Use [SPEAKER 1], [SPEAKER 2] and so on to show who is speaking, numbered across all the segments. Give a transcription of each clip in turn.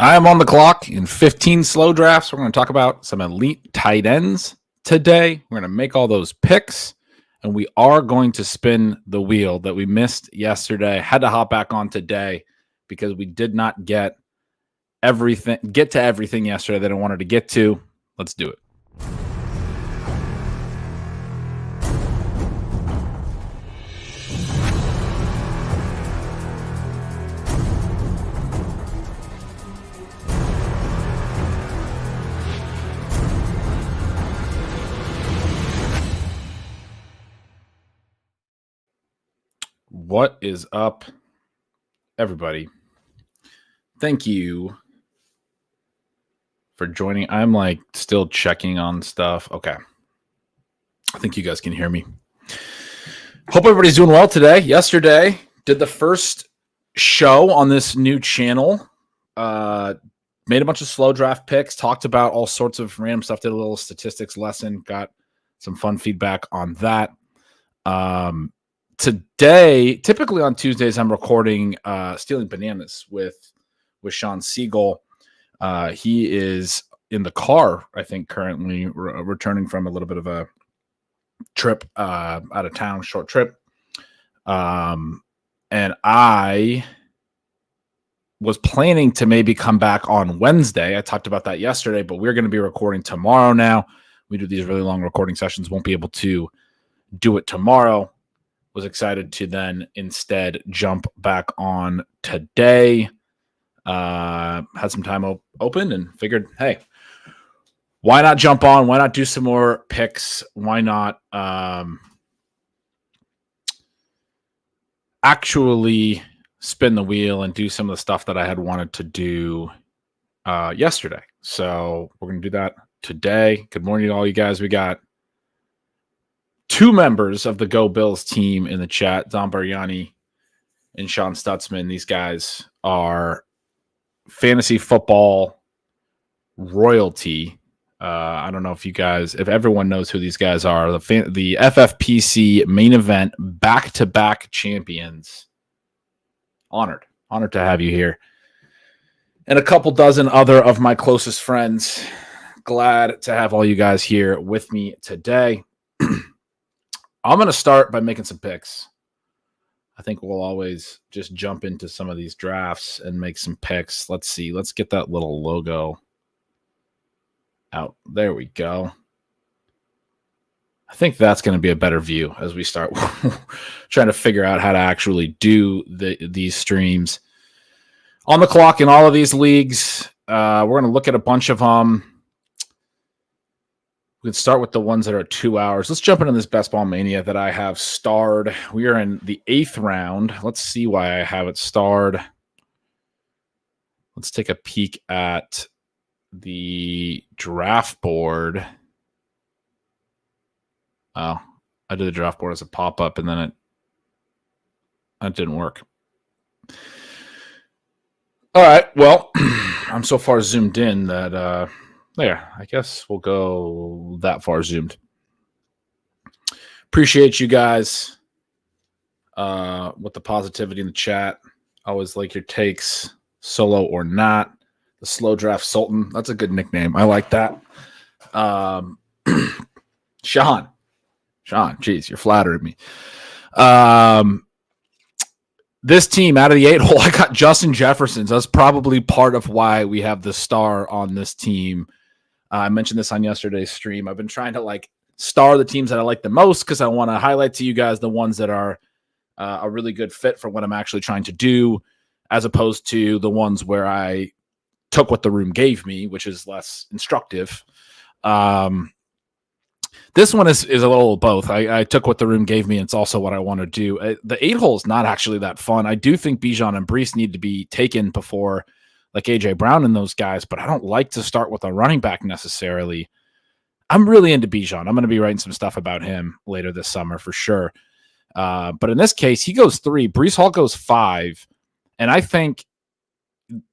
[SPEAKER 1] I am on the clock in 15 slow drafts. We're going to talk about some elite tight ends today. We're going to make all those picks, and we are going to spin the wheel that we missed yesterday. Had to hop back on today because we did not get to everything yesterday that I wanted to get to. Let's do it. What is up, everybody? Thank you for joining. I'm still checking on stuff. Okay. I think you guys can hear me. Hope everybody's doing well today. Yesterday, did the first show on this new channel. Made a bunch of slow draft picks, talked about all sorts of random stuff, did a little statistics lesson, got some fun feedback on that. Today, typically on Tuesdays, I'm recording Stealing Bananas with Sean Siegel. He is in the car, I think, currently returning from a little bit of a trip out of town, short trip. And I was planning to maybe come back on Wednesday. I talked about that yesterday, but we're going to be recording tomorrow now. We do these really long recording sessions. Won't be able to do it tomorrow. Was excited to then instead jump back on today. Had some time open and figured, hey, why not jump on? Why not do some more picks? Why not actually spin the wheel and do some of the stuff that I had wanted to do yesterday? So we're going to do that today. Good morning to all you guys. We got two members of the Go Bills team in the chat, Don Bariani and Sean Stutzman. These guys are fantasy football royalty. I don't know if everyone knows who these guys are. The FFPC main event back-to-back champions. Honored to have you here. And a couple dozen other of my closest friends. Glad to have all you guys here with me today. I'm going to start by making some picks. I think we'll always just jump into some of these drafts and make some picks. Let's see. Let's get that little logo out. There we go. I think that's going to be a better view as we start trying to figure out how to actually do these streams. On the clock in all of these leagues, we're going to look at a bunch of them. We can start with the ones that are 2 hours. Let's jump into this Best Ball Mania that I have starred. We are in the 8th round. Let's see why I have it starred. Let's take a peek at the draft board. Oh, I did the draft board as a pop-up, and then that didn't work. All right, well, I'm so far zoomed in that there, I guess we'll go that far zoomed. Appreciate you guys with the positivity in the chat. Always like your takes, solo or not. The Slow Draft Sultan. That's a good nickname. I like that. Sean, geez, you're flattering me. This team out of the 8 hole, I got Justin Jefferson. So that's probably part of why we have the star on this team. I mentioned this on yesterday's stream. I've been trying to star the teams that I like the most because I want to highlight to you guys the ones that are a really good fit for what I'm actually trying to do, as opposed to the ones where I took what the room gave me, which is less instructive. This one is a little both. I took what the room gave me, and it's also what I want to do. The 8 hole is not actually that fun. I do think Bijan and Breece need to be taken before A.J. Brown and those guys, but I don't like to start with a running back necessarily. I'm really into Bijan. I'm going to be writing some stuff about him later this summer for sure. But in this case, he goes 3. Breece Hall goes 5. And I think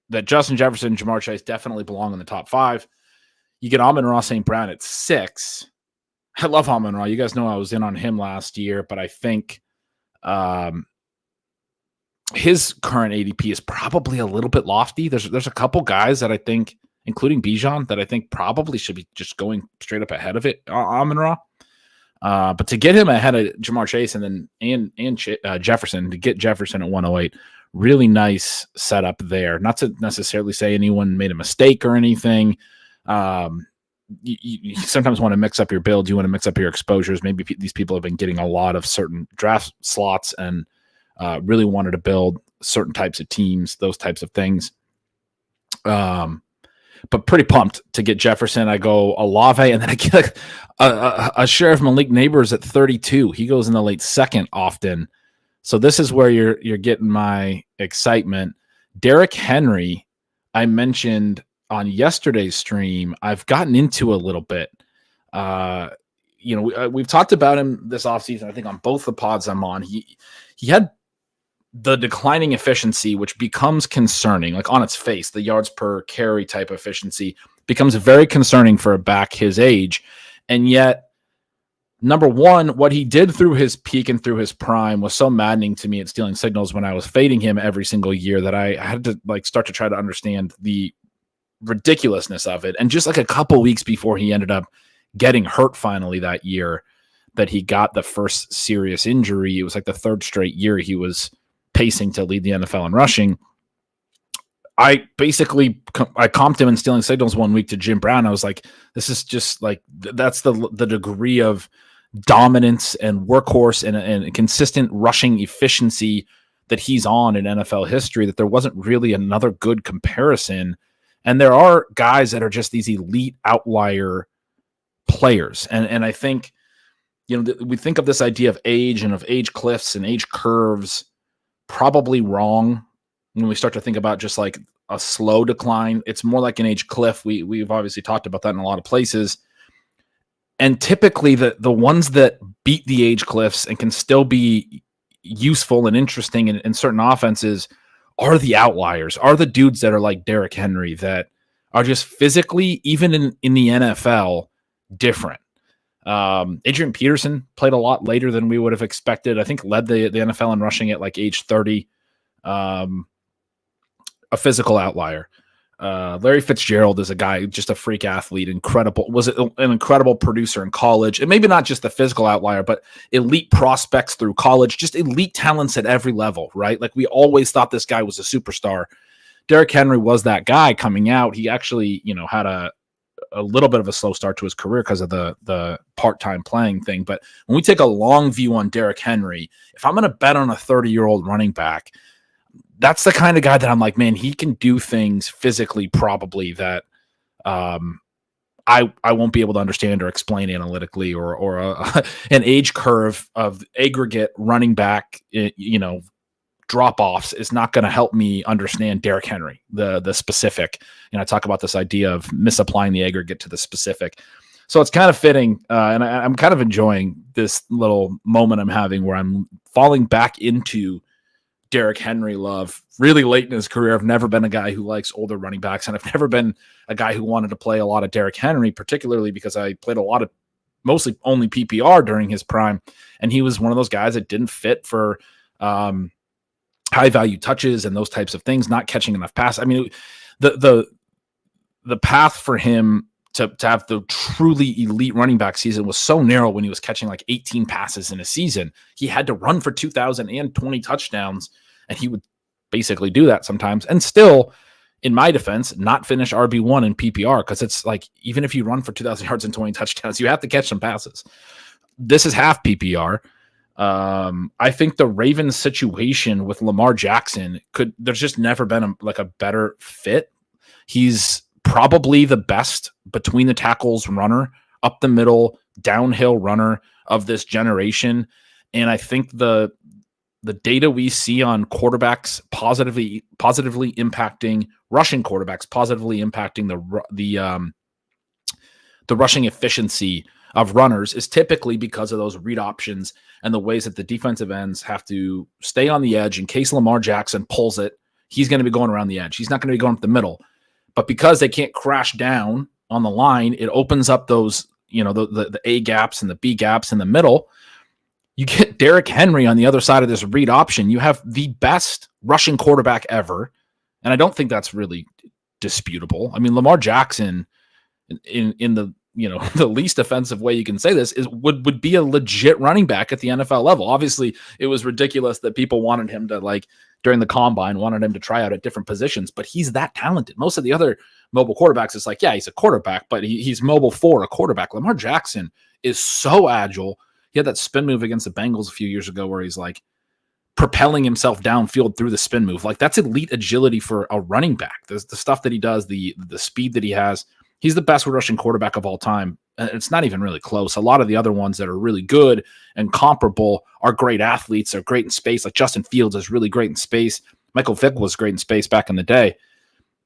[SPEAKER 1] that Justin Jefferson and Jamar Chase definitely belong in the top 5. You get Amon-Ra St. Brown at 6. I love Amon-Ra. You guys know I was in on him last year, but I think his current ADP is probably a little bit lofty. There's a couple guys that I think, including Bijan, that I think probably should be just going straight up ahead of it, Amon-Ra. But to get him ahead of Jamar Chase and then Jefferson, to get Jefferson at 108, really nice setup there. Not to necessarily say anyone made a mistake or anything. You sometimes want to mix up your build. You want to mix up your exposures. Maybe these people have been getting a lot of certain draft slots and really wanted to build certain types of teams, those types of things. But pretty pumped to get Jefferson. I go Olave, and then I get a Sheriff Malik Neighbors at 32. He goes in the late second often. So this is where you're getting my excitement. Derrick Henry, I mentioned on yesterday's stream, I've gotten into a little bit. We've talked about him this offseason, I think on both the pods I'm on. He had the declining efficiency, which becomes concerning, like on its face, the yards per carry type efficiency becomes very concerning for a back his age. And yet, number one, what he did through his peak and through his prime was so maddening to me at Stealing Signals when I was fading him every single year that I had to start to try to understand the ridiculousness of it. And just like a couple weeks before he ended up getting hurt finally that year, that he got the first serious injury, it was like the third straight year he was pacing to lead the NFL in rushing. I comped him in Stealing Signals one week to Jim Brown. I was like, this is just like, that's the degree of dominance and workhorse and consistent rushing efficiency that he's on in NFL history, that there wasn't really another good comparison. And there are guys that are just these elite outlier players. And I think, we think of this idea of age and of age cliffs and age curves probably wrong when we start to think about just like a slow decline. It's more like an age cliff. We've obviously talked about that in a lot of places. And typically the ones that beat the age cliffs and can still be useful and interesting in certain offenses are the outliers, are the dudes that are like Derrick Henry, that are just physically, even in the NFL, different. Adrian Peterson played a lot later than we would have expected. I think led the NFL in rushing at like age 30. A physical outlier. Larry Fitzgerald is a guy, just a freak athlete, was an incredible producer in college. And maybe not just the physical outlier, but elite prospects through college, just elite talents at every level, right? Like we always thought this guy was a superstar. Derrick Henry was that guy coming out. He actually, had a little bit of a slow start to his career because of the part-time playing thing. But when we take a long view on Derrick Henry, if I'm going to bet on a 30-year-old running back, that's the kind of guy that I'm like, man, he can do things physically probably that I won't be able to understand or explain analytically, or an age curve of aggregate running back, drop-offs is not going to help me understand Derrick Henry, the specific. I talk about this idea of misapplying the aggregate to the specific. So it's kind of fitting, and I'm kind of enjoying this little moment I'm having where I'm falling back into Derrick Henry love really late in his career. I've never been a guy who likes older running backs, and I've never been a guy who wanted to play a lot of Derrick Henry, particularly because I played a lot of mostly only PPR during his prime, and he was one of those guys that didn't fit for high value touches and those types of things, not catching enough passes. I mean, the path for him to have the truly elite running back season was so narrow when he was catching like 18 passes in a season. He had to run for 2,020 touchdowns, and he would basically do that sometimes and still, in my defense, not finish RB1 in PPR, because it's like, even if you run for 2,000 yards and 20 touchdowns, you have to catch some passes. This is half PPR. I think the Ravens situation with Lamar Jackson there's just never been a better fit. He's probably the best between the tackles runner, up the middle, downhill runner of this generation. And I think the data we see on quarterbacks positively impacting rushing quarterbacks, positively impacting the rushing efficiency of runners is typically because of those read options and the ways that the defensive ends have to stay on the edge in case Lamar Jackson pulls it. He's going to be going around the edge. He's not going to be going up the middle. But because they can't crash down on the line, it opens up those, the A gaps and the B gaps in the middle. You get Derrick Henry on the other side of this read option, you have the best rushing quarterback ever. And I don't think that's really disputable. I mean, Lamar Jackson in the, the least offensive way you can say this would be a legit running back at the NFL level. Obviously, it was ridiculous that people wanted him to during the combine, wanted him to try out at different positions, but he's that talented. Most of the other mobile quarterbacks, it's like, yeah, he's a quarterback, but he's mobile for a quarterback. Lamar Jackson is so agile. He had that spin move against the Bengals a few years ago where he's propelling himself downfield through the spin move. That's elite agility for a running back. The stuff that he does, the speed that he has. He's the best rushing quarterback of all time. It's not even really close. A lot of the other ones that are really good and comparable are great athletes. They're great in space. Like Justin Fields is really great in space. Michael Vick was great in space back in the day.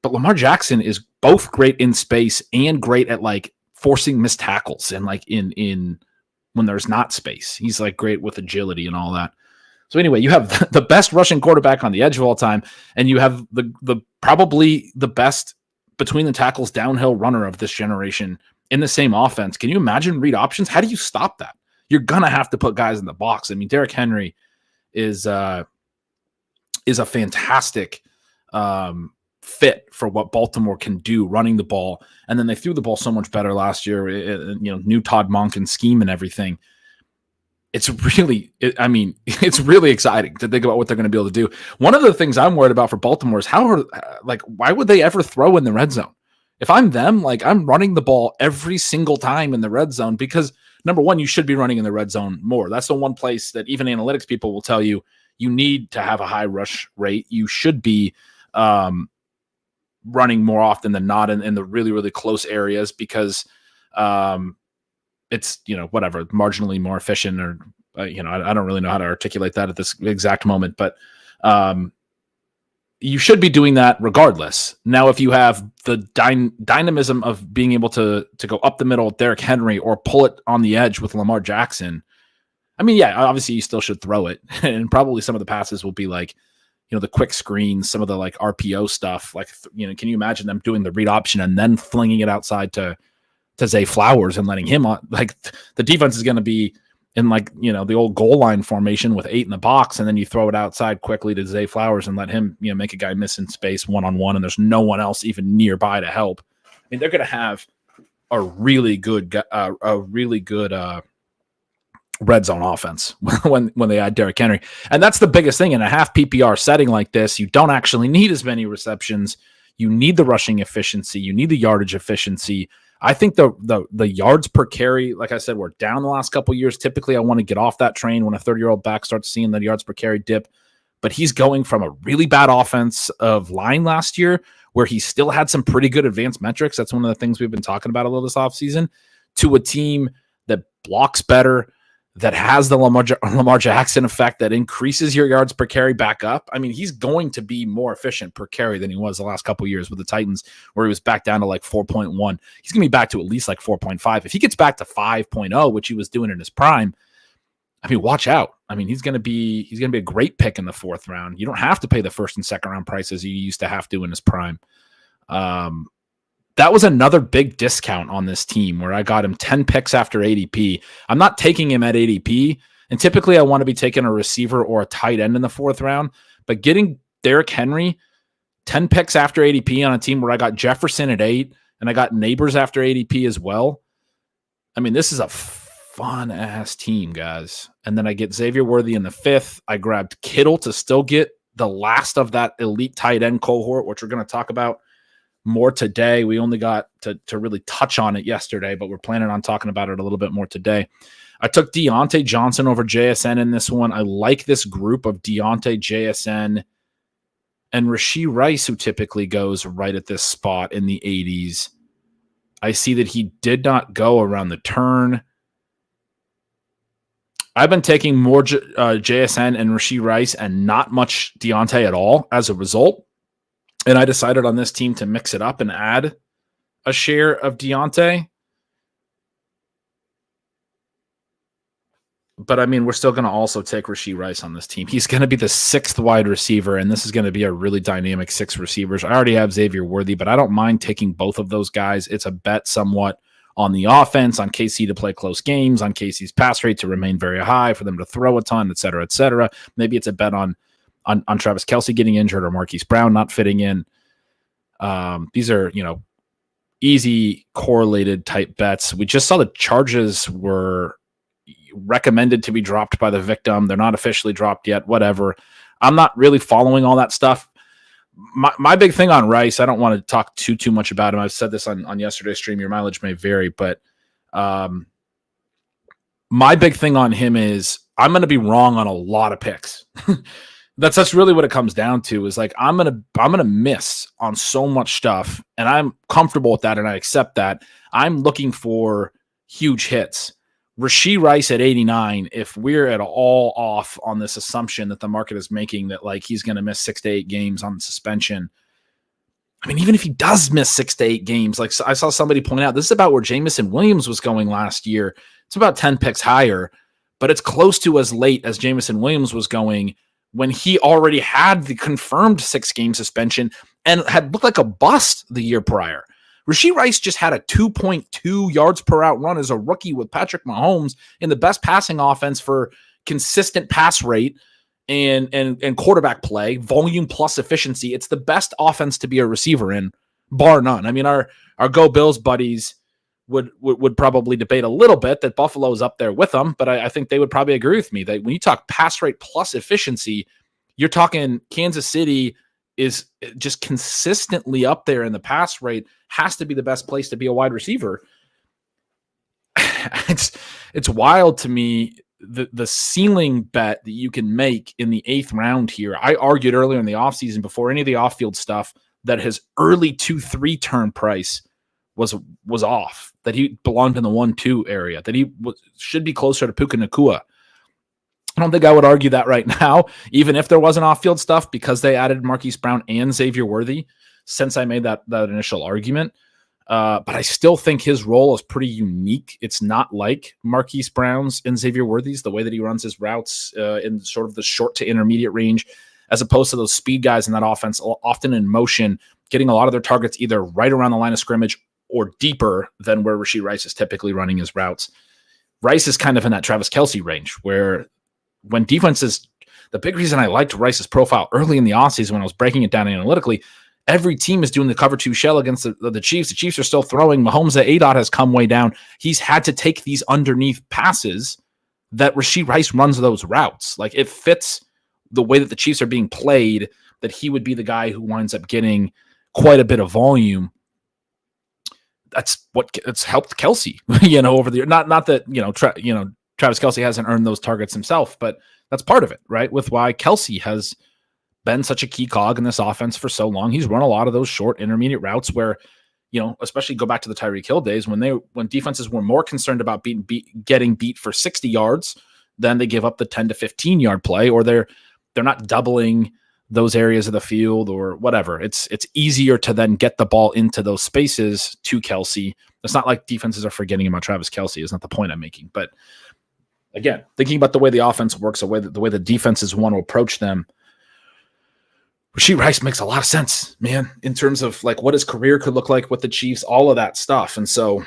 [SPEAKER 1] But Lamar Jackson is both great in space and great at forcing missed tackles and in when there's not space. He's great with agility and all that. So anyway, you have the best rushing quarterback on the edge of all time, and you have the probably the best between the tackles downhill runner of this generation in the same offense. Can you imagine read options? How do you stop that? You're gonna have to put guys in the box. I mean, Derrick Henry is a fantastic fit for what Baltimore can do running the ball. And then they threw the ball so much better last year, new Todd Monken scheme and everything. It's really exciting to think about what they're going to be able to do. One of the things I'm worried about for Baltimore is why would they ever throw in the red zone? If I'm them, I'm running the ball every single time in the red zone because number one, you should be running in the red zone more. That's the one place that even analytics people will tell you need to have a high rush rate. You should be running more often than not in the really, really close areas because it's, whatever, marginally more efficient or, I don't really know how to articulate that at this exact moment, but you should be doing that regardless. Now, if you have the dynamism of being able to go up the middle with Derrick Henry or pull it on the edge with Lamar Jackson, I mean, yeah, obviously you still should throw it. And probably some of the passes will be the quick screens, some of the RPO stuff. Can you imagine them doing the read option and then flinging it outside to Zay Flowers and letting him on? The defense is going to be in the old goal line formation with 8 in the box, and then you throw it outside quickly to Zay Flowers and let him make a guy miss in space one-on-one, and there's no one else even nearby to help. I mean, they're going to have a really good red zone offense when they add Derrick Henry. And that's the biggest thing in a half PPR setting like this. You don't actually need as many receptions. You need the rushing efficiency. You need the yardage efficiency. I think the yards per carry, like I said, we're down the last couple of years. Typically, I want to get off that train when a 30-year-old back starts seeing the yards per carry dip. But he's going from a really bad offensive line last year where he still had some pretty good advanced metrics. That's one of the things we've been talking about a little this offseason, to a team that blocks better, that has the Lamar Jackson effect, that increases your yards per carry back up. I mean, he's going to be more efficient per carry than he was the last couple of years with the Titans, where he was back down to 4.1. He's going to be back to at least 4.5. If he gets back to 5.0, which he was doing in his prime, I mean, watch out. I mean, he's going to be a great pick in the 4th round. You don't have to pay the 1st and 2nd round prices you used to have to in his prime. That was another big discount on this team where I got him 10 picks after ADP. I'm not taking him at ADP, and typically I want to be taking a receiver or a tight end in the 4th round, but getting Derrick Henry 10 picks after ADP on a team where I got Jefferson at 8 and I got Neighbors after ADP as well. I mean, this is a fun-ass team, guys. And then I get Xavier Worthy in the 5th. I grabbed Kittle to still get the last of that elite tight end cohort, which we're going to talk about more today. We only got to really touch on it yesterday, but we're planning on talking about it a little bit more today. I took Deontay Johnson over JSN in this one. I like this group of Deontay, JSN, and Rashee Rice, who typically goes right at this spot in the 80s. I see that he did not go around the turn. I've been taking more JSN and Rashee Rice and not much Deontay at all as a result. And I decided on this team to mix it up and add a share of Deontay. But, I mean, we're still going to also take Rashee Rice on this team. He's going to be the 6th wide receiver, and this is going to be a really dynamic 6 receivers. I already have Xavier Worthy, but I don't mind taking both of those guys. It's a bet somewhat on the offense, on KC to play close games, on KC's pass rate to remain very high, for them to throw a ton, et cetera, et cetera. Maybe it's a bet on Travis Kelce getting injured or Marquise Brown not fitting in. These are, easy correlated type bets. We just saw the charges were recommended to be dropped by the victim. They're not officially dropped yet, whatever. I'm not really following all that stuff. My big thing on Rice, I don't want to talk too much about him. I've said this on yesterday's stream. Your mileage may vary, but my big thing on him is I'm going to be wrong on a lot of picks. That's really what it comes down to, is like I'm gonna miss on so much stuff, and I'm comfortable with that, and I accept that. I'm looking for huge hits. Rashee Rice at 89, if we're at all off on this assumption that the market is making that like he's going to miss 6 to 8 games on suspension. I mean, even if he does miss 6 to 8 games, like I saw somebody point out, this is about where Jameson Williams was going last year. It's about 10 picks higher, but it's close to as late as Jameson Williams was going when he already had the confirmed 6-game suspension and had looked like a bust the year prior. Rashee Rice just had a 2.2 yards per out run as a rookie with Patrick Mahomes in the best passing offense for consistent pass rate and quarterback play, volume plus efficiency. It's the best offense to be a receiver in, bar none. I mean, our Go Bills buddies would probably debate a little bit that Buffalo's up there with them, but I think they would probably agree with me that when you talk pass rate plus efficiency, you're talking Kansas City is just consistently up there in the pass rate, has to be the best place to be a wide receiver. It's wild to me, the ceiling bet that you can make in the 8th round here. I argued earlier in the offseason, before any of the off-field stuff, that his early 2-3 turn price was off, that he belonged in the 1-2 area, that he should be closer to Puka Nacua. I don't think I would argue that right now, even if there wasn't off-field stuff, because they added Marquise Brown and Xavier Worthy since I made that initial argument. But I still think his role is pretty unique. It's not like Marquise Brown's and Xavier Worthy's, the way that he runs his routes in sort of the short to intermediate range, as opposed to those speed guys in that offense, often in motion, getting a lot of their targets either right around the line of scrimmage or deeper than where Rashee Rice is typically running his routes. Rice is kind of in that Travis Kelce range, where when defenses, the big reason I liked Rice's profile early in the offseason when I was breaking it down analytically, every team is doing the cover 2 shell against the Chiefs. The Chiefs are still throwing. Mahomes at ADOT has come way down. He's had to take these underneath passes that Rashee Rice runs those routes. Like, it fits the way that the Chiefs are being played, that he would be the guy who winds up getting quite a bit of volume. That's it's helped Kelce, over the year. Not that, Travis Kelce hasn't earned those targets himself, but that's part of it, right? With why Kelce has been such a key cog in this offense for so long. He's run a lot of those short intermediate routes where, especially go back to the Tyreek Hill days when defenses were more concerned about getting beat for 60 yards than they give up the 10 to 15 yard play, or they're not doubling those areas of the field or whatever. It's easier to then get the ball into those spaces to Kelce. It's not like defenses are forgetting about Travis Kelce. Is not the point I'm making. But again, thinking about the way the offense works, the way the defenses want to approach them, Rashee Rice makes a lot of sense, man, in terms of like what his career could look like with the Chiefs, all of that stuff. And so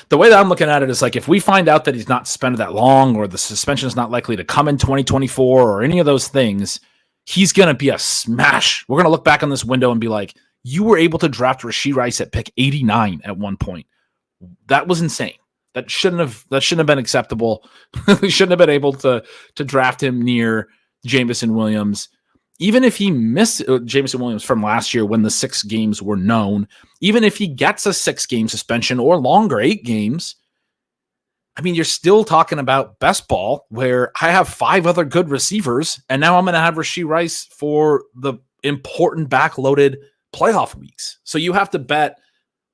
[SPEAKER 1] the way that I'm looking at it is like, if we find out that he's not suspended that long, or the suspension is not likely to come in 2024 or any of those things, he's going to be a smash. We're going to look back on this window and be like, you were able to draft Rashee Rice at pick 89 at one point. That was insane. That shouldn't have been acceptable. We shouldn't have been able to draft him near Jameson Williams. Even if he missed Jameson Williams from last year when the 6 games were known, even if he gets a 6-game suspension or longer, 8 games, I mean, you're still talking about best ball, where I have 5 other good receivers, and now I'm going to have Rashee Rice for the important backloaded playoff weeks. So you have to bet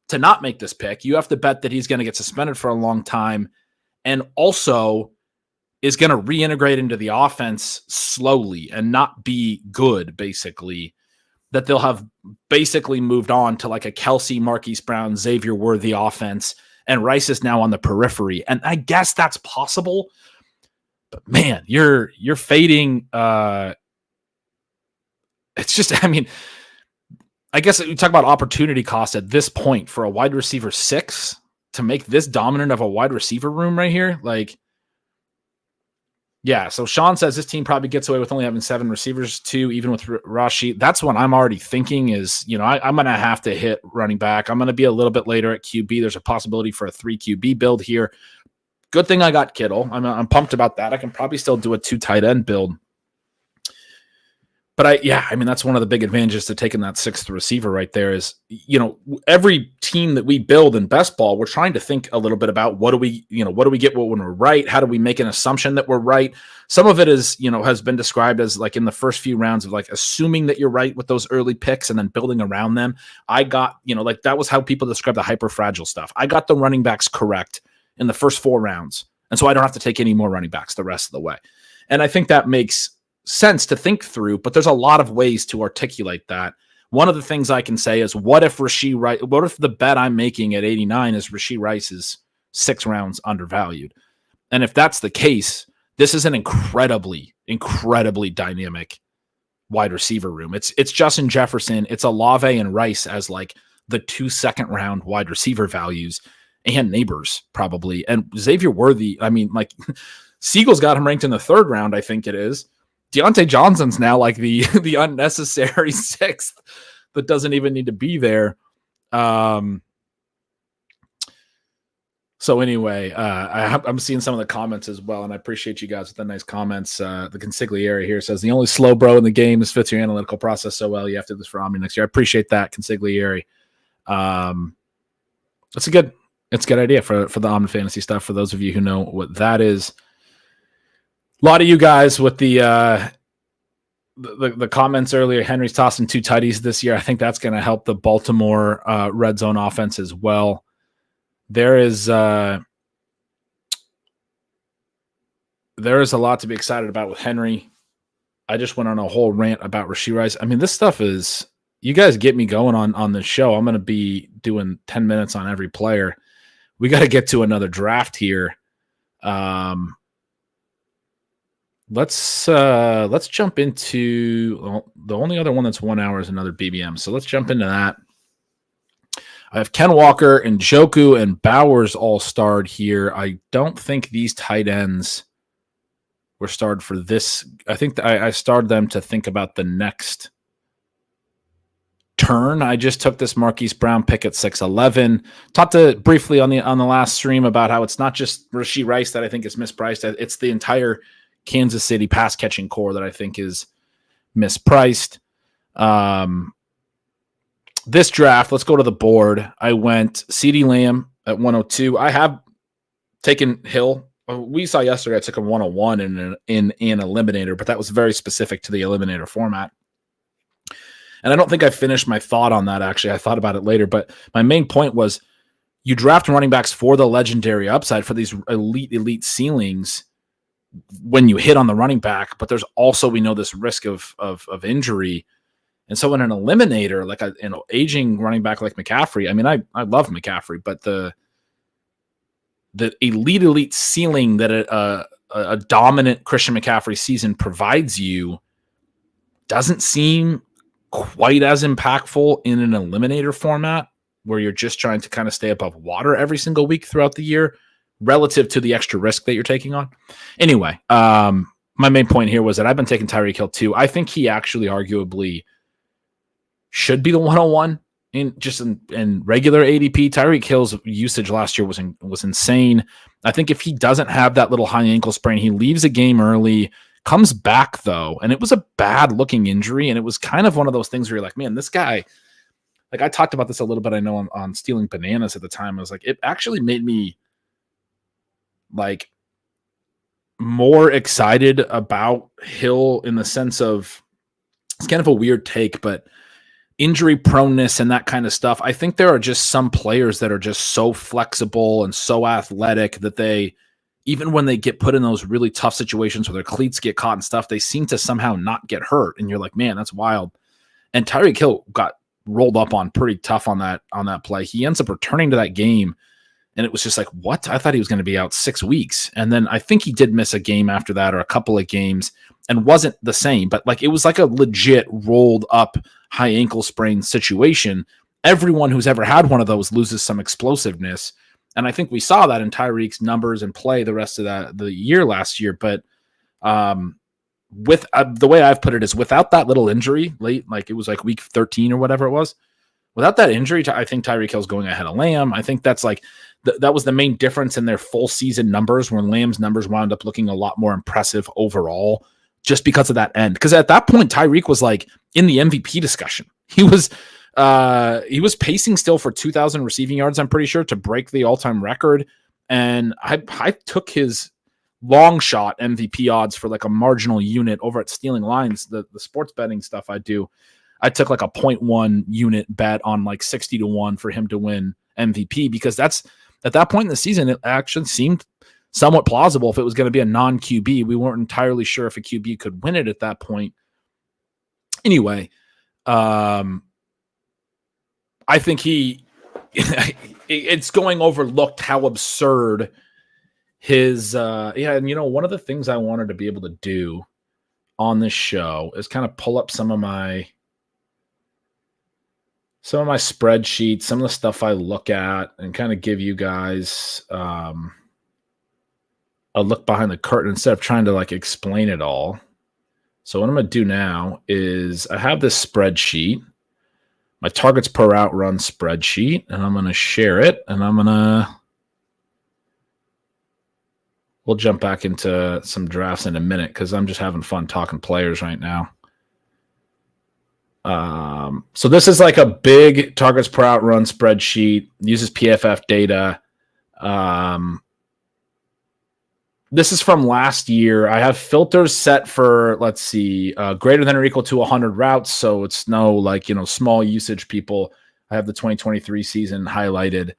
[SPEAKER 1] to not make this pick. You have to bet that he's going to get suspended for a long time, and also is going to reintegrate into the offense slowly and not be good, basically, that they'll have basically moved on to like a Kelce, Marquise Brown, Xavier Worthy offense, and Rice is now on the periphery. And I guess that's possible, but man, you're fading. It's just, I mean, I guess you talk about opportunity cost at this point for a wide receiver 6 to make this dominant of a wide receiver room right here. Like, yeah. So Sean says this team probably gets away with only having 7 receivers too, even with Rashid. That's what I'm already thinking is, I'm going to have to hit running back. I'm going to be a little bit later at QB. There's a possibility for a 3 QB build here. Good thing I got Kittle. I'm pumped about that. I can probably still do a 2 tight end build. But that's one of the big advantages to taking that 6th receiver right there is, every team that we build in best ball, we're trying to think a little bit about what do we get when we're right? How do we make an assumption that we're right? Some of it is, has been described as like in the first few rounds of like assuming that you're right with those early picks and then building around them. I got, like that was how people describe the hyper fragile stuff. I got the running backs correct in the first 4 rounds. And so I don't have to take any more running backs the rest of the way. And I think that makes sense to think through, but there's a lot of ways to articulate that. One of the things I can say is, what if the bet I'm making at 89 is Rashee Rice is 6 rounds undervalued? And if that's the case, this is an incredibly, incredibly dynamic wide receiver room. It's Justin Jefferson, it's Olave and Rice as like the 2 second-round wide receiver values, and Neighbors probably. And Xavier Worthy, Siegel's got him ranked in the 3rd round, I think it is. Deontay Johnson's now like the unnecessary 6th that doesn't even need to be there. So anyway, I'm seeing some of the comments as well, and I appreciate you guys with the nice comments. The Consigliere here says, the only slow bro in the game is fits your analytical process so well. You have to do this for Omni next year. I appreciate that, Consigliere. It's a good idea for the Omni Fantasy stuff, for those of you who know what that is. A lot of you guys with the comments earlier, Henry's tossing 2 tighties this year. I think that's going to help the Baltimore red zone offense as well. There is a lot to be excited about with Henry. I just went on a whole rant about Rashee Rice. This stuff is, you guys get me going on this show. I'm going to be doing 10 minutes on every player. We got to get to another draft here. Let's jump into the only other one that's 1 hour is another BBM. So let's jump into that. I have Ken Walker and Njoku and Bowers all starred here. I don't think these tight ends were starred for this. I think I starred them to think about the next turn. I just took this Marquise Brown pick at 6'11". Talked briefly on the last stream about how it's not just Rashee Rice that I think is mispriced. It's the entire Kansas City pass catching core that I think is mispriced. This draft, let's go to the board. I went CeeDee Lamb at 102. I have taken Hill. We saw yesterday I took him 101 in an eliminator, but that was very specific to the eliminator format. And I don't think I finished my thought on that, actually. I thought about it later, but my main point was you draft running backs for the legendary upside, for these elite ceilings when you hit on the running back, but there's also, we know, this risk of injury. And so in an eliminator, like an aging running back like McCaffrey, I love McCaffrey, but the elite ceiling that a dominant Christian McCaffrey season provides you doesn't seem quite as impactful in an eliminator format where you're just trying to kind of stay above water every single week throughout the year relative to the extra risk that you're taking on. Anyway, my main point here was that I've been taking Tyreek Hill too. I think he actually arguably should be the 101 in regular ADP. Tyreek Hill's usage last year was insane. I think if he doesn't have that little high ankle sprain, he leaves a game early, comes back though, and it was a bad looking injury, and it was kind of one of those things where you're like, man, this guy, like I talked about this a little bit, I know on Stealing Bananas at the time. I was like, it actually made me like more excited about Hill in the sense of, it's kind of a weird take, but injury proneness and that kind of stuff. I think there are just some players that are just so flexible and so athletic that they, even when they get put in those really tough situations where their cleats get caught and stuff, they seem to somehow not get hurt. And you're like, man, that's wild. And Tyreek Hill got rolled up on pretty tough on that play. He ends up returning to that game, and it was just like, what? I thought he was going to be out 6 weeks. And then I think he did miss a game after that, or a couple of games, and wasn't the same. But like, it was like a legit rolled up. high ankle sprain situation. Everyone who's ever had one of those loses some explosiveness. And I think we saw that in Tyreek's numbers and play the rest of the year last year. But with the way I've put it is without that little injury late, like it was like week 13 or whatever it was, without that injury, I think Tyreek Hill's going ahead of Lamb. I think that's like that was the main difference in their full season numbers, when Lamb's numbers wound up looking a lot more impressive overall just because of that end. Because at that point, Tyreek was like in the MVP discussion. He was pacing still for 2,000 receiving yards, I'm pretty sure, to break the all-time record. And I took his long shot MVP odds for like a marginal unit over at Stealing Lines, the sports betting stuff I do. I took like a 0.1 unit bet on like 60-1 for him to win MVP, because that's at that point in the season, it actually seemed somewhat plausible if it was going to be a non-QB. We weren't entirely sure if a QB could win it at that point. Anyway, I think it's going overlooked how absurd his, and one of the things I wanted to be able to do on this show is kind of pull up some of my spreadsheets, some of the stuff I look at, and kind of give you guys a look behind the curtain instead of trying to like explain it all. So what I'm going to do now is I have this spreadsheet, my targets per route run spreadsheet, and I'm going to share it, and we'll jump back into some drafts in a minute because I'm just having fun talking players right now. So this is like a big targets per out run spreadsheet, uses PFF data. This is from last year. I have filters set for, let's see, greater than or equal to 100 routes. So it's no like, small usage people. I have the 2023 season highlighted,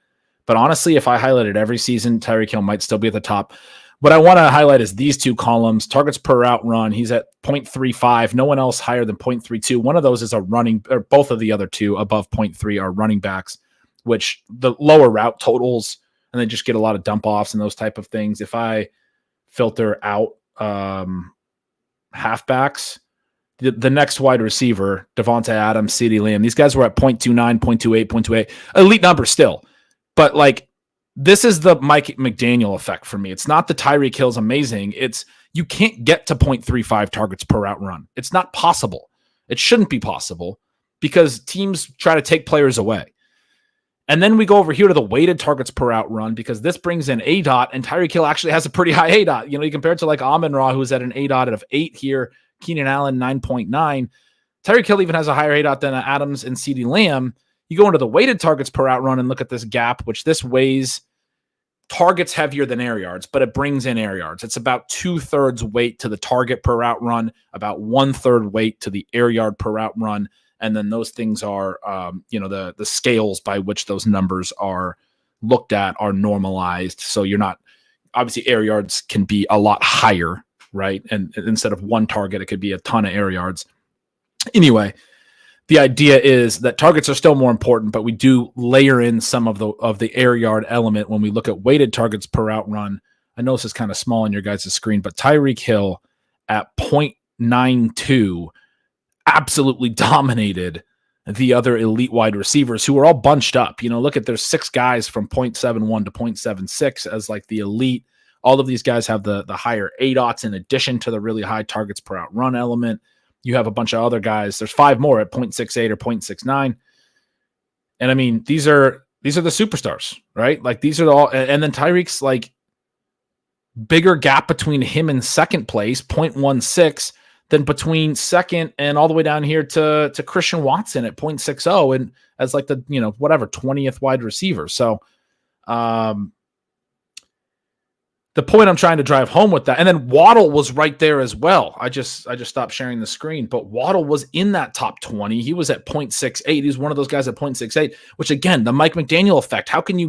[SPEAKER 1] but honestly, if I highlighted every season, Tyreek Hill might still be at the top. What I want to highlight is these two columns, targets per route run. He's at 0.35. No one else higher than 0.32. One of those is a running, or both of the other two above 0.3 are running backs, which the lower route totals, and they just get a lot of dump offs and those type of things. If I filter out halfbacks, the next wide receiver, Devontae Adams, CeeDee Lamb, these guys were at 0.29, 0.28, 0.28. Elite number still. But like, this is the Mike McDaniel effect for me. It's not the Tyreek Hill's amazing. It's you can't get to 0.35 targets per route run. It's not possible. It shouldn't be possible because teams try to take players away. And then we go over here to the weighted targets per route run because this brings in ADOT, and Tyreek Hill actually has a pretty high ADOT. You compare it to like Amon-Ra, who's at an ADOT of 8 here, Keenan Allen 9.9. Tyreek Hill even has a higher ADOT than Adams and CeeDee Lamb. You go into the weighted targets per route run and look at this gap, which this weighs targets heavier than air yards, but it brings in air yards. It's about 2/3 weight to the target per route run, about 1/3 weight to the air yard per route run. And then those things are, the scales by which those numbers are looked at are normalized. So you're not, obviously air yards can be a lot higher, right? And instead of one target, it could be a ton of air yards. Anyway, the idea is that targets are still more important, but we do layer in some of the air yard element when we look at weighted targets per route run. I know this is kind of small on your guys' screen, but Tyreek Hill at 0.92 absolutely dominated the other elite wide receivers who are all bunched up. Look at there's 6 guys from 0.71 to 0.76 as like the elite. All of these guys have the higher ADOTs in addition to the really high targets per out run element. You have a bunch of other guys. There's 5 more at 0.68 or 0.69. And I mean, these are the superstars, right? Like these are all, and then Tyreek's like bigger gap between him and second place, 0.16, than between second and all the way down here to Christian Watson at 0.60 and as like the, 20th wide receiver. So, the point I'm trying to drive home with that, and then Waddle was right there as well. I just stopped sharing the screen, but Waddle was in that top 20. He was at 0.68. He's one of those guys at 0.68, which again, the Mike McDaniel effect. How can you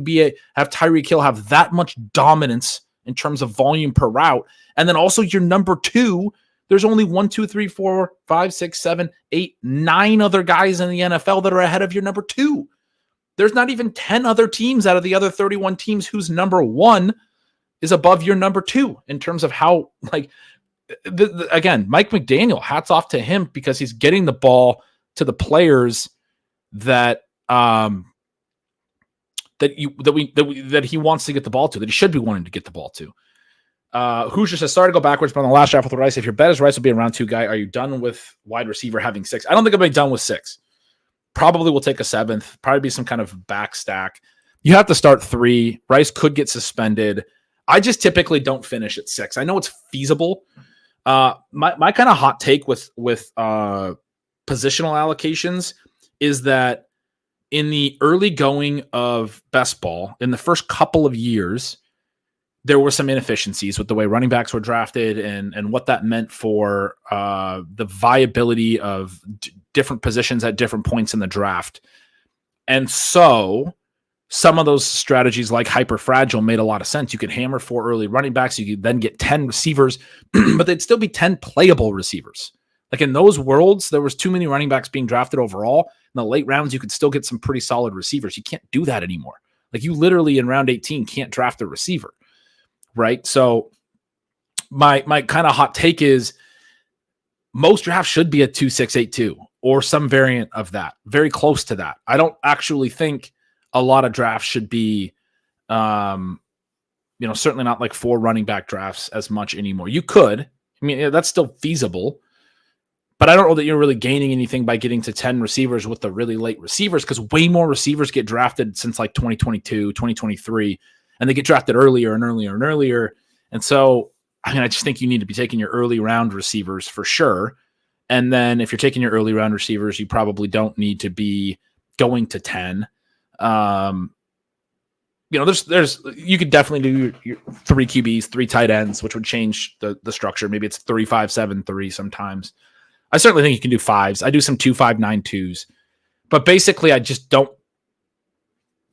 [SPEAKER 1] have Tyreek Hill have that much dominance in terms of volume per route? And then also your number 2, there's only 1, 2, 3, 4, 5, 6, 7, 8, 9 other guys in the NFL that are ahead of your number 2. There's not even 10 other teams out of the other 31 teams whose number 1 is above your number 2 in terms of how, like, again, Mike McDaniel, hats off to him because he's getting the ball to the players that that he wants to get the ball to, that he should be wanting to get the ball to. Hoosier says, sorry to go backwards, but on the last draft with Rice, if your bet is Rice will be a round 2 guy, are you done with wide receiver having 6? I don't think I'll be done with 6. Probably will take a 7th, probably be some kind of back stack. You have to start 3. Rice could get suspended. I just typically don't finish at 6. I know it's feasible. My kind of hot take with positional allocations is that in the early going of best ball, in the first couple of years, there were some inefficiencies with the way running backs were drafted and what that meant for the viability of different positions at different points in the draft. And so some of those strategies like hyper fragile made a lot of sense. You could hammer 4 early running backs. You could then get 10 receivers, but they'd still be 10 playable receivers. Like in those worlds, there was too many running backs being drafted overall. In the late rounds, you could still get some pretty solid receivers. You can't do that anymore. Like you literally in round 18 can't draft a receiver, right? So my kind of hot take is most drafts should be a 2-6-8-2 or some variant of that, very close to that. I don't actually think a lot of drafts should be, certainly not like 4 running back drafts as much anymore. You could, I mean, that's still feasible, but I don't know that you're really gaining anything by getting to 10 receivers with the really late receivers, because way more receivers get drafted since like 2022, 2023, and they get drafted earlier and earlier and earlier. And so, I mean, I just think you need to be taking your early round receivers for sure. And then if you're taking your early round receivers, you probably don't need to be going to 10. There's you could definitely do your 3 QBs, 3 tight ends, which would change the structure. Maybe it's 3-5-7-3 sometimes. I certainly think you can do 5s. I do some 2-5-9-2s, but basically I just don't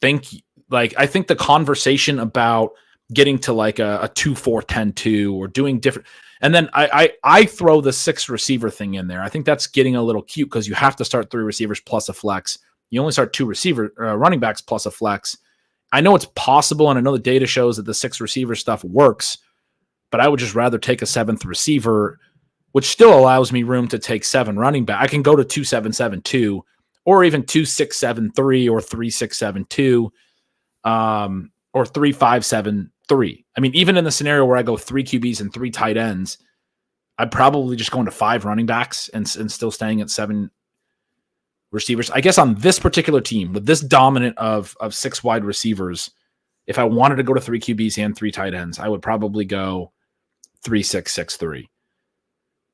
[SPEAKER 1] think I think the conversation about getting to like a 2-4-10-2 or doing different, and then I throw the 6 receiver thing in there. I think that's getting a little cute because you have to start 3 receivers plus a flex. You only start 2 running backs plus a flex. I know it's possible, and I know the data shows that the 6 receiver stuff works, but I would just rather take a 7th receiver, which still allows me room to take 7 running back. I can go to 2-7-7-2 or even 2-6-7-3 or 3-6-7-2 or 3-5-7-3. I mean, even in the scenario where I go 3 QBs and 3 tight ends, I'd probably just go into 5 running backs and still staying at 7 receivers. I guess on this particular team with this dominant of 6 wide receivers, if I wanted to go to 3 QBs and 3 tight ends, I would probably go 3-6-6-3.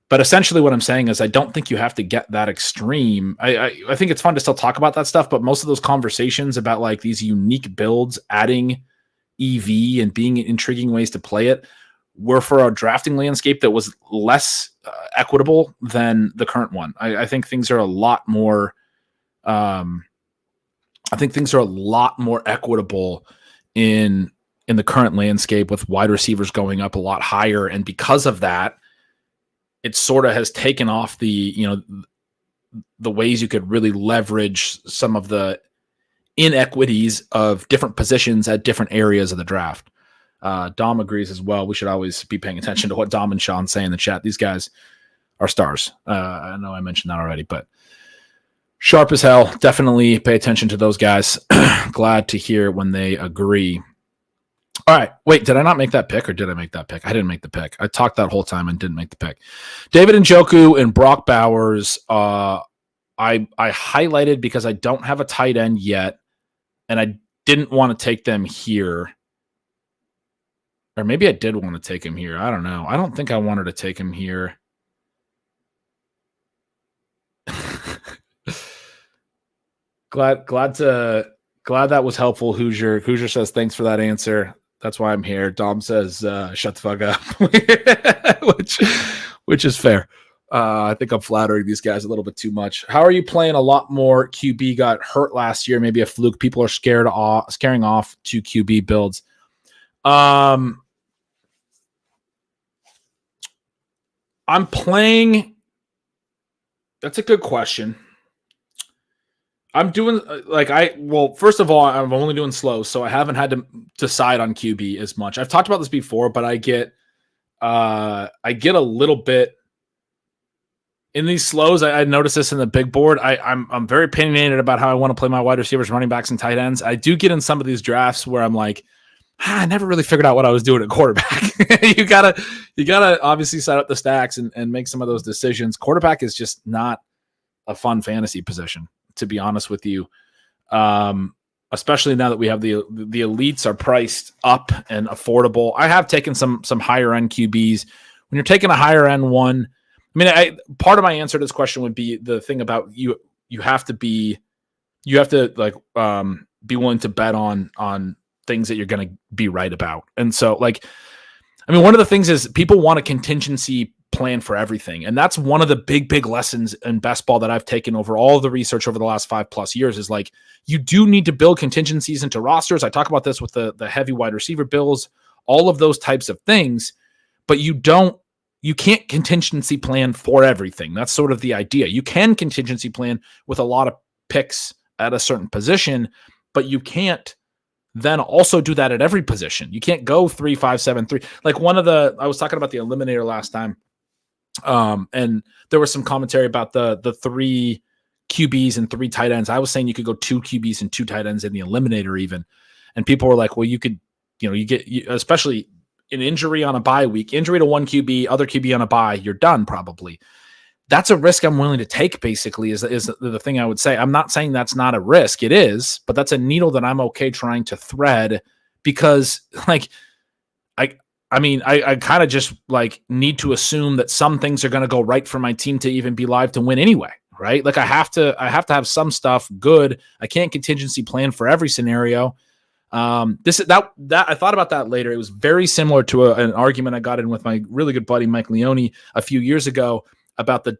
[SPEAKER 1] But essentially what I'm saying is I don't think you have to get that extreme. I think it's fun to still talk about that stuff, but most of those conversations about like these unique builds, adding EV and being intriguing ways to play it, were for a drafting landscape that was less equitable than the current one. I think things are a lot more equitable in the current landscape with wide receivers going up a lot higher. And because of that, it sort of has taken off the ways you could really leverage some of the inequities of different positions at different areas of the draft. Dom agrees as well. We should always be paying attention to what Dom and Sean say in the chat. These guys are stars. I know I mentioned that already, but sharp as hell. Definitely pay attention to those guys. Glad to hear when they agree. All right. Wait, did I not make that pick or did I make that pick? I didn't make the pick. I talked that whole time and didn't make the pick. David Njoku and Brock Bowers, I highlighted because I don't have a tight end yet, and I didn't want to take them here. Or maybe I did want to take him here. I don't know. I don't think I wanted to take him here. Glad that was helpful, Hoosier. Hoosier says, thanks for that answer. That's why I'm here. Dom says, shut the fuck up, which is fair. I think I'm flattering these guys a little bit too much. How are you playing? A lot more QB got hurt last year. Maybe a fluke. People are scaring off to QB builds. I'm playing. That's a good question. I'm doing first of all, I'm only doing slow, so I haven't had to decide on QB as much. I've talked about this before, but I get a little bit. in these slows, I noticed this in the big board. I'm very opinionated about how I want to play my wide receivers, running backs, and tight ends. I do get in some of these drafts where I'm like, I never really figured out what I was doing at quarterback. you gotta obviously set up the stacks and make some of those decisions. Quarterback is just not a fun fantasy position, to be honest with you. Especially now that we have the elites are priced up and affordable. I have taken some higher end QBs. When you're taking a higher end one, I mean, part of my answer to this question would be the thing about you have to be like be willing to bet on things that you're going to be right about. And so, like, I mean, one of the things is people want a contingency plan for everything. And that's one of the big lessons in best ball that I've taken over all of the research over the last 5+ years is like, you do need to build contingencies into rosters. I talk about this with the heavy wide receiver bills, all of those types of things, but you can't contingency plan for everything. That's sort of the idea. You can contingency plan with a lot of picks at a certain position, but you can't then also do that at every position. You can't go 3, 5, 7, 3. Like I was talking about the eliminator last time. And there was some commentary about the 3 QBs and 3 tight ends. I was saying you could go 2 QBs and 2 tight ends in the eliminator even. And people were like, well, you could, especially an injury on a bye week, injury to one QB, other QB on a bye, you're done probably. That's a risk I'm willing to take, basically, is the thing I would say. I'm not saying that's not a risk. It is, but that's a needle that I'm okay trying to thread because, like, I kind of just, like, need to assume that some things are going to go right for my team to even be live to win anyway, right? Like, I have to have some stuff good. I can't contingency plan for every scenario. I thought about that later. It was very similar to an argument I got in with my really good buddy Mike Leone a few years ago about the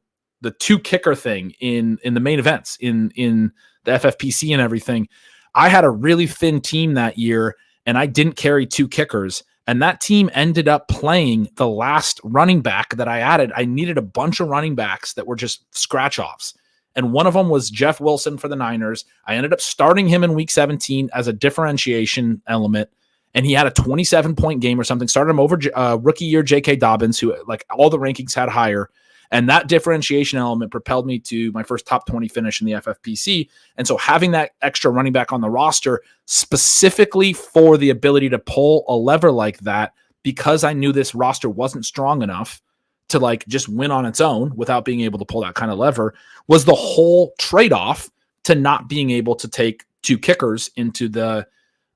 [SPEAKER 1] 2 kicker thing in the main events in the FFPC and everything. I had a really thin team that year and I didn't carry 2 kickers, and that team ended up playing the last running back that I added. I needed a bunch of running backs that were just scratch offs. And one of them was Jeff Wilson for the Niners. I ended up starting him in week 17 as a differentiation element. And he had a 27-point game or something. Started him over rookie year J.K. Dobbins, who, like, all the rankings had higher. And that differentiation element propelled me to my first top 20 finish in the FFPC. And so having that extra running back on the roster specifically for the ability to pull a lever like that, because I knew this roster wasn't strong enough to, like, just win on its own without being able to pull that kind of lever, was the whole trade-off to not being able to take 2 kickers into the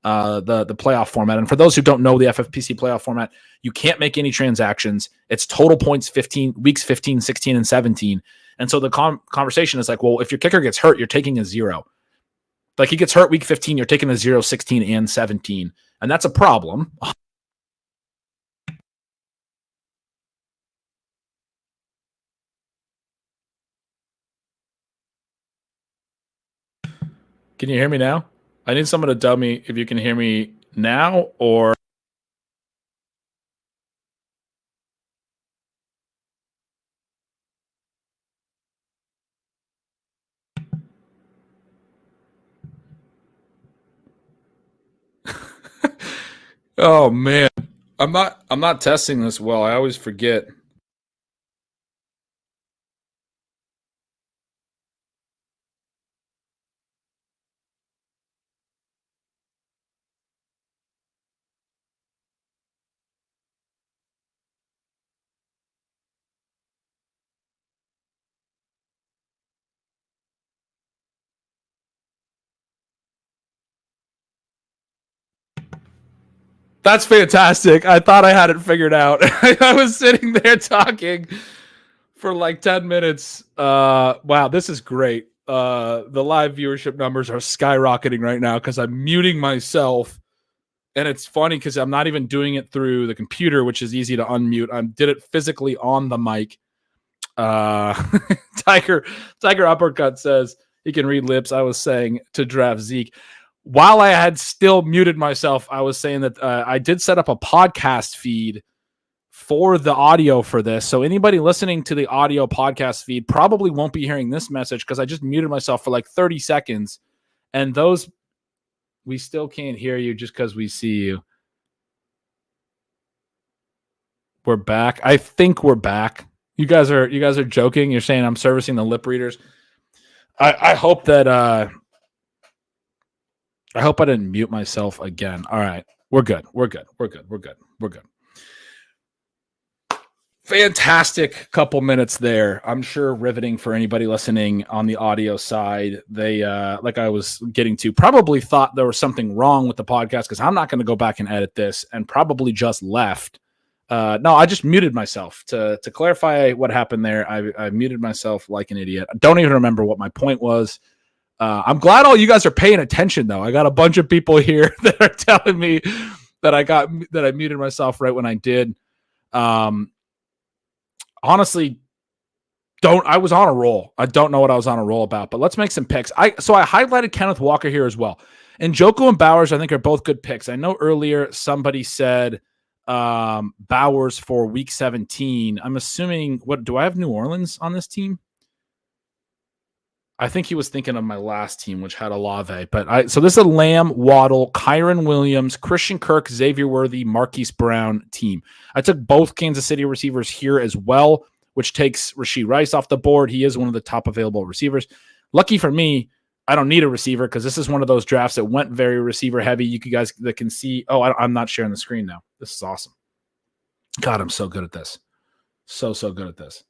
[SPEAKER 1] playoff format. And for those who don't know the FFPC playoff format, you can't make any transactions. It's total points weeks 15, 16, and 17. And so the conversation is like, well, if your kicker gets hurt, you're taking a 0. Like, he gets hurt week 15, you're taking a 0, 16, and 17. And that's a problem. Can you hear me now? I need someone to tell me if you can hear me now or... Oh man, I'm not testing this well. I always forget. That's fantastic. I thought I had it figured out. I was sitting there talking for like 10 minutes. Wow, this is great. The live viewership numbers are skyrocketing right now because I'm muting myself. And it's funny because I'm not even doing it through the computer, which is easy to unmute. I did it physically on the mic. Tiger Uppercut says he can read lips. I was saying to draft Zeke. While I had still muted myself, I was saying that I did set up a podcast feed for the audio for this. So anybody listening to the audio podcast feed probably won't be hearing this message because I just muted myself for like 30 seconds. And those, we still can't hear you just because we see you. We're back. I think we're back. You guys are joking. You're saying I'm servicing the lip readers. I hope that I hope I didn't mute myself again. All right. We're good. Fantastic couple minutes there. I'm sure riveting for anybody listening on the audio side. They, like I was getting to, probably thought there was something wrong with the podcast because I'm not going to go back and edit this, and probably just left. No, I just muted myself. To clarify what happened there, I muted myself like an idiot. I don't even remember what my point was. I'm glad all you guys are paying attention, though. I got a bunch of people here that are telling me that I muted myself right when I did. Honestly, I was on a roll. I don't know what I was on a roll about, but let's make some picks. So I highlighted Kenneth Walker here as well. And Njoku and Bowers, I think, are both good picks. I know earlier somebody said Bowers for week 17. I'm assuming, do I have New Orleans on this team? I think he was thinking of my last team, which had Olave. So this is a Lamb, Waddle, Kyron Williams, Christian Kirk, Xavier Worthy, Marquise Brown team. I took both Kansas City receivers here as well, which takes Rashee Rice off the board. He is one of the top available receivers. Lucky for me, I don't need a receiver because this is one of those drafts that went very receiver heavy. You guys that can see. Oh, I'm not sharing the screen now. This is awesome. God, I'm so good at this. So good at this.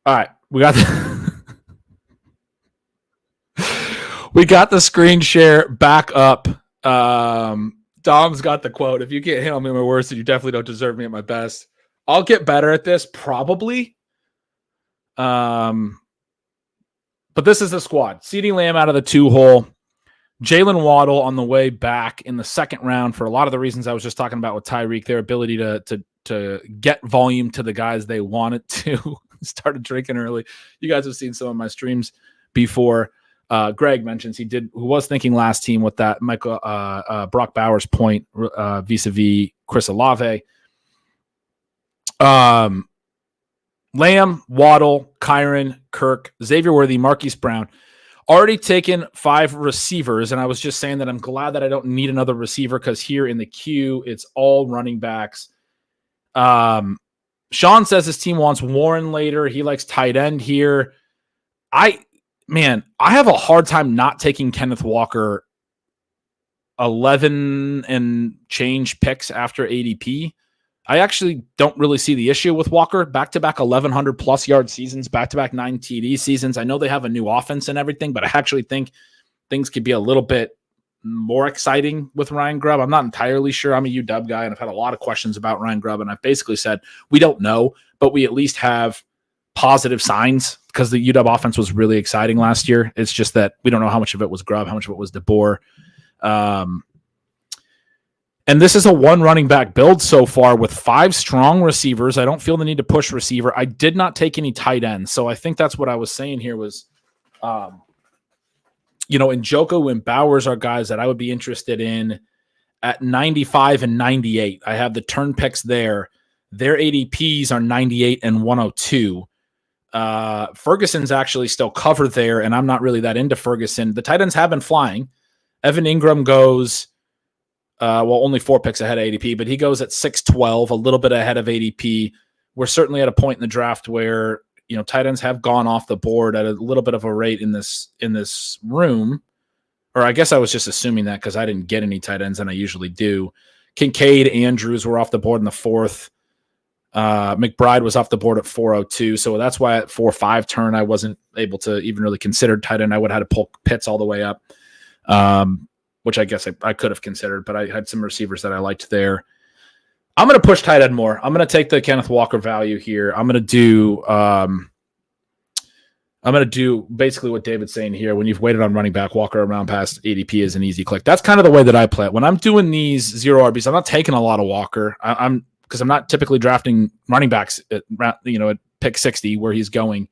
[SPEAKER 1] All right, we got we got the screen share back up. Dom's got the quote. If you can't handle me at my worst, then you definitely don't deserve me at my best. I'll get better at this, probably. But this is the squad. CeeDee Lamb out of the 2-hole. Jalen Waddle on the way back in the second round for a lot of the reasons I was just talking about with Tyreek, their ability to get volume to the guys they wanted to. Started drinking early. You guys have seen some of my streams before. Greg mentions who was thinking last team with that Brock Bowers point vis-a-vis Chris Olave. Lamb, Waddle, Kyron, Kirk, Xavier Worthy, Marquise Brown. Already taken 5 receivers, and I was just saying that I'm glad that I don't need another receiver because here in the queue, it's all running backs. Sean says his team wants Warren later. He likes tight end here. I have a hard time not taking Kenneth Walker 11 and change picks after ADP. I actually don't really see the issue with Walker. Back-to-back 1,100 plus yard seasons, back-to-back 9 TD seasons. I know they have a new offense and everything, but I actually think things could be a little bit more exciting with Ryan Grubb. I'm not entirely sure. I'm a UW guy, and I've had a lot of questions about Ryan Grubb, and I've basically said we don't know, but we at least have positive signs because the UW offense was really exciting last year. It's just that we don't know how much of it was Grubb, how much of it was DeBoer. And this is a 1 running back build so far with 5 strong receivers. I don't feel the need to push receiver. I did not take any tight ends. So I think that's what I was saying here was, Njoku and Bowers are guys that I would be interested in at 95 and 98. I have the turn picks there. Their ADPs are 98 and 102. Ferguson's actually still covered there, and I'm not really that into Ferguson. The tight ends have been flying. Evan Ingram goes... only 4 picks ahead of ADP, but he goes at 6'12", a little bit ahead of ADP. We're certainly at a point in the draft where, tight ends have gone off the board at a little bit of a rate in this room. Or I guess I was just assuming that because I didn't get any tight ends, and I usually do. Kincaid, Andrews were off the board in the 4th. McBride was off the board at 402. So that's why at 4-5 turn, I wasn't able to even really consider tight end. I would have had to pull Pitts all the way up. Which I guess I could have considered, but I had some receivers that I liked there. I'm going to push tight end more. I'm going to take the Kenneth Walker value here. I'm going to do basically what David's saying here. When you've waited on running back, Walker around past ADP is an easy click. That's kind of the way that I play it. When I'm doing these 0 RBs, I'm not taking a lot of Walker. Because I'm not typically drafting running backs at pick 60 where he's going.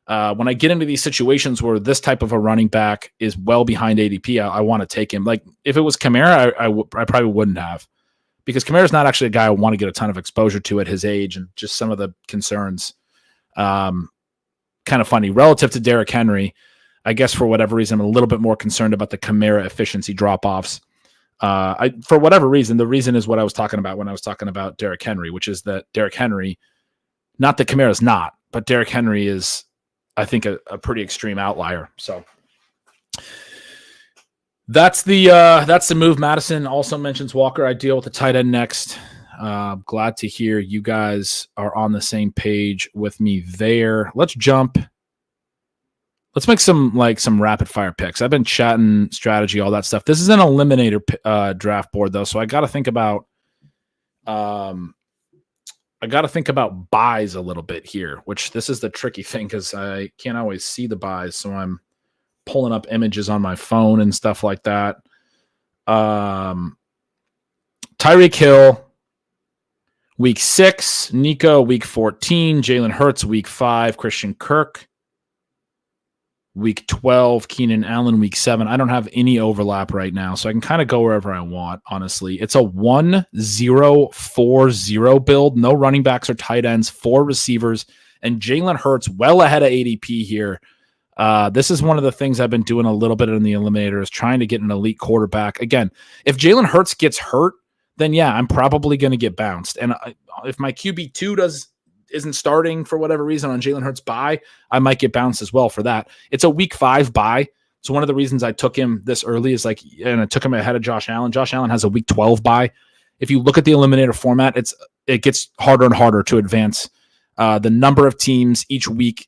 [SPEAKER 1] When I get into these situations where this type of a running back is well behind ADP, I want to take him. Like if it was Kamara, I probably wouldn't have, because Kamara's not actually a guy I want to get a ton of exposure to at his age, and just some of the concerns. Kind of funny relative to Derrick Henry. I guess for whatever reason, I'm a little bit more concerned about the Kamara efficiency drop-offs. For whatever reason, the reason is what I was talking about when I was talking about Derrick Henry, which is that Derrick Henry Not that Kamara's not, but Derrick Henry is, I think, a pretty extreme outlier. So that's the move. Madison also mentions Walker. I deal with the tight end next. Glad to hear you guys are on the same page with me there. Let's make some rapid fire picks. I've been chatting strategy, all that stuff. This is an eliminator draft board though, so I got to think about buys a little bit here, which this is the tricky thing because I can't always see the buys, so I'm pulling up images on my phone and stuff like that. Tyreek Hill, week 6, Nico, week 14, Jalen Hurts, week 5, Christian Kirk, week 12, Keenan Allen, week 7. I don't have any overlap right now, so I can kind of go wherever I want, honestly. It's a 1-0-4-0 build. No running backs or tight ends, 4 receivers, and Jalen Hurts well ahead of ADP here. This is one of the things I've been doing a little bit in the eliminator is trying to get an elite quarterback. Again, if Jalen Hurts gets hurt, then yeah, I'm probably going to get bounced. And if my QB2 isn't starting for whatever reason on Jalen Hurts bye, I might get bounced as well for that. It's a week 5 bye. So one of the reasons I took him this early is and I took him ahead of Josh Allen. Josh Allen has a week 12 bye. If you look at the eliminator format, it gets harder and harder to advance. The number of teams each week,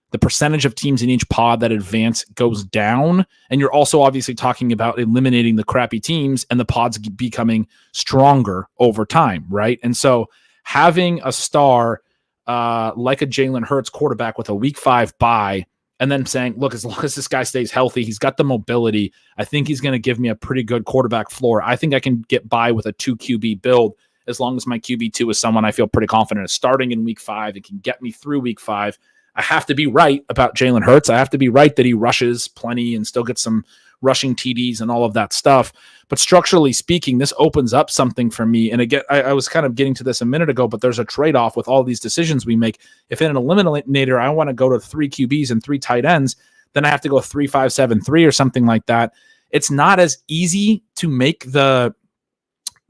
[SPEAKER 1] the percentage of teams in each pod that advance goes down. And you're also obviously talking about eliminating the crappy teams and the pods becoming stronger over time, right? And so having a star like a Jalen Hurts quarterback with a week 5 bye, and then saying, look, as long as this guy stays healthy, he's got the mobility, I think he's going to give me a pretty good quarterback floor. I think I can get by with a 2 QB build as long as my QB2 is someone I feel pretty confident is starting in week 5. It can get me through week 5. I have to be right about Jalen Hurts. I have to be right that he rushes plenty and still gets some rushing TDs and all of that stuff. But structurally speaking, this opens up something for me. And again, I was kind of getting to this a minute ago, but there's a trade-off with all these decisions we make. If in an eliminator, I want to go to 3 QBs and 3 tight ends, then I have to go 3-5-7-3 or something like that. It's not as easy to make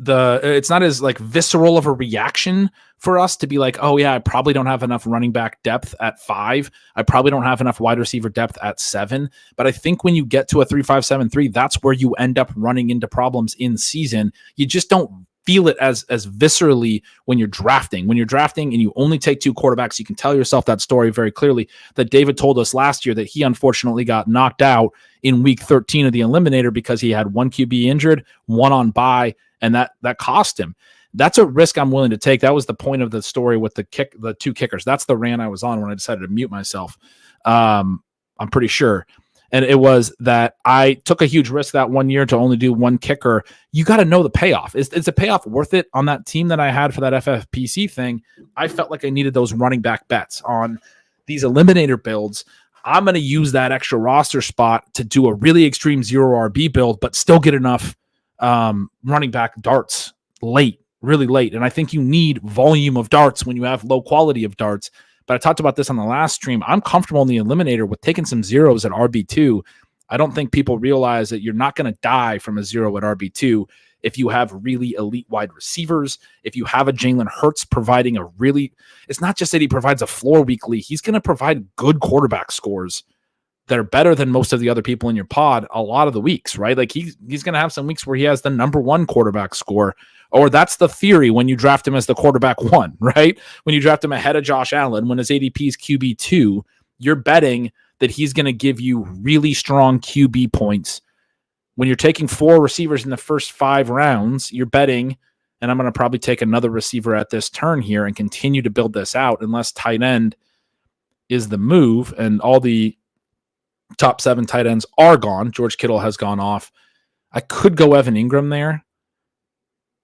[SPEAKER 1] it's not as visceral of a reaction for us to be like, oh yeah, I probably don't have enough running back depth at 5. I probably don't have enough wide receiver depth at 7. But I think when you get to a 3-5-7-3, that's where you end up running into problems in season. You just don't feel it as viscerally when you're drafting. When you're drafting and you only take 2 quarterbacks, you can tell yourself that story very clearly that David told us last year that he unfortunately got knocked out in week 13 of the eliminator because he had 1 QB injured, 1 on bye, and that cost him. That's a risk I'm willing to take. That was the point of the story with the 2 kickers. That's the rant I was on when I decided to mute myself. I'm pretty sure. And it was that I took a huge risk that 1 year to only do 1 kicker. You got to know the payoff. Is the payoff worth it on that team that I had for that FFPC thing? I felt like I needed those running back bets on these eliminator builds. I'm going to use that extra roster spot to do a really extreme 0 RB build, but still get enough running back darts really late. And I think you need volume of darts when you have low quality of darts. But I talked about this on the last stream. I'm comfortable in the eliminator with taking some zeros at RB2. I don't think people realize that you're not going to die from a 0 at RB2 if you have really elite wide receivers, if you have a Jalen Hurts providing it's not just that he provides a floor weekly, he's going to provide good quarterback scores that are better than most of the other people in your pod a lot of the weeks, right? Like he's going to have some weeks where he has the number 1 quarterback score, or that's the theory when you draft him as the quarterback 1, right? When you draft him ahead of Josh Allen, when his ADP is QB2, you're betting that he's going to give you really strong QB points. When you're taking 4 receivers in the first 5 rounds, you're betting, and I'm going to probably take another receiver at this turn here and continue to build this out unless tight end is the move and all the top 7 tight ends are gone. George Kittle has gone off. I could go Evan Ingram there.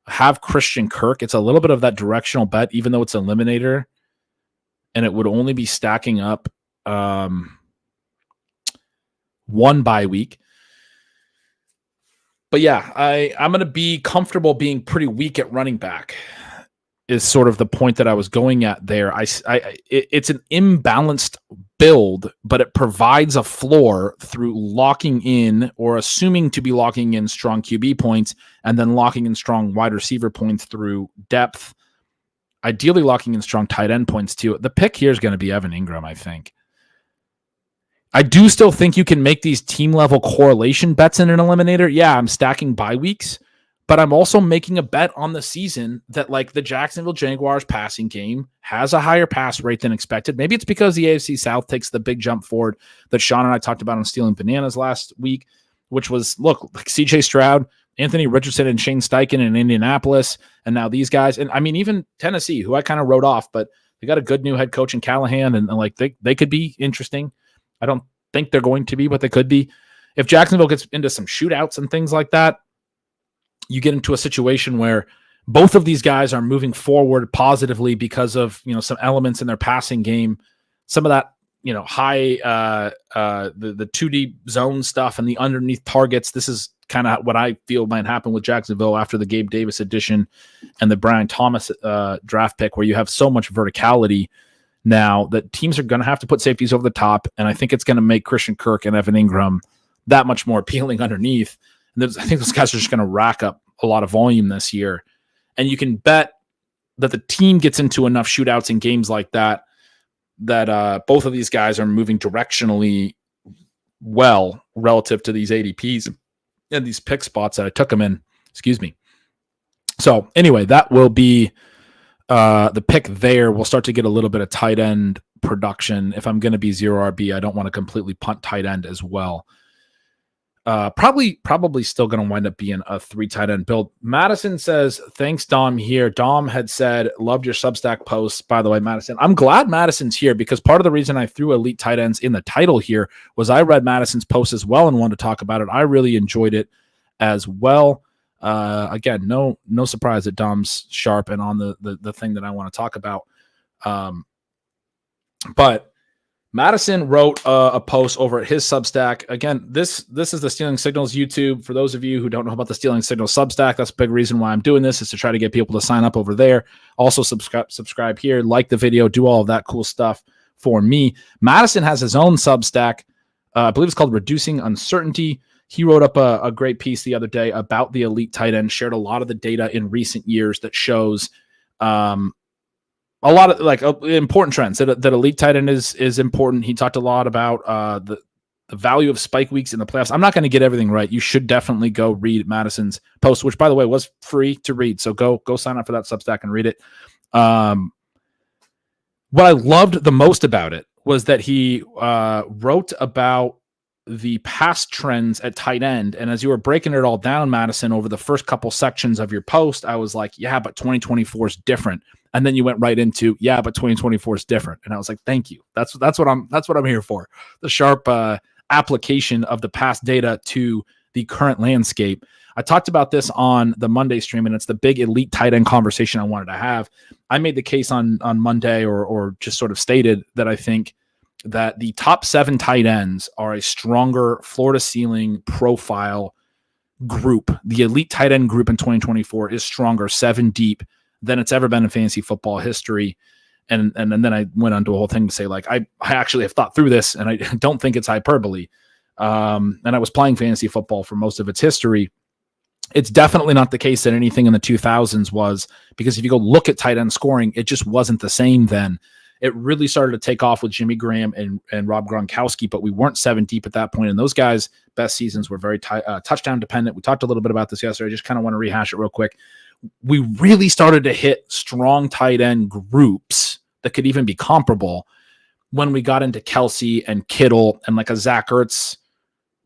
[SPEAKER 1] Have Christian Kirk. It's a little bit of that directional bet, even though it's an eliminator, and it would only be stacking up 1 bye week. But yeah, I'm going to be comfortable being pretty weak at running back is sort of the point that I was going at there. It's an imbalanced build, but it provides a floor through locking in or assuming to be locking in strong QB points and then locking in strong wide receiver points through depth ideally locking in strong tight end points too. The pick here is going to be Evan Ingram, I think. I do still think you can make these team level correlation bets in an eliminator. Yeah, I'm stacking bye weeks, but I'm also making a bet on the season that like the Jacksonville Jaguars passing game has a higher pass rate than expected. Maybe it's because the AFC South takes the big jump forward that Sean and I talked about on Stealing Bananas last week, which was, look, like CJ Stroud, Anthony Richardson, and Shane Steichen in Indianapolis, and now these guys. And I mean, even Tennessee, who I kind of wrote off, but they got a good new head coach in Callahan, and like they could be interesting. I don't think they're going to be, but they could be. If Jacksonville gets into some shootouts and things like that, you get into a situation where both of these guys are moving forward positively because of, some elements in their passing game, some of that, high, the 2D zone stuff and the underneath targets. This is kind of what I feel might happen with Jacksonville after the Gabe Davis addition and the Brian Thomas draft pick, where you have so much verticality now that teams are going to have to put safeties over the top, and I think it's going to make Christian Kirk and Evan Ingram that much more appealing underneath. And I think those guys are just going to rack up a lot of volume this year. And you can bet that the team gets into enough shootouts in games like that, that both of these guys are moving directionally well relative to these ADPs and these pick spots that I took them in. Excuse me. So anyway, that will be the pick there. We'll start to get a little bit of tight end production. If I'm going to be 0 RB, I don't want to completely punt tight end as well. Probably still going to wind up being a 3 tight end build. Madison says, thanks, Dom here. Dom had said, loved your Substack posts. By the way, Madison, I'm glad Madison's here, because part of the reason I threw elite tight ends in the title here was I read Madison's post as well and wanted to talk about it. I really enjoyed it as well. Again, no surprise that Dom's sharp and on the thing that I want to talk about. But Madison wrote a post over at his Substack. Again, this is the Stealing Signals YouTube. For those of you who don't know about the Stealing Signals Substack, that's a big reason why I'm doing this, is to try to get people to sign up over there. Also subscribe here, like the video, do all of that cool stuff for me. Madison has his own Substack. I believe it's called Reducing Uncertainty. He wrote up a great piece the other day about the elite tight end, shared a lot of the data in recent years that shows a lot of like important trends that elite tight end is important. He talked a lot about the value of spike weeks in the playoffs. I'm not going to get everything right. You should definitely go read Madison's post, which by the way was free to read. So go sign up for that Substack and read it. What I loved the most about it was that he wrote about the past trends at tight end. And as you were breaking it all down, Madison, over the first couple sections of your post, I was like, yeah, but 2024 is different. And then you went right into, yeah, but 2024 is different. And I was like, thank you. That's what I'm here for. The sharp application of the past data to the current landscape. I talked about this on the Monday stream, and it's the big elite tight end conversation I wanted to have. I made the case on Monday or just sort of stated that I think that the top 7 tight ends are a stronger floor to ceiling profile group. The elite tight end group in 2024 is stronger 7 deep than it's ever been in fantasy football history. And then I went on to a whole thing to say, like, I actually have thought through this, and I don't think it's hyperbole. And I was playing fantasy football for most of its history. It's definitely not the case that anything in the 2000s was, because if you go look at tight end scoring, it just wasn't the same then. It really started to take off with Jimmy Graham and Rob Gronkowski, but we weren't 7 deep at that point. And those guys' best seasons were very touchdown dependent. We talked a little bit about this yesterday. I just kind of want to rehash it real quick. We really started to hit strong tight end groups that could even be comparable when we got into Kelsey and Kittle and like a Zach Ertz,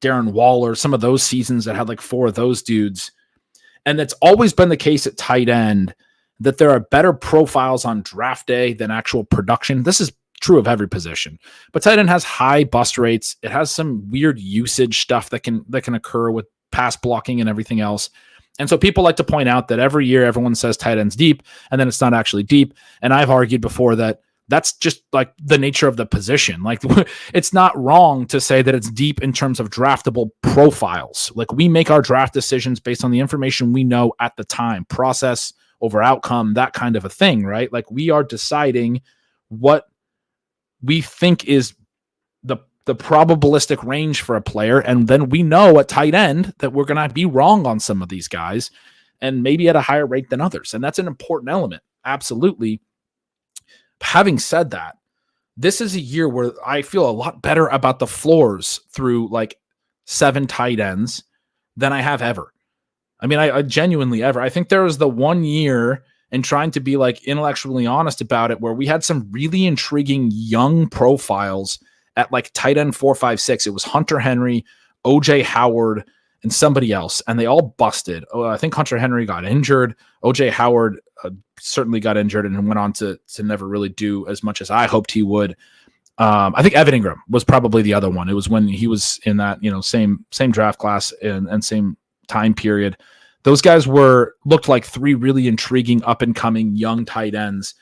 [SPEAKER 1] Darren Waller, some of those seasons that had like 4 of those dudes. And it's always been the case at tight end that there are better profiles on draft day than actual production. This is true of every position, but tight end has high bust rates. It has some weird usage stuff that can occur with pass blocking and everything else. And so people like to point out that every year everyone says tight end's deep, and then it's not actually deep. And I've argued before that that's just like the nature of the position. Like, it's not wrong to say that it's deep in terms of draftable profiles. Like, we make our draft decisions based on the information we know at the time, process over outcome, that kind of a thing, right? Like, we are deciding what we think is the probabilistic range for a player, and then we know at tight end that we're going to be wrong on some of these guys, and maybe at a higher rate than others. And that's an important element. Absolutely. Having said that, this is a year where I feel a lot better about the floors through like 7 tight ends than I have ever. I mean, I genuinely ever. I think there was the one year, and trying to be like intellectually honest about it, where we had some really intriguing young profiles at like tight end 4, 5, 6. It was Hunter Henry, OJ Howard, and somebody else, and they all busted. I think Hunter Henry got injured. OJ Howard certainly got injured and went on to never really do as much as I hoped he would. I think Evan Ingram was probably the other one. It was when he was in that same draft class and same time period. Those guys looked like 3 really intriguing up and coming young tight ends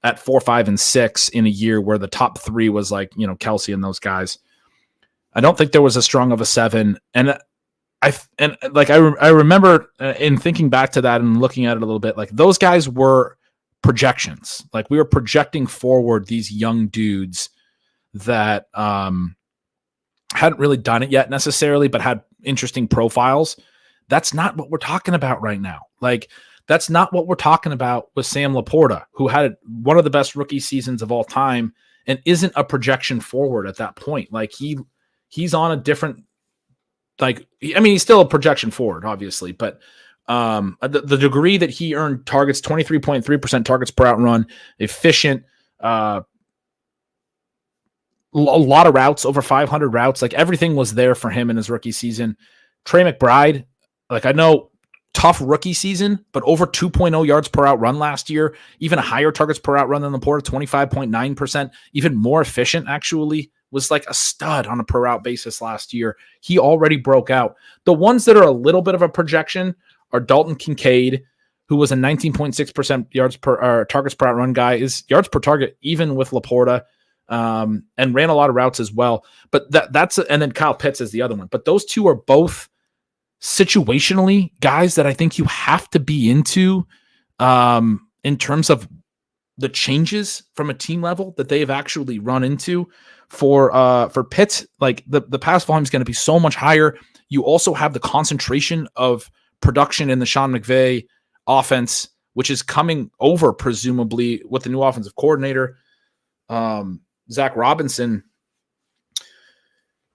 [SPEAKER 1] at 4, 5, and 6 in a year where the top 3 was like Kelsey and those guys. I don't think there was as strong of a 7, and I remember in thinking back to that and looking at it a little bit, like those guys were projections. Like we were projecting forward these young dudes that hadn't really done it yet necessarily, but had interesting profiles. That's not what we're talking about right now. Like that's not what we're talking about with Sam Laporta, who had one of the best rookie seasons of all time and isn't a projection forward at that point. Like he's on a different, he's still a projection forward, obviously, but the degree that he earned targets, 23.3% targets per out run, efficient, a lot of routes, over 500 routes, like everything was there for him in his rookie season. Trey McBride, like I know tough rookie season, but over 2.0 yards per out run last year, even higher targets per out run than Laporta, 25.9%, even more efficient actually. Was like a stud on a per route basis last year. He already broke out. The ones that are a little bit of a projection are Dalton Kincaid, who was a 19.6% yards per targets per out run guy, is yards per target even with Laporta, and ran a lot of routes as well. But that's and then Kyle Pitts is the other one. But those two are both situationally guys that I think you have to be into in terms of the changes from a team level that they've actually run into. For Pitts, like the pass volume is going to be so much higher. You also have the concentration of production in the Sean McVay offense, which is coming over presumably with the new offensive coordinator, Zach Robinson.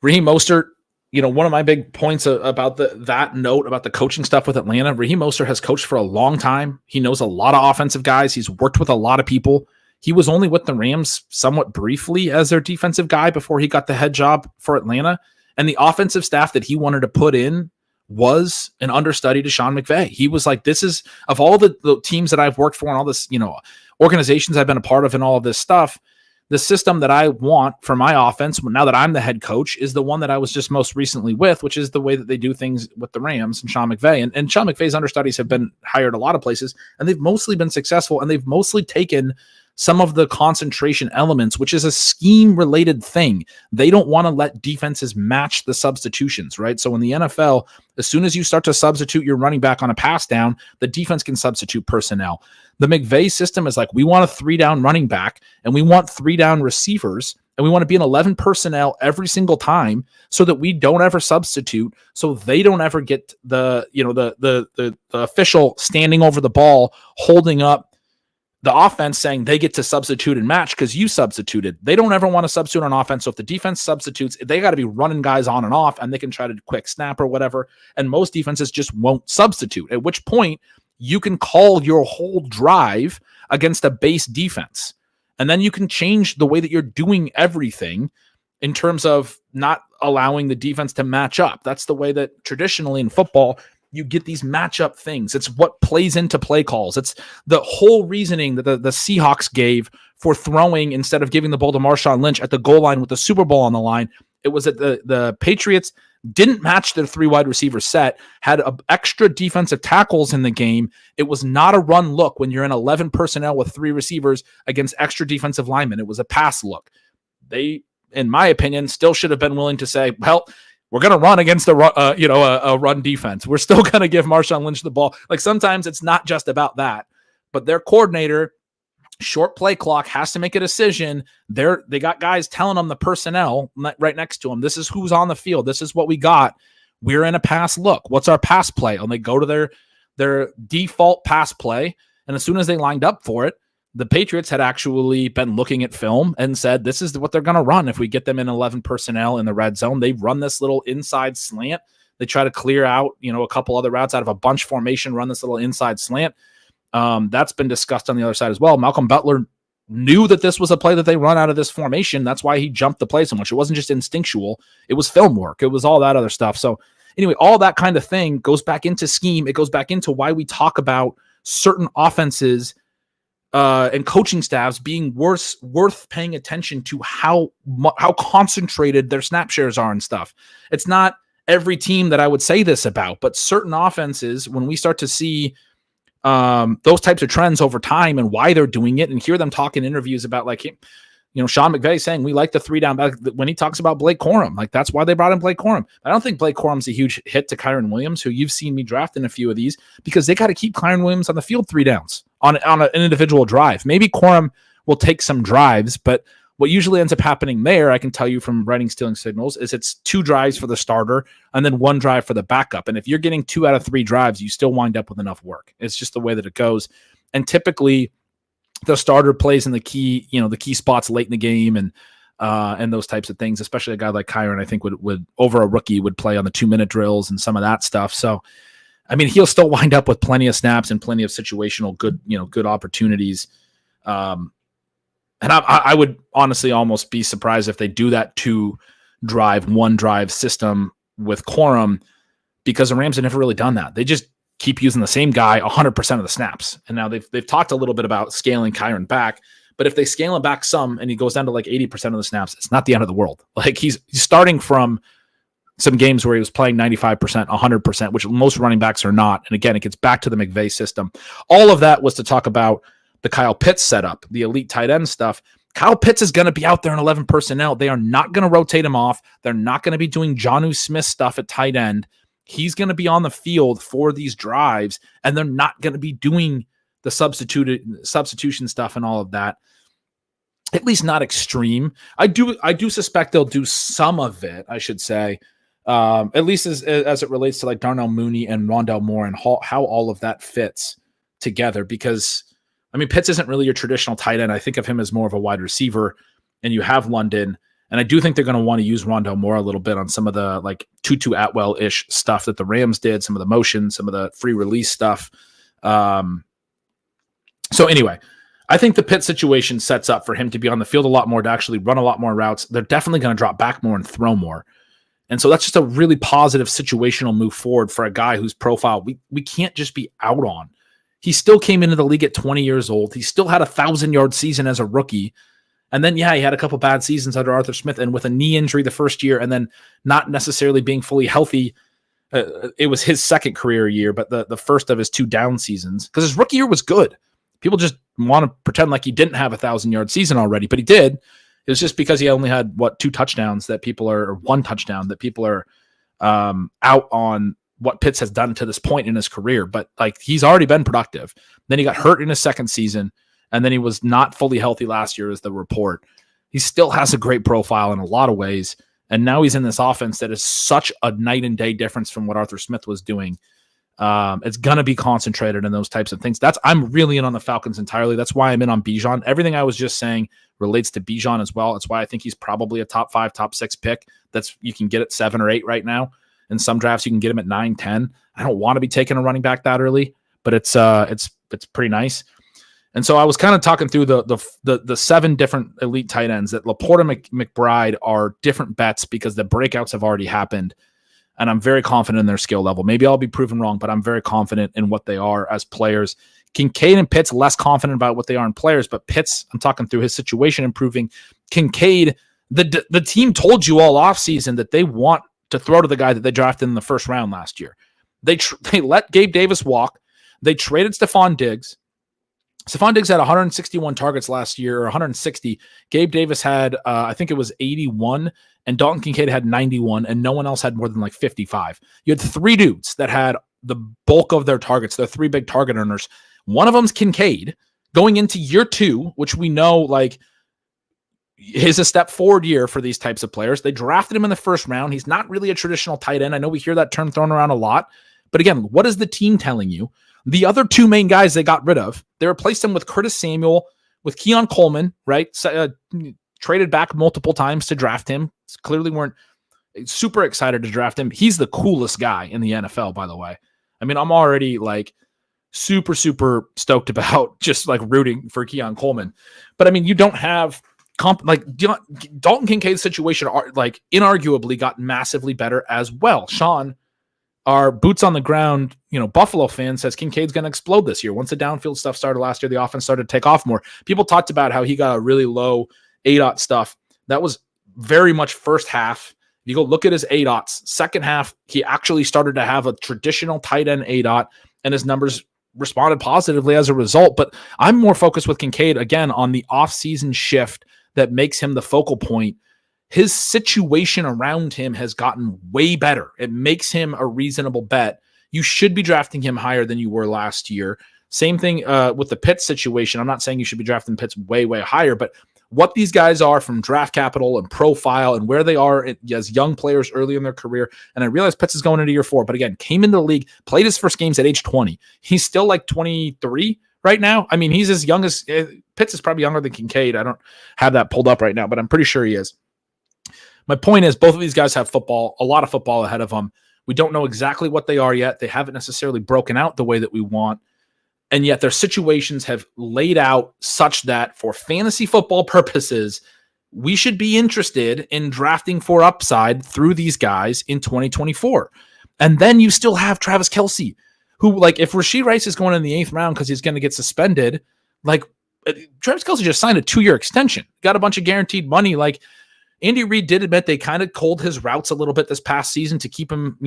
[SPEAKER 1] Raheem Mostert, one of my big points about that note about the coaching stuff with Atlanta, Raheem Mostert has coached for a long time. He knows a lot of offensive guys. He's worked with a lot of people. He was only with the Rams somewhat briefly as their defensive guy before he got the head job for Atlanta. And the offensive staff that he wanted to put in was an understudy to Sean McVay. He was like, this is, of all the teams that I've worked for and all this, organizations I've been a part of and all of this stuff, the system that I want for my offense, now that I'm the head coach, is the one that I was just most recently with, which is the way that they do things with the Rams and Sean McVay. And Sean McVay's understudies have been hired a lot of places, and they've mostly been successful, and they've mostly taken some of the concentration elements, which is a scheme-related thing. They don't want to let defenses match the substitutions, right? So in the NFL, as soon as you start to substitute your running back on a pass down, the defense can substitute personnel. The McVay system is like, we want a 3-down running back, and we want 3-down receivers, and we want to be in 11 personnel every single time so that we don't ever substitute, so they don't ever get the official standing over the ball, holding up the offense saying they get to substitute and match because you substituted. They don't ever want to substitute on offense. So if the defense substitutes, they got to be running guys on and off, and they can try to quick snap or whatever. And most defenses just won't substitute, at which point you can call your whole drive against a base defense. And then you can change the way that you're doing everything in terms of not allowing the defense to match up. That's the way that traditionally in football, you get these matchup things. It's what plays into play calls. It's the whole reasoning that the Seahawks gave for throwing instead of giving the ball to Marshawn Lynch at the goal line with the Super Bowl on the line. It was that the Patriots didn't match their 3 wide receiver set, had extra defensive tackles in the game. It was not a run look when you're in 11 personnel with 3 receivers against extra defensive linemen. It was a pass look. They, in my opinion, still should have been willing to say, well, we're going to run against a run defense. We're still going to give Marshawn Lynch the ball. Like sometimes it's not just about that, but their coordinator, short play clock, has to make a decision. They got guys telling them the personnel right next to them. This is who's on the field. This is what we got. We're in a pass look. What's our pass play? And they go to their default pass play. And as soon as they lined up for it, the Patriots had actually been looking at film and said, this is what they're going to run. If we get them in 11 personnel in the red zone, they run this little inside slant. They try to clear out, a couple other routes out of a bunch formation, run this little inside slant. That's been discussed on the other side as well. Malcolm Butler knew that this was a play that they run out of this formation. That's why he jumped the play so much. It wasn't just instinctual. It was film work. It was all that other stuff. So anyway, all that kind of thing goes back into scheme. It goes back into why we talk about certain offenses and coaching staffs being worth paying attention to how concentrated their snap shares are and stuff. It's not every team that I would say this about, but certain offenses, when we start to see those types of trends over time and why they're doing it, and hear them talk in interviews about Sean McVay saying we like the 3 down back when he talks about Blake Corum, that's why they brought in Blake Corum. I don't think Blake Corum's a huge hit to Kyren Williams, who you've seen me draft in a few of these, because they got to keep Kyren Williams on the field 3 downs on an individual drive. Maybe Corum will take some drives, but what usually ends up happening there, I can tell you from writing Stealing Signals, is it's 2 drives for the starter and then 1 drive for the backup. And if you're getting 2 out of 3 drives, you still wind up with enough work. It's just the way that it goes. And typically the starter plays in the key spots late in the game and those types of things, especially a guy like Kyren, I think would over a rookie would play on the 2-minute drills and some of that stuff. So, I mean, he'll still wind up with plenty of snaps and plenty of situational good opportunities. And I would honestly almost be surprised if they do that 1 drive system with Corum, because the Rams have never really done that. They just keep using the same guy 100% of the snaps. And now they've talked a little bit about scaling Kyren back, but if they scale him back some and he goes down to 80% of the snaps, it's not the end of the world. He's starting from some games where he was playing 95%, 100%, which most running backs are not. And again, it gets back to the McVay system. All of that was to talk about the Kyle Pitts setup, the elite tight end stuff. Kyle Pitts is going to be out there in 11 personnel. They are not going to rotate him off. They're not going to be doing Jonnu Smith stuff at tight end. He's going to be on the field for these drives, and they're not going to be doing the substitution stuff and all of that. At least not extreme. I do suspect they'll do some of it, I should say, at least as it relates to Darnell Mooney and Rondell Moore and how all of that fits together. Because, I mean, Pitts isn't really your traditional tight end. I think of him as more of a wide receiver, and you have London. And I do think they're going to want to use Rondell Moore a little bit on some of the Tutu Atwell-ish stuff that the Rams did, some of the motion, some of the free release stuff. So anyway, I think the Pitt situation sets up for him to be on the field a lot more, to actually run a lot more routes. They're definitely going to drop back more and throw more. And so that's just a really positive situational move forward for a guy whose profile we can't just be out on. He still came into the league at 20 years old. He still had a 1,000-yard season as a rookie. And then, he had a couple bad seasons under Arthur Smith and with a knee injury the first year, and then not necessarily being fully healthy. It was his second career year, but the first of his 2 down seasons, because his rookie year was good. People just want to pretend like he didn't have a 1,000-yard season already, but he did. It was just because he only had 2 touchdowns that people are, or 1 touchdown that people are out on what Pitts has done to this point in his career. But he's already been productive. Then he got hurt in his second season, and then he was not fully healthy last year, is the report. He still has a great profile in a lot of ways, and now he's in this offense that is such a night and day difference from what Arthur Smith was doing. It's going to be concentrated in those types of things. I'm really in on the Falcons entirely. That's why I'm in on Bijan. Everything I was just saying relates to Bijan as well. It's why I think he's probably a top 5, top 6 pick. You can get at 7 or 8 right now. In some drafts, you can get him at 9, 10. I don't want to be taking a running back that early, but it's pretty nice. And so I was kind of talking through the 7 different elite tight ends that Laporta, McBride are different bets because the breakouts have already happened. And I'm very confident in their skill level. Maybe I'll be proven wrong, but I'm very confident in what they are as players. Kincaid and Pitts, less confident about what they are in players, but Pitts, I'm talking through his situation improving. Kincaid, the team told you all offseason that they want to throw to the guy that they drafted in the first round last year. They let Gabe Davis walk. They traded Stephon Diggs. Stephon Diggs had 161 targets last year, or 160. Gabe Davis had, I think it was 81, and Dalton Kincaid had 91, and no one else had more than 55. You had 3 dudes that had the bulk of their targets. They're 3 big target earners. One of them's Kincaid going into year 2, which we know is a step forward year for these types of players. They drafted him in the first round. He's not really a traditional tight end. I know we hear that term thrown around a lot, but again, what is the team telling you? The other two main guys they got rid of, they replaced them with Curtis Samuel, with Keon Coleman, right? Traded back multiple times to draft him. Clearly weren't super excited to draft him. He's the coolest guy in the NFL, by the way. I mean, I'm already like super, super stoked about just like rooting for Keon Coleman. But I mean, you don't have Dalton Kincaid's situation are like inarguably got massively better as well. Sean, our boots on the ground, Buffalo fan, says Kincaid's going to explode this year. Once the downfield stuff started last year, the offense started to take off more. People talked about how he got a really low ADOT stuff. That was very much first half. You go look at his ADOTs. Second half, he actually started to have a traditional tight end ADOT, and his numbers responded positively as a result. But I'm more focused with Kincaid, again, on the offseason shift that makes him the focal point. His situation around him has gotten way better. It makes him a reasonable bet. You should be drafting him higher than you were last year. Same thing with the Pitts situation. I'm not saying you should be drafting Pitts way, way higher, but what these guys are from draft capital and profile and where they are as young players early in their career. And I realize Pitts is going into year 4, but again, came into the league, played his first games at age 20. He's still like 23 right now. I mean, he's as young as Pitts is probably younger than Kincaid. I don't have that pulled up right now, but I'm pretty sure he is. My point is both of these guys have a lot of football ahead of them. We don't know exactly what they are yet. They haven't necessarily broken out the way that we want. And yet their situations have laid out such that for fantasy football purposes, we should be interested in drafting for upside through these guys in 2024. And then you still have Travis Kelce, who, like, if Rashee Rice is going in the 8th round because he's going to get suspended, like, Travis Kelce just signed a 2-year extension, got a bunch of guaranteed money. Like, Andy Reid did admit they kind of culled his routes a little bit this past season to keep him,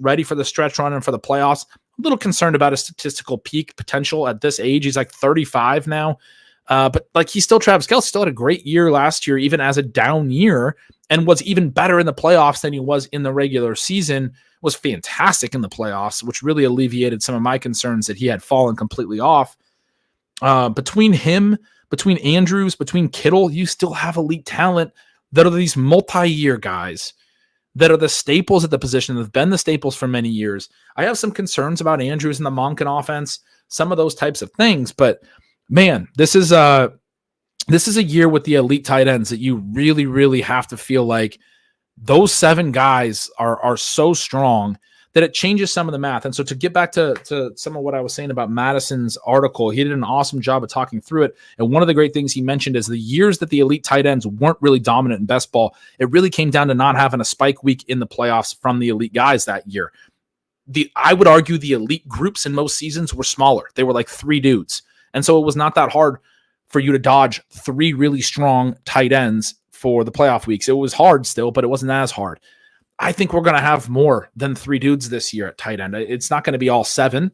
[SPEAKER 1] ready for the stretch run and for the playoffs. A little concerned about his statistical peak potential at this age. He's like 35 now. But like, he's still Travis Kelce, still had a great year last year, even as a down year, and was even better in the playoffs than he was in the regular season, was fantastic in the playoffs, which really alleviated some of my concerns that he had fallen completely off. Between him, between Andrews, between Kittle, you still have elite talent that are these multi-year guys that are the staples at the position, that have been the staples for many years. I have some concerns about Andrews and the Monken offense, some of those types of things, but man, this is a year with the elite tight ends that you really, really have to feel like those 7 guys are so strong that it changes some of the math. And so to get back to some of what I was saying about Madison's article, he did an awesome job of talking through it. And one of the great things he mentioned is the years that the elite tight ends weren't really dominant in best ball, it really came down to not having a spike week in the playoffs from the elite guys that year. I would argue the elite groups in most seasons were smaller. They were like 3 dudes. And so it was not that hard for you to dodge 3 really strong tight ends for the playoff weeks. It was hard still, but it wasn't as hard. I think we're going to have more than 3 dudes this year at tight end. It's not going to be all 7.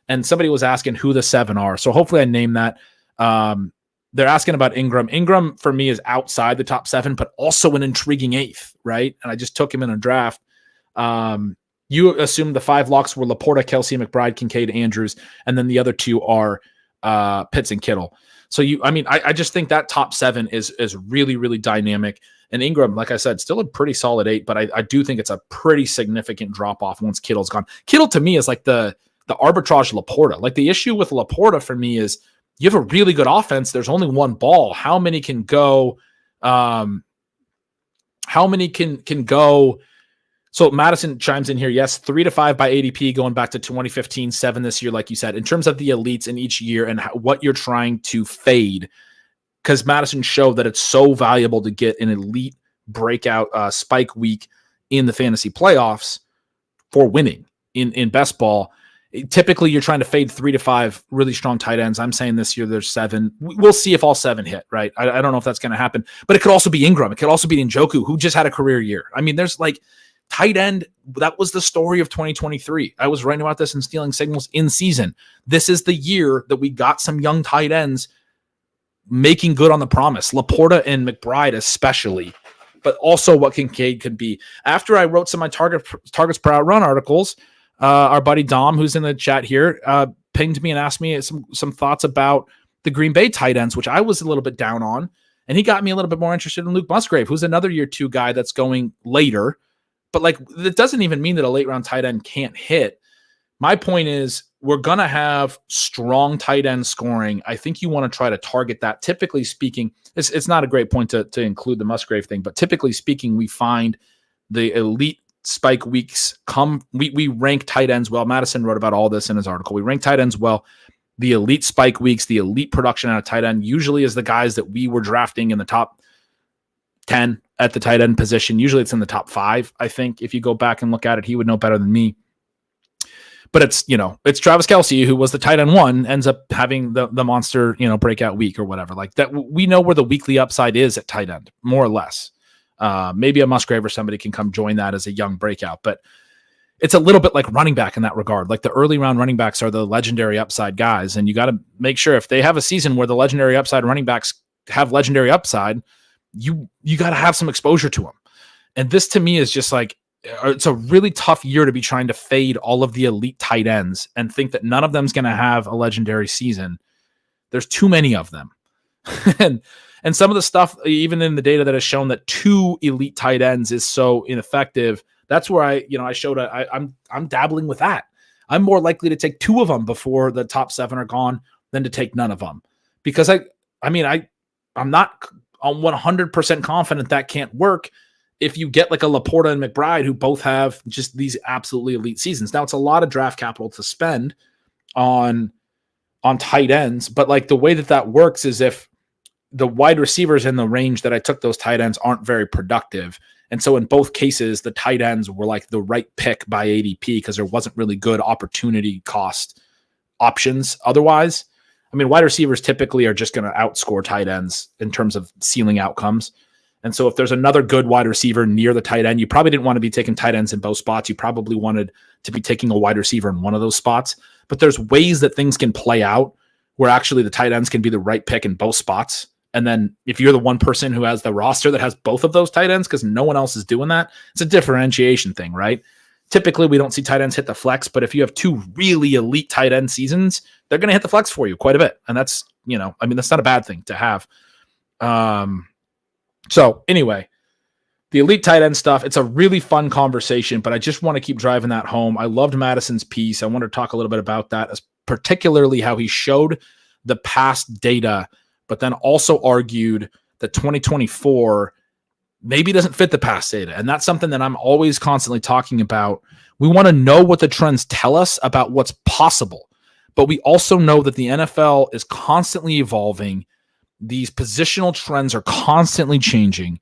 [SPEAKER 1] And somebody was asking who the 7 are. So hopefully I name that. They're asking about Ingram. Ingram for me is outside the top 7, but also an intriguing 8th, right? And I just took him in a draft. You assume the 5 locks were Laporta, Kelce, McBride, Kincaid, Andrews, and then the other 2 are Pitts and Kittle. So I just think that top 7 is really, really dynamic. And Ingram, like I said, still a pretty solid 8, but I do think it's a pretty significant drop off once Kittle's gone. Kittle to me is like the arbitrage Laporta. Like the issue with Laporta for me is you have a really good offense. There's only one ball. How many can go? How many can go? So Madison chimes in here. Yes, 3 to 5 by ADP going back to 2015, 7 this year, like you said, in terms of the elites in each year and what you're trying to fade. Because Madison showed that it's so valuable to get an elite breakout spike week in the fantasy playoffs for winning in best ball. Typically, you're trying to fade 3 to 5 really strong tight ends. I'm saying this year there's 7. We'll see if all 7 hit, right? I don't know if that's going to happen. But it could also be Ingram. It could also be Njoku, who just had a career year. I mean, there's like tight end. That was the story of 2023. I was writing about this in Stealing Signals in season. This is the year that we got some young tight ends making good on the promise. Laporta and McBride especially, but also what Kincaid could be. After I wrote some of my targets per out run articles, our buddy Dom, who's in the chat here, pinged me and asked me some thoughts about the Green Bay tight ends, which I was a little bit down on. And he got me a little bit more interested in Luke Musgrave, who's another year 2 guy that's going later. But like, that doesn't even mean that a late round tight end can't hit. My point is, we're going to have strong tight end scoring. I think you want to try to target that. Typically speaking, it's not a great point to include the Musgrave thing, but typically speaking, we find the elite spike weeks we rank tight ends well. Madison wrote about all this in his article. We rank tight ends well. The elite spike weeks, the elite production out of tight end usually is the guys that we were drafting in the top 10 at the tight end position. Usually it's in the top 5, I think. If you go back and look at it, he would know better than me. But it's Travis Kelce, who was the tight end 1, ends up having the monster, breakout week or whatever. Like that, we know where the weekly upside is at tight end, more or less. Maybe a Musgrave or somebody can come join that as a young breakout, but it's a little bit like running back in that regard. Like the early round running backs are the legendary upside guys, and you got to make sure if they have a season where the legendary upside running backs have legendary upside, you got to have some exposure to them. And this to me is just like, it's a really tough year to be trying to fade all of the elite tight ends and think that none of them's going to have a legendary season. There's too many of them. and some of the stuff, even in the data that has shown that 2 elite tight ends is so ineffective, that's where I showed I'm dabbling with that. I'm more likely to take 2 of them before the top 7 are gone than to take none of them, because I'm not 100% confident that can't work if you get like a Laporta and McBride who both have just these absolutely elite seasons. Now it's a lot of draft capital to spend on tight ends, but like the way that works is if the wide receivers in the range that I took those tight ends aren't very productive. And so in both cases, the tight ends were like the right pick by ADP because there wasn't really good opportunity cost options otherwise. I mean, wide receivers typically are just going to outscore tight ends in terms of ceiling outcomes. And so if there's another good wide receiver near the tight end, you probably didn't want to be taking tight ends in both spots. You probably wanted to be taking a wide receiver in one of those spots. But there's ways that things can play out where actually the tight ends can be the right pick in both spots. And then if you're the one person who has the roster that has both of those tight ends because no one else is doing that, it's a differentiation thing, right? Typically, we don't see tight ends hit the flex, but if you have 2 really elite tight end seasons, they're going to hit the flex for you quite a bit. And that's, that's not a bad thing to have. So anyway, the elite tight end stuff, it's a really fun conversation, but I just want to keep driving that home. I loved Madison's piece. I want to talk a little bit about that, as particularly how he showed the past data, but then also argued that 2024 maybe doesn't fit the past data. And that's something that I'm always constantly talking about. We want to know what the trends tell us about what's possible, but we also know that the NFL is constantly evolving. These positional trends are constantly changing.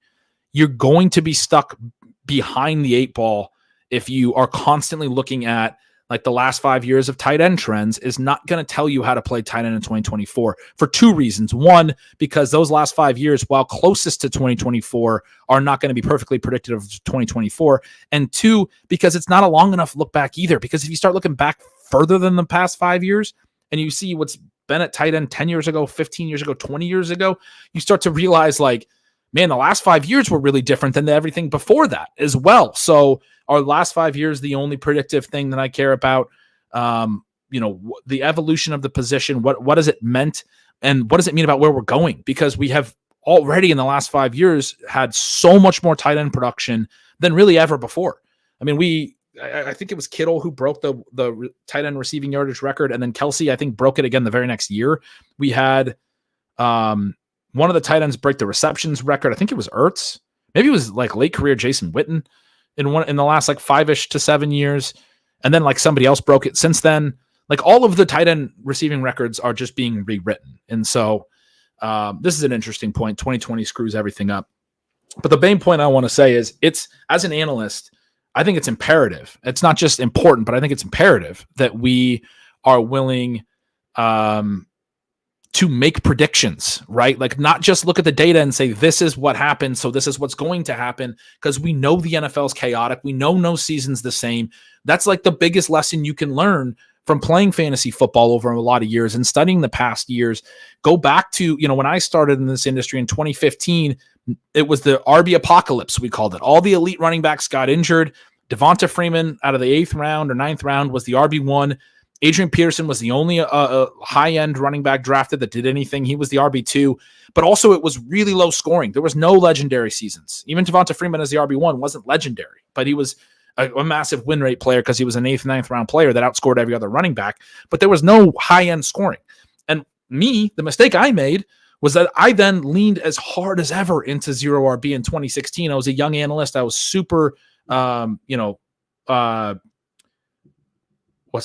[SPEAKER 1] You're going to be stuck behind the 8 ball if you are constantly looking at like the last 5 years of tight end trends is not going to tell you how to play tight end in 2024 for 2 reasons. One, because those last 5 years, while closest to 2024, are not going to be perfectly predictive of 2024. And 2, because it's not a long enough look back either. Because if you start looking back further than the past 5 years and you see what's been at tight end 10 years ago, 15 years ago, 20 years ago, you start to realize like, man, the last 5 years were really different than everything before that as well. So are the last 5 years the only predictive thing that I care about? The evolution of the position, what has it meant? And what does it mean about where we're going? Because we have already in the last 5 years had so much more tight end production than really ever before. I mean, I think it was Kittle who broke the tight end receiving yardage record, and then Kelce, I think, broke it again the very next year. We had one of the tight ends break the receptions record. I think it was Ertz. Maybe it was like late career Jason Witten in the last like 5-ish to 7 years. And then like somebody else broke it since then. Like all of the tight end receiving records are just being rewritten. And so this is an interesting point. 2020 screws everything up. But the main point I want to say is it's, as an analyst, I think it's imperative. It's not just important, but I think it's imperative that we are willing to make predictions, right? Like not just look at the data and say, this is what happened, so this is what's going to happen, because we know the NFL is chaotic. We know no season's the same. That's like the biggest lesson you can learn from playing fantasy football over a lot of years and studying the past years. Go back to, when I started in this industry in 2015, it was the RB apocalypse, we called it. All the elite running backs got injured. Devonta Freeman out of the 8th round or 9th round was the RB1. Adrian Peterson was the only high-end running back drafted that did anything. He was the RB2, but also it was really low scoring. There was no legendary seasons. Even Devonta Freeman as the RB1 wasn't legendary, but he was a massive win rate player because he was an 8th, 9th round player that outscored every other running back, but there was no high end scoring. And the mistake I made was that I then leaned as hard as ever into zero RB in 2016. I was a young analyst. I was super, what's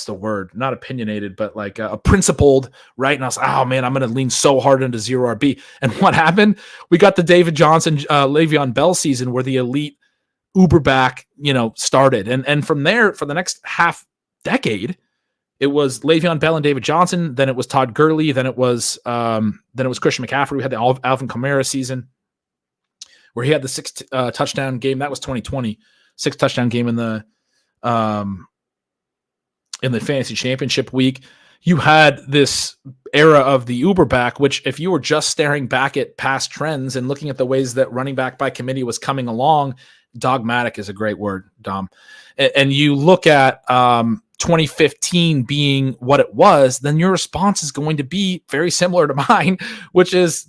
[SPEAKER 1] the word? Not opinionated, but like a principled, right? And I was like, oh man, I'm going to lean so hard into zero RB. And what happened? We got the David Johnson, Le'Veon Bell season where the elite Uber back, started. And from there, for the next half decade, it was Le'Veon Bell and David Johnson. Then it was Todd Gurley. Then it was Christian McCaffrey. We had the Alvin Kamara season where he had the 6 touchdown game. That was 2020, 6 touchdown game in the fantasy championship week. You had this era of the Uber back, which if you were just staring back at past trends and looking at the ways that running back by committee was coming along, dogmatic is a great word, Dom. And you look at 2015 being what it was, then your response is going to be very similar to mine, which is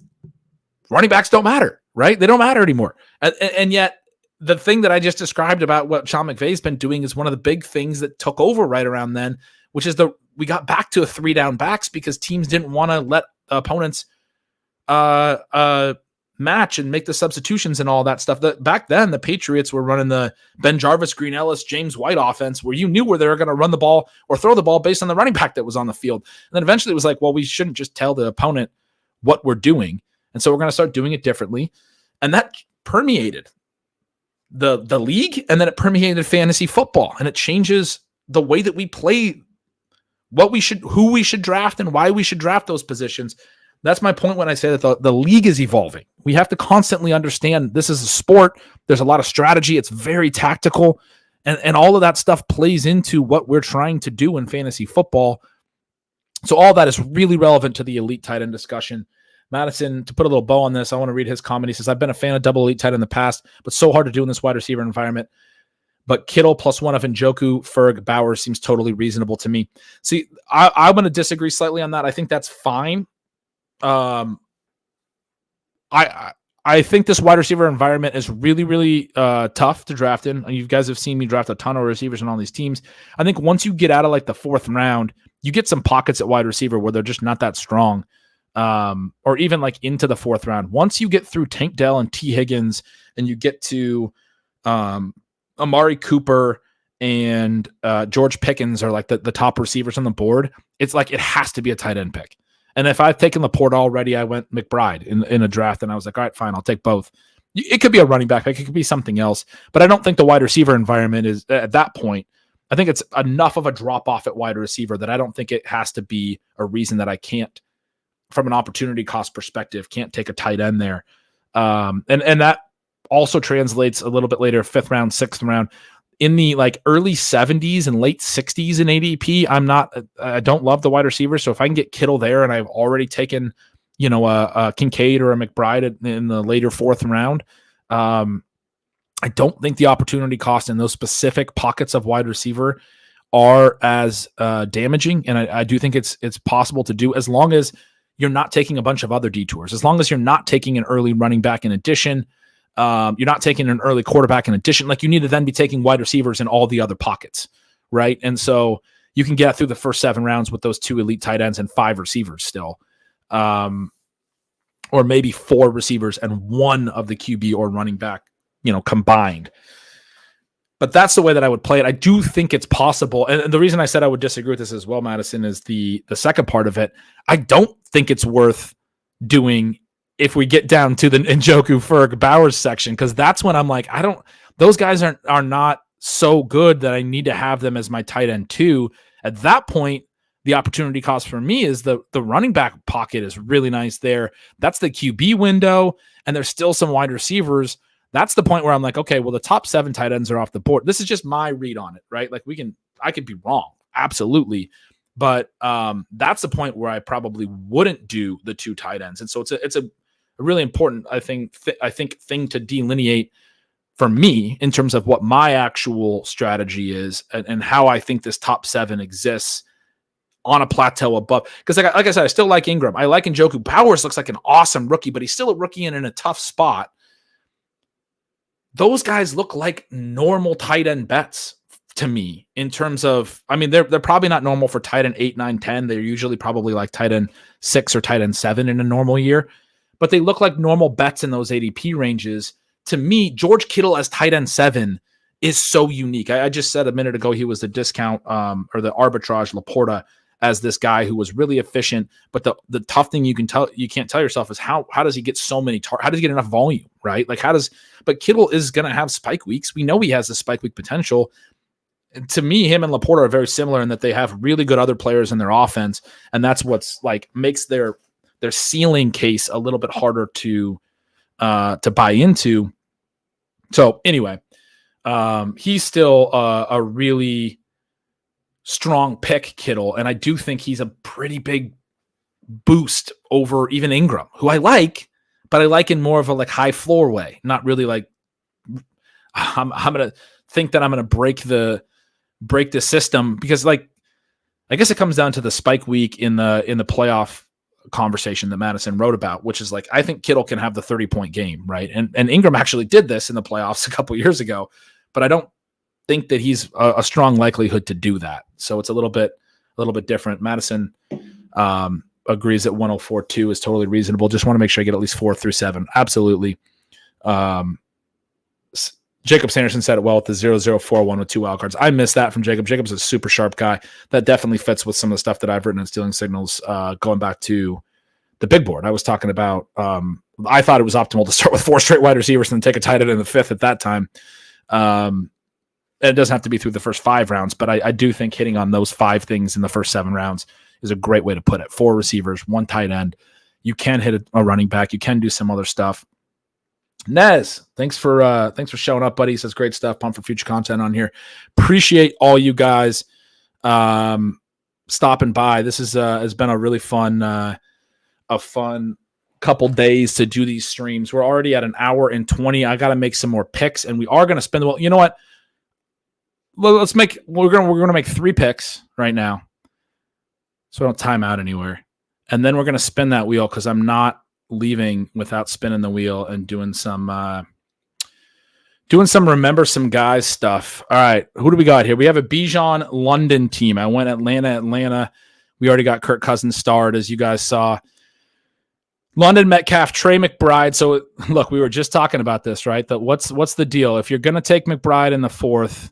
[SPEAKER 1] running backs don't matter, right? They don't matter anymore. And yet the thing that I just described about what Sean McVay's been doing is one of the big things that took over right around then, which is we got back to a 3 down backs because teams didn't want to let opponents match and make the substitutions and all that stuff. Back then, the Patriots were running the Ben Jarvis, Green Ellis, James White offense where you knew where they were going to run the ball or throw the ball based on the running back that was on the field. And then eventually it was like, well, we shouldn't just tell the opponent what we're doing. And so we're going to start doing it differently. And that permeated the league, and then it permeated fantasy football, and it changes the way that we play, who we should draft and why we should draft those positions. That's my point when I say that the league is evolving. We have to constantly understand this is a sport. There's a lot of strategy. It's very tactical, and all of that stuff plays into what we're trying to do in fantasy football. So all that is really relevant to the elite tight end discussion. Madison, to put a little bow on this, I want to read his comment. He says, I've been a fan of double elite tight in the past, but so hard to do in this wide receiver environment. But Kittle +1 of Njoku, Ferg, Bowers seems totally reasonable to me. See, I'm going to disagree slightly on that. I think that's fine. I think this wide receiver environment is really, really tough to draft in. You guys have seen me draft a ton of receivers on all these teams. I think once you get out of like the 4th round, you get some pockets at wide receiver where they're just not that strong. Or even like into the 4th round. Once you get through Tank Dell and T. Higgins and you get to Amari Cooper and George Pickens are like the top receivers on the board, it's like it has to be a tight end pick. And if I've taken Laporta already, I went McBride in a draft, and I was like, all right, fine, I'll take both. It could be a running back pick. It could be something else. But I don't think the wide receiver environment is, at that point, I think it's enough of a drop-off at wide receiver that I don't think it has to be a reason that I can't, from an opportunity cost perspective, can't take a tight end there. And that also translates a little bit later, 5th round, 6th round. In the like early 70s and late 60s in ADP, I don't love the wide receiver. So if I can get Kittle there and I've already taken, a Kincaid or a McBride in the later 4th round, I don't think the opportunity cost in those specific pockets of wide receiver are as damaging. And I do think it's possible to do, as long as you're not taking a bunch of other detours, as long as you're not taking an early running back in addition. You're not taking an early quarterback in addition. Like, you need to then be taking wide receivers in all the other pockets, right? And so you can get through the first 7 rounds with those 2 elite tight ends and 5 receivers still. Or maybe 4 receivers and 1 of the QB or running back, combined. But that's the way that I would play it. I do think it's possible. And the reason I said I would disagree with this as well, Madison, is the second part of it. I don't think it's worth doing if we get down to the Njoku, Ferg, Bowers section, because that's when I'm like, those guys are not so good that I need to have them as my tight end too. At that point, the opportunity cost for me is the running back pocket is really nice there. That's the QB window, and there's still some wide receivers. That's the point where I'm like, okay, well, the top 7 tight ends are off the board. This is just my read on it, right? Like, I could be wrong, absolutely. But that's the point where I probably wouldn't do the 2 tight ends. And so it's a really important, I think, thing to delineate for me in terms of what my actual strategy is and how I think this top 7 exists on a plateau above. Because like I said, I still like Ingram. I like Njoku. Bowers looks like an awesome rookie, but he's still a rookie and in a tough spot. those guys look like normal tight end bets to me in terms of, I mean, they're probably not normal for tight end 8, 9, 10. They're usually probably like tight end 6 or tight end 7 in a normal year, but they look like normal bets in those ADP ranges. To me, George Kittle as tight end 7 is so unique. I just said a minute ago he was the discount or the arbitrage Laporta as this guy who was really efficient. But the tough thing you can't tell yourself is how does he get so many how does he get enough volume, right? Like but Kittle is going to have spike weeks. We know he has the spike week potential. And to me, him and Laporta are very similar in that they have really good other players in their offense, and that's what's like makes their ceiling case a little bit harder to buy into. So anyway, he's still a really strong pick, Kittle, and I do think he's a pretty big boost over even Ingram, who I like, but I like in more of a like high floor way, not really like I'm gonna think that I'm gonna break the system, because like I guess it comes down to the spike week in the playoff conversation that Madison wrote about, which is like I think Kittle can have the 30-point game, right? And Ingram actually did this in the playoffs a couple years ago, but I don't think that he's a strong likelihood to do that. So it's a little bit different. Madison agrees that 104.2 is totally reasonable. Just want to make sure I get at least 4 through 7. Absolutely. Jacob Sanderson said it well with the 0041 with 2 wildcards. I missed that from Jacob. Jacob's a super sharp guy. That definitely fits with some of the stuff that I've written in Stealing Signals going back to the big board. I was talking about, I thought it was optimal to start with 4 straight wide receivers and then take a tight end in the 5th at that time. It doesn't have to be through the first 5 rounds, but I do think hitting on those 5 things in the first 7 rounds is a great way to put it. 4 receivers, 1 tight end. You can hit a running back. You can do some other stuff. Nez, thanks for showing up, buddy. He says great stuff. Pumped for future content on here. Appreciate all you guys stopping by. This has been a really fun couple days to do these streams. We're already at 1 hour and 20. I got to make some more picks, and we are going to spend the. You know what? We're gonna make 3 picks right now, so I don't time out anywhere, and then we're gonna spin that wheel because I'm not leaving without spinning the wheel and doing some remember some guys stuff. All right, who do we got here? We have a Bijan London team. I went Atlanta. We already got Kirk Cousins starred, as you guys saw. London, Metcalf, Trey McBride. So look, we were just talking about this, right? That what's the deal? If you're gonna take McBride in the 4th,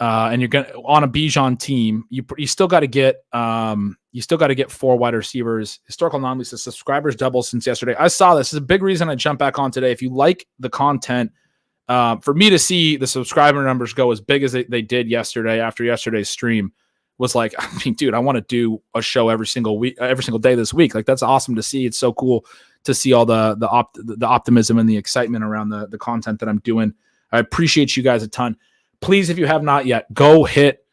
[SPEAKER 1] and you're gonna on a Bijan team, you still got to get 4 wide receivers. Historical anomaly says subscribers doubled since yesterday. I saw this. This is a big reason I jumped back on today. If you like the content, for me to see the subscriber numbers go as big as they did yesterday after yesterday's stream was like, I mean, dude, I want to do a show every single day this week. Like that's awesome to see. It's so cool to see all the optimism and the excitement around the content that I'm doing. I appreciate you guys a ton. Please, if you have not yet, go hit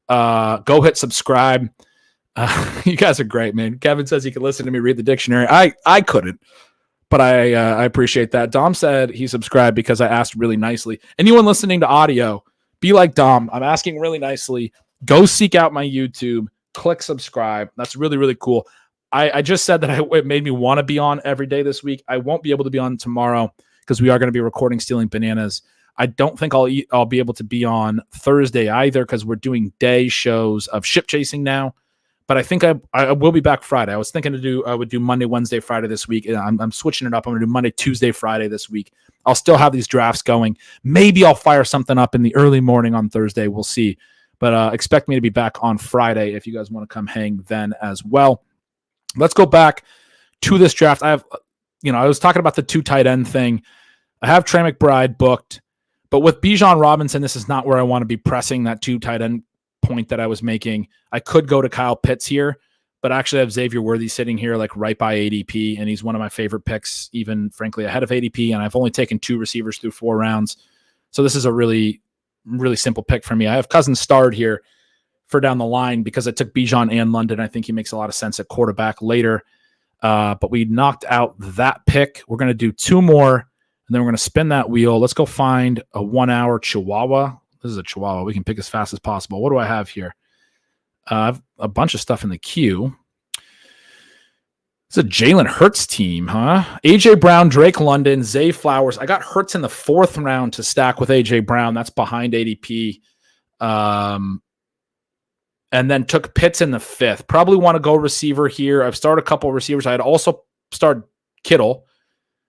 [SPEAKER 1] subscribe. You guys are great, man. Kevin says he can listen to me read the dictionary. I couldn't, but I appreciate that. Dom said he subscribed because I asked really nicely. Anyone listening to audio, be like Dom. I'm asking really nicely. Go seek out my YouTube. Click subscribe. That's really, really cool. I just said that it made me want to be on every day this week. I won't be able to be on tomorrow because we are going to be recording Stealing Bananas. I don't think I'll be able to be on Thursday either because we're doing day shows of ship chasing now. But I think I will be back Friday. I was thinking I would do Monday, Wednesday, Friday this week. And I'm switching it up. I'm going to do Monday, Tuesday, Friday this week. I'll still have these drafts going. Maybe I'll fire something up in the early morning on Thursday. We'll see. But expect me to be back on Friday if you guys want to come hang then as well. Let's go back to this draft. I was talking about the 2 tight end thing. I have Trey McBride booked. But with Bijan Robinson, this is not where I want to be pressing that 2 tight end point that I was making. I could go to Kyle Pitts here, but actually I have Xavier Worthy sitting here like right by ADP, and he's one of my favorite picks, even frankly ahead of ADP, and I've only taken 2 receivers through 4 rounds. So this is a really, really simple pick for me. I have Cousins starred here for down the line because I took Bijan and London. I think he makes a lot of sense at quarterback later. But we knocked out that pick. We're going to do 2 more. And then we're going to spin that wheel. Let's go find a 1 hour Chihuahua. This is a Chihuahua. We can pick as fast as possible. What do I have here? I have a bunch of stuff in the queue. It's a Jalen Hurts team, huh? A.J. Brown, Drake London, Zay Flowers. I got Hurts in the 4th round to stack with A.J. Brown. That's behind ADP. And then took Pitts in the 5th. Probably want to go receiver here. I've started a couple of receivers. I'd also start Kittle.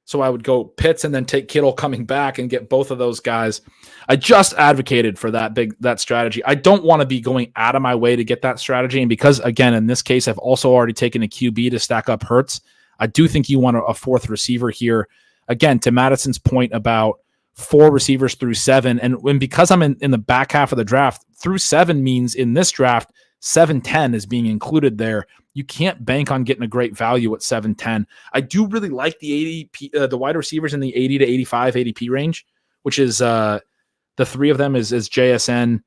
[SPEAKER 1] So I would go Pitts and then take Kittle coming back and get both of those guys. I just advocated for that strategy. I don't want to be going out of my way to get that strategy. And because, again, in this case, I've also already taken a QB to stack up Hurts, I do think you want a 4th receiver here. Again, to Madison's point about 4 receivers through 7. And because I'm in the back half of the draft, through 7 means in this draft, 7-10 is being included there. You can't bank on getting a great value at 7-10. I do really like the ADP, the wide receivers in the 80 to 85 ADP range, which is the 3 of them is JSN,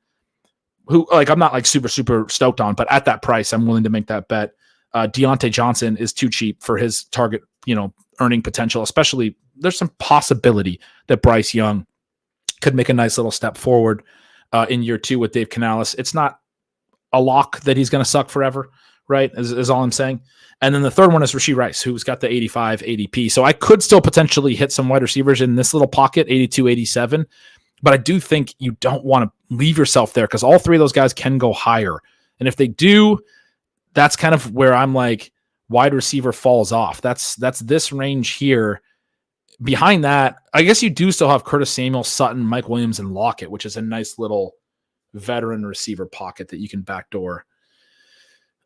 [SPEAKER 1] who I'm not super stoked on, but at that price, I'm willing to make that bet. Deontay Johnson is too cheap for his target, earning potential, especially there's some possibility that Bryce Young could make a nice little step forward in year 2 with Dave Canales. It's not a lock that he's going to suck forever, right? Is all I'm saying. And then the 3rd one is Rashee Rice, who's got the 85 ADP. So I could still potentially hit some wide receivers in this little pocket, 82, 87. But I do think you don't want to leave yourself there because all 3 of those guys can go higher. And if they do, that's kind of where I'm like, wide receiver falls off. That's this range here. Behind that, I guess you do still have Curtis Samuel, Sutton, Mike Williams, and Lockett, which is a nice little veteran receiver pocket that you can backdoor.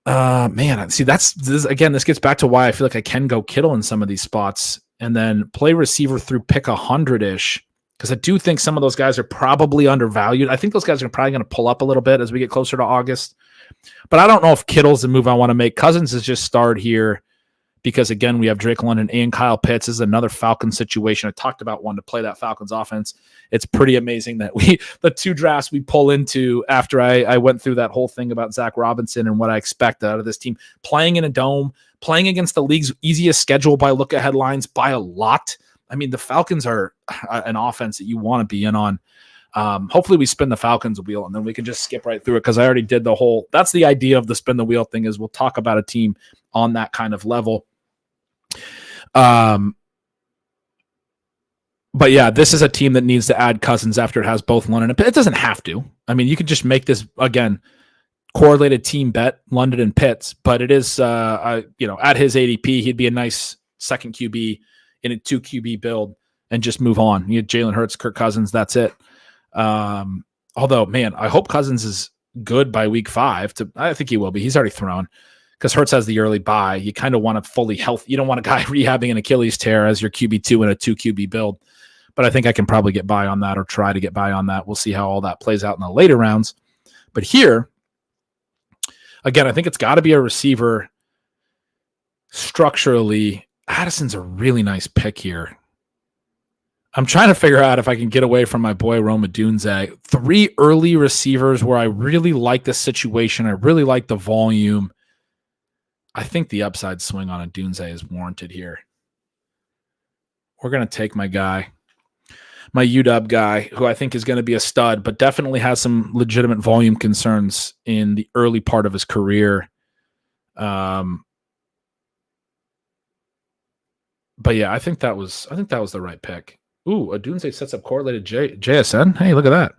[SPEAKER 1] Man, see, this gets back to why I feel like I can go Kittle in some of these spots and then play receiver through pick 100-ish, because I do think some of those guys are probably undervalued. I think those guys are probably going to pull up a little bit as we get closer to August, but I don't know if Kittle's the move I want to make. Cousins is just starred here because, again, we have Drake London and Kyle Pitts. This is another Falcons situation. I talked about wanting to play that Falcons offense. It's pretty amazing that the 2 drafts we pull into after I went through that whole thing about Zach Robinson and what I expect out of this team, playing in a dome, playing against the league's easiest schedule by look-ahead lines by a lot. I mean, the Falcons are an offense that you want to be in on. Hopefully we spin the Falcons wheel and then we can just skip right through it because I already did the whole – that's the idea of the spin the wheel thing is we'll talk about a team on that kind of level. But yeah, this is a team that needs to add Cousins after it has both London and Pitt. It doesn't have to. I mean, you could just make this, again, correlated team bet, London and Pitts, but it is, at his ADP, he'd be a nice second QB in a 2 QB build and just move on. You had Jalen Hurts, Kirk Cousins, that's it. Although, man, I hope Cousins is good by week 5. I think he will be. He's already thrown. Because Hurts has the early bye. You kind of want a fully healthy. You don't want a guy rehabbing an Achilles tear as your QB2 in a 2 QB build. But I think I can probably get by on that or try to get by on that. We'll see how all that plays out in the later rounds. But here, again, I think it's got to be a receiver structurally. Addison's a really nice pick here. I'm trying to figure out if I can get away from my boy Rome Odunze. 3 early receivers where I really like the situation. I really like the volume. I think the upside swing on Odunze is warranted here. We're going to take my guy, my UW guy, who I think is going to be a stud, but definitely has some legitimate volume concerns in the early part of his career. But yeah, I think that was the right pick. Ooh, Odunze sets up correlated JSN. Hey, look at that.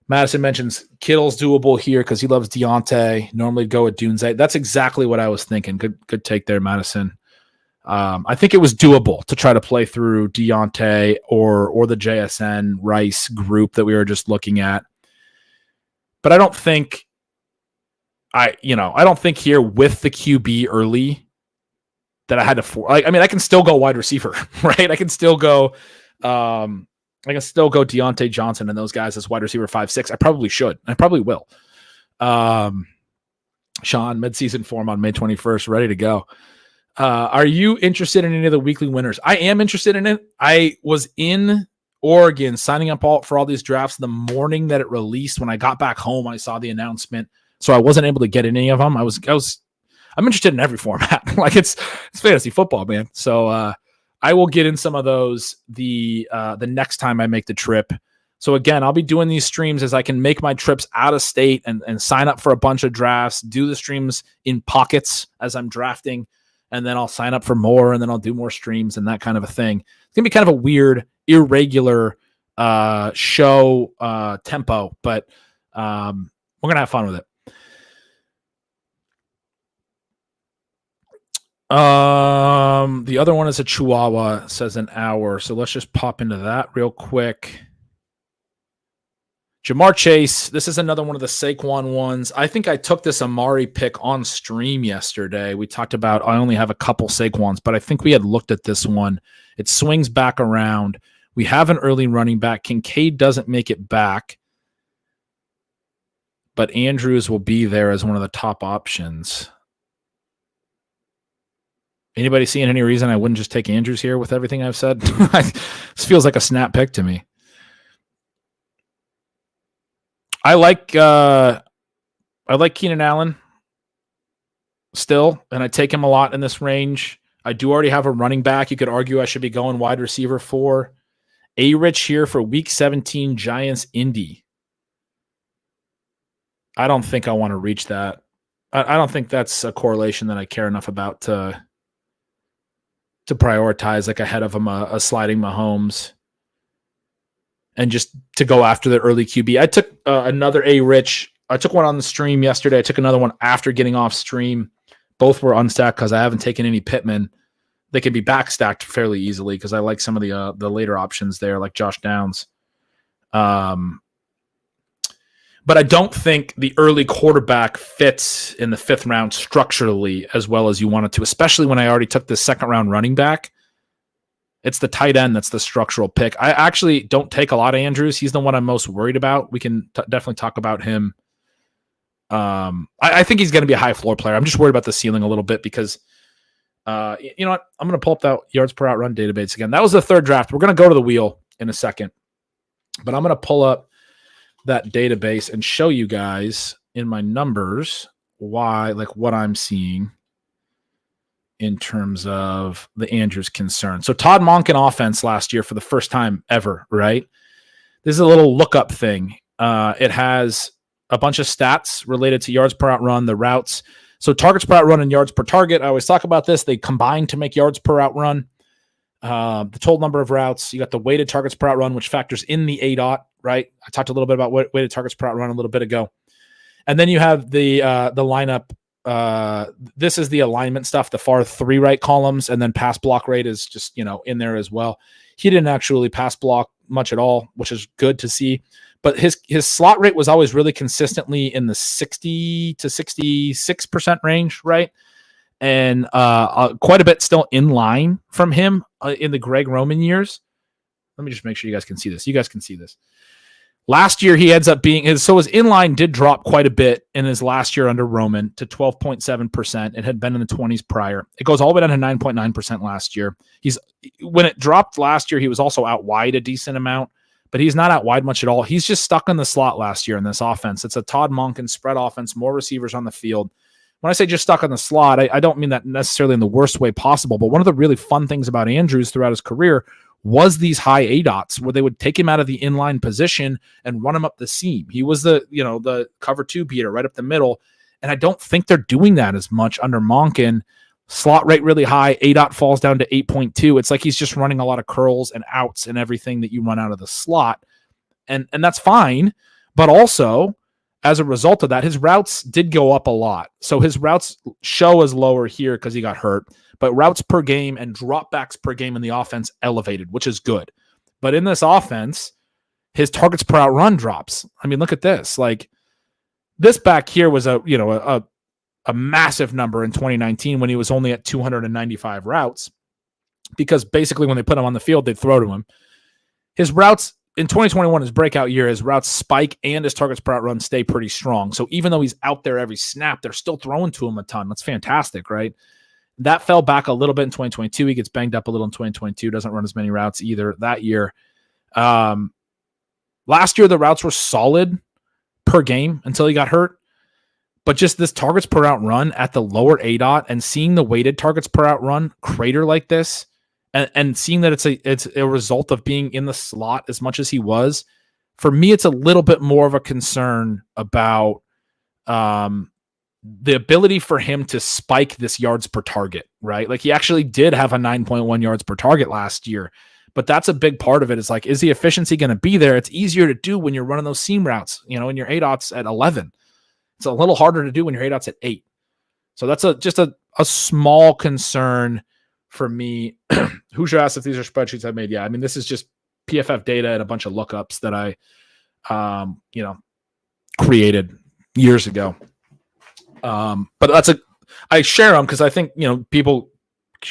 [SPEAKER 1] Madison mentions Kittle's doable here because he loves Deontay. Normally go with Odunze. That's exactly what I was thinking. Good take there, Madison. I think it was doable to try to play through Deontay or the JSN Rice group that we were just looking at. But I don't think here with the QB early that I had to I can still go wide receiver, right? I can still go Deontay Johnson and those guys as wide receiver 5-6. I probably should. I probably will. Sean, midseason form on May 21st, ready to go. Are you interested in any of the weekly winners? I am interested in it. I was in Oregon signing up for all these drafts the morning that it released. When I got back home, I saw the announcement, so I wasn't able to get any of them. I'm interested in every format. It's fantasy football, man. So I will get in some of those the next time I make the trip. So again, I'll be doing these streams as I can make my trips out of state and sign up for a bunch of drafts, do the streams in pockets as I'm drafting, and then I'll sign up for more, and then I'll do more streams and that kind of a thing. It's going to be kind of a weird, irregular show tempo, but we're going to have fun with it. The other one is a Chihuahua, says an hour. So let's just pop into that real quick. Jamar Chase, this is another one of the Saquon ones. I think I took this Amari pick on stream yesterday. We talked about, I only have a couple Saquons, but I think we had looked at this one. It swings back around. We have an early running back. Kincaid doesn't make it back, but Andrews will be there as one of the top options. Anybody seeing any reason I wouldn't just take Andrews here with everything I've said? This feels like a snap pick to me. I like Keenan Allen still, and I take him a lot in this range. I do already have a running back. You could argue I should be going wide receiver for. A-Rich here for Week 17 Giants Indy. I don't think I want to reach that. I don't think that's a correlation that I care enough about to prioritize like ahead of a sliding Mahomes. And just to go after the early QB. I took another A-Rich. I took one on the stream yesterday. I took another one after getting off stream. Both were unstacked because I haven't taken any Pittman. They can be backstacked fairly easily because I like some of the later options there, like Josh Downs. But I don't think the early quarterback fits in the 5th round structurally as well as you want it to, especially when I already took the 2nd round running back. It's the tight end that's the structural pick. I actually don't take a lot of Andrews. He's the one I'm most worried about. We can definitely talk about him. I think he's going to be a high floor player. I'm just worried about the ceiling a little bit because, you know what? I'm going to pull up that yards per out run database again. That was the 3rd draft. We're going to go to the wheel in a second, but I'm going to pull up that database and show you guys in my numbers what I'm seeing in terms of the Andrews concern. So Todd Monken offense last year for the first time ever, right? This is a little lookup thing. It has a bunch of stats related to yards per out run, the routes. So targets per out run and yards per target. I always talk about this. They combine to make yards per out run. The total number of routes. You got the weighted targets per out run, which factors in the ADOT, right? I talked a little bit about weighted targets per out run a little bit ago. And then you have the lineup. This is the alignment stuff, the far 3 right columns, and then pass block rate is just, in there as well. He didn't actually pass block much at all, which is good to see. But his slot rate was always really consistently in the 60 to 66% range, right? And quite a bit still in line from him in the Greg Roman years. Let me just make sure you guys can see this. You guys can see this. Last year, he ends up being his inline did drop quite a bit in his last year under Roman to 12.7%. It had been in the 20s prior. It goes all the way down to 9.9% last year. When it dropped last year, he was also out wide a decent amount, but he's not out wide much at all. He's just stuck in the slot last year in this offense. It's a Todd Monken spread offense, more receivers on the field. When I say just stuck on the slot, I don't mean that necessarily in the worst way possible, but one of the really fun things about Andrews throughout his career was these high ADOTs where they would take him out of the inline position and run him up the seam. He was the cover 2 beater right up the middle. And I don't think they're doing that as much under Monken. Slot rate really high. ADOT falls down to 8.2. It's like he's just running a lot of curls and outs and everything that you run out of the slot. And that's fine. But also, as a result of that, his routes did go up a lot. So his routes show as lower here because he got hurt. But routes per game and dropbacks per game in the offense elevated, which is good. But in this offense, his targets per out run drops. I mean, look at this. Like this back here was a massive number in 2019 when he was only at 295 routes, because basically when they put him on the field, they'd throw to him. His routes in 2021, his breakout year, his routes spike and his targets per out run stay pretty strong. So even though he's out there every snap, they're still throwing to him a ton. That's fantastic, right? That fell back a little bit in 2022. He gets banged up a little in 2022. Doesn't run as many routes either that year. Last year, the routes were solid per game until he got hurt. But just this targets per out run at the lower ADOT and seeing the weighted targets per out run crater like this and seeing that it's a result of being in the slot as much as he was, for me, it's a little bit more of a concern about the ability for him to spike this yards per target right? Like he actually did have a 9.1 yards per target last year. But that's a big part of it. Is like, is the efficiency going to be there? It's easier to do when you're running those seam routes, in your ADOTs at 11. It's a little harder to do when your ADOTs at 8. So that's just a small concern for me. Hoosier asked if these are spreadsheets I made. Yeah, I mean, this is just PFF data and a bunch of lookups that I, created years ago. But I share them because I think, people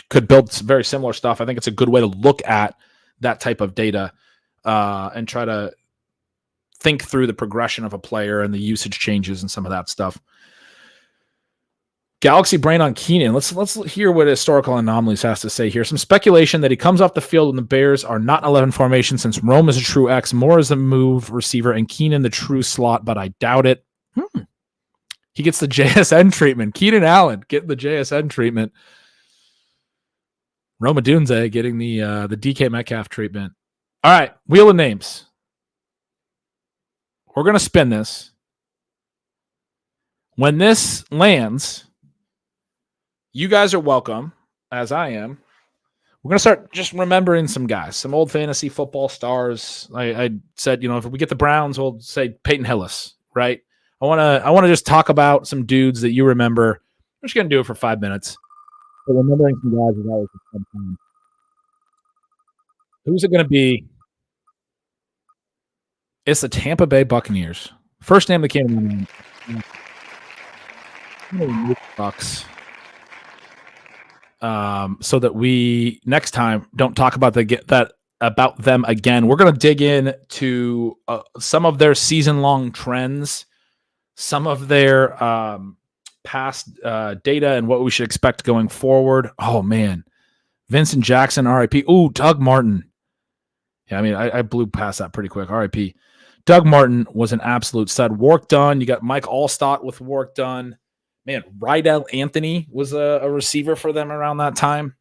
[SPEAKER 1] could build very similar stuff. I think it's a good way to look at that type of data and try to think through the progression of a player and the usage changes and some of that stuff. Galaxy Brain on Keenan. Let's hear what Historical Anomalies has to say here. Some speculation that he comes off the field when the Bears are not 11 formation, since Rome is a true X, Moore is a move receiver, and Keenan the true slot, but I doubt it. He gets the JSN treatment. Keenan Allen getting the JSN treatment. Roma Dunze getting the DK Metcalf treatment. All right, wheel of names. We're going to spin this. When this lands, you guys are welcome, as I am. We're going to start just remembering some guys, some old fantasy football stars. I said, if we get the Browns, we'll say Peyton Hillis, right? I want to just talk about some dudes that you remember. I'm just going to do it for 5 minutes. But remembering some guys is always a fun time. Who's it going to be? It's the Tampa Bay Buccaneers. First name that came to mind. Bucks. So that we next time don't talk about about them again. We're going to dig into some of their season-long trends, some of their past data, and what we should expect going forward. Oh man, Vincent Jackson, RIP. Ooh, Doug Martin. Yeah, I mean, I blew past that pretty quick. RIP. Doug Martin was an absolute stud. Work done. You got Mike Allstott with work done. Man, Rydell Anthony was a receiver for them around that time.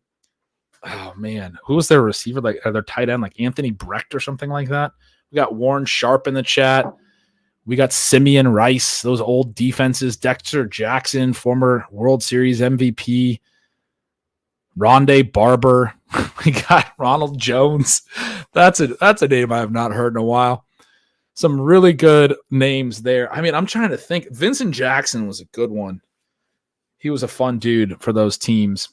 [SPEAKER 1] Oh, man. Who was their receiver? Like their tight end, like Anthony Brecht or something like that? We got Warren Sharp in the chat. We got Simeon Rice, those old defenses. Dexter Jackson, former World Series MVP. Rondé Barber. We got Ronald Jones. That's a name I have not heard in a while. Some really good names there. I mean, I'm trying to think. Vincent Jackson was a good one. He was a fun dude for those teams.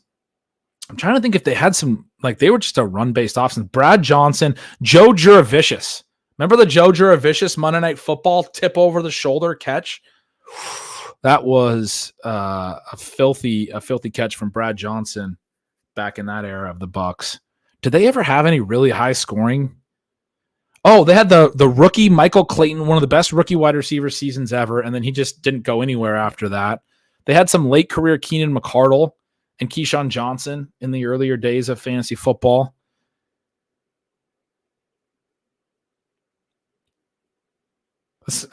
[SPEAKER 1] I'm trying to think if they had some, like they were just a run-based offense. Brad Johnson, Joe Juravicious. Remember the Joe Juravicious Monday Night Football tip over the shoulder catch? That was a filthy catch from Brad Johnson back in that era of the Bucs. Did they ever have any really high scoring? Oh, they had the rookie Michael Clayton, one of the best rookie wide receiver seasons ever, and then he just didn't go anywhere after that. They had some late career Keenan McCardle and Keyshawn Johnson in the earlier days of fantasy football.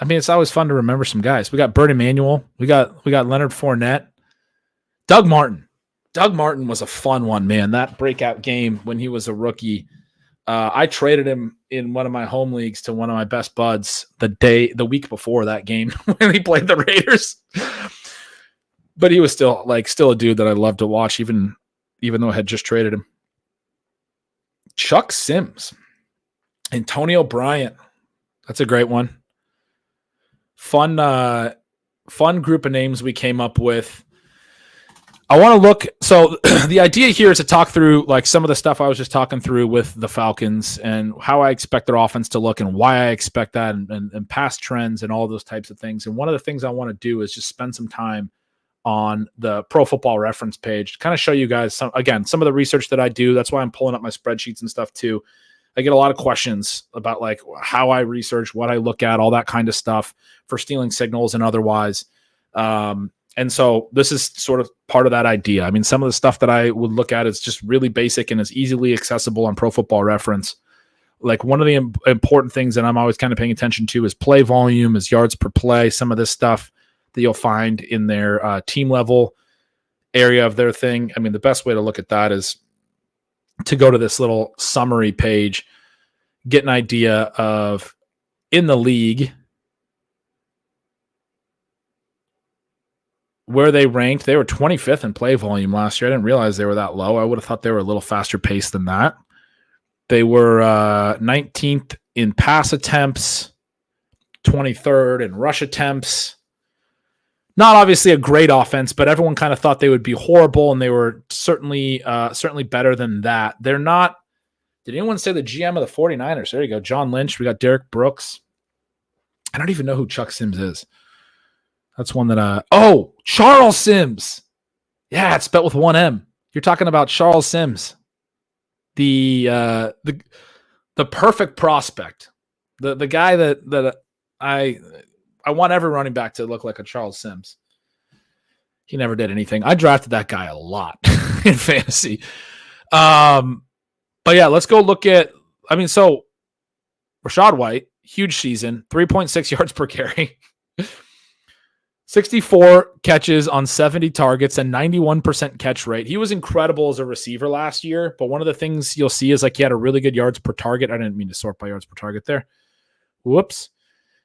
[SPEAKER 1] I mean, it's always fun to remember some guys. We got Bert Emanuel. We got Leonard Fournette. Doug Martin. Doug Martin was a fun one, man. That breakout game when he was a rookie. I traded him in one of my home leagues to one of my best buds the week before that game when he played the Raiders. But he was still a dude that I loved to watch, even though I had just traded him. Chuck Sims, Antonio Bryant. That's a great one. Fun group of names we came up with. I want to look. So the idea here is to talk through like some of the stuff I was just talking through with the Falcons and how I expect their offense to look and why I expect that and past trends and all those types of things. And one of the things I want to do is just spend some time on the Pro Football Reference page to kind of show you guys some of the research that I do. That's why I'm pulling up my spreadsheets and stuff too. I get a lot of questions about like how I research, what I look at, all that kind of stuff for stealing signals and otherwise. And so this is sort of part of that idea. I mean, some of the stuff that I would look at is just really basic and is easily accessible on Pro Football Reference. Like one of the important things that I'm always kind of paying attention to is play volume, is yards per play, some of this stuff that you'll find in their team level area of their thing. I mean, the best way to look at that is to go to this little summary page, get an idea of in the league where they ranked, they were 25th in play volume last year. I didn't realize they were that low. I would have thought they were a little faster paced than that. They were 19th in pass attempts, 23rd in rush attempts. Not obviously a great offense, but everyone kind of thought they would be horrible, and they were certainly better than that. They're not. Did anyone say the GM of the 49ers? There you go. John Lynch. We got Derek Brooks. I don't even know who Chuck Sims is. That's one that Charles Sims. Yeah, it's spelled with one M. You're talking about Charles Sims. The perfect prospect. The guy that I want every running back to look like a Charles Sims. He never did anything. I drafted that guy a lot in fantasy. But yeah, let's go look at, so Rachaad White, huge season, 3.6 yards per carry, 64 catches on 70 targets and 91% catch rate. He was incredible as a receiver last year, but one of the things you'll see is like he had a really good yards per target. I didn't mean to sort by yards per target there. Whoops.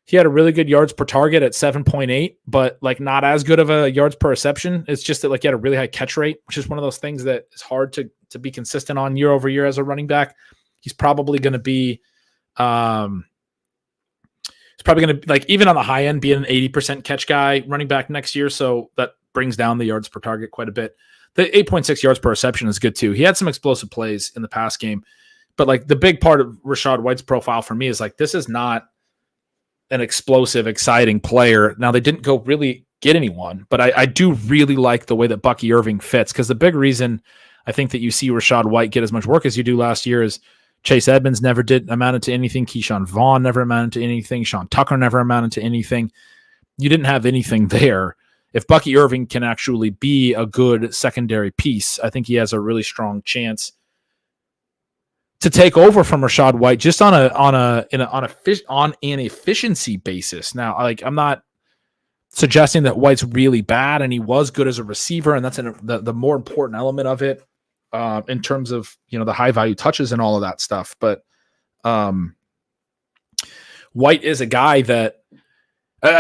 [SPEAKER 1] He had a really good yards per target at 7.8, but like not as good of a yards per reception. It's just that like he had a really high catch rate, which is one of those things that is hard to be consistent on year over year as a running back. He's probably going to be, like even on the high end, be an 80% catch guy running back next year. So that brings down the yards per target quite a bit. The 8.6 yards per reception is good too. He had some explosive plays in the pass game, but like the big part of Rachaad White's profile for me is like, this is not an explosive, exciting player. Now they didn't go really get anyone, but I do really like the way that Bucky Irving fits, because the big reason I think that you see Rachaad White get as much work as you do last year is Chase Edmonds never amounted to anything. Keyshawn Vaughn never amounted to anything. Sean Tucker never amounted to anything. You didn't have anything there. If Bucky Irving can actually be a good secondary piece, I think he has a really strong chance to take over from Rachaad White just on an efficiency basis. Now, like I'm not suggesting that White's really bad, and he was good as a receiver, and that's the more important element of it in terms of the high value touches and all of that stuff. But White is a guy that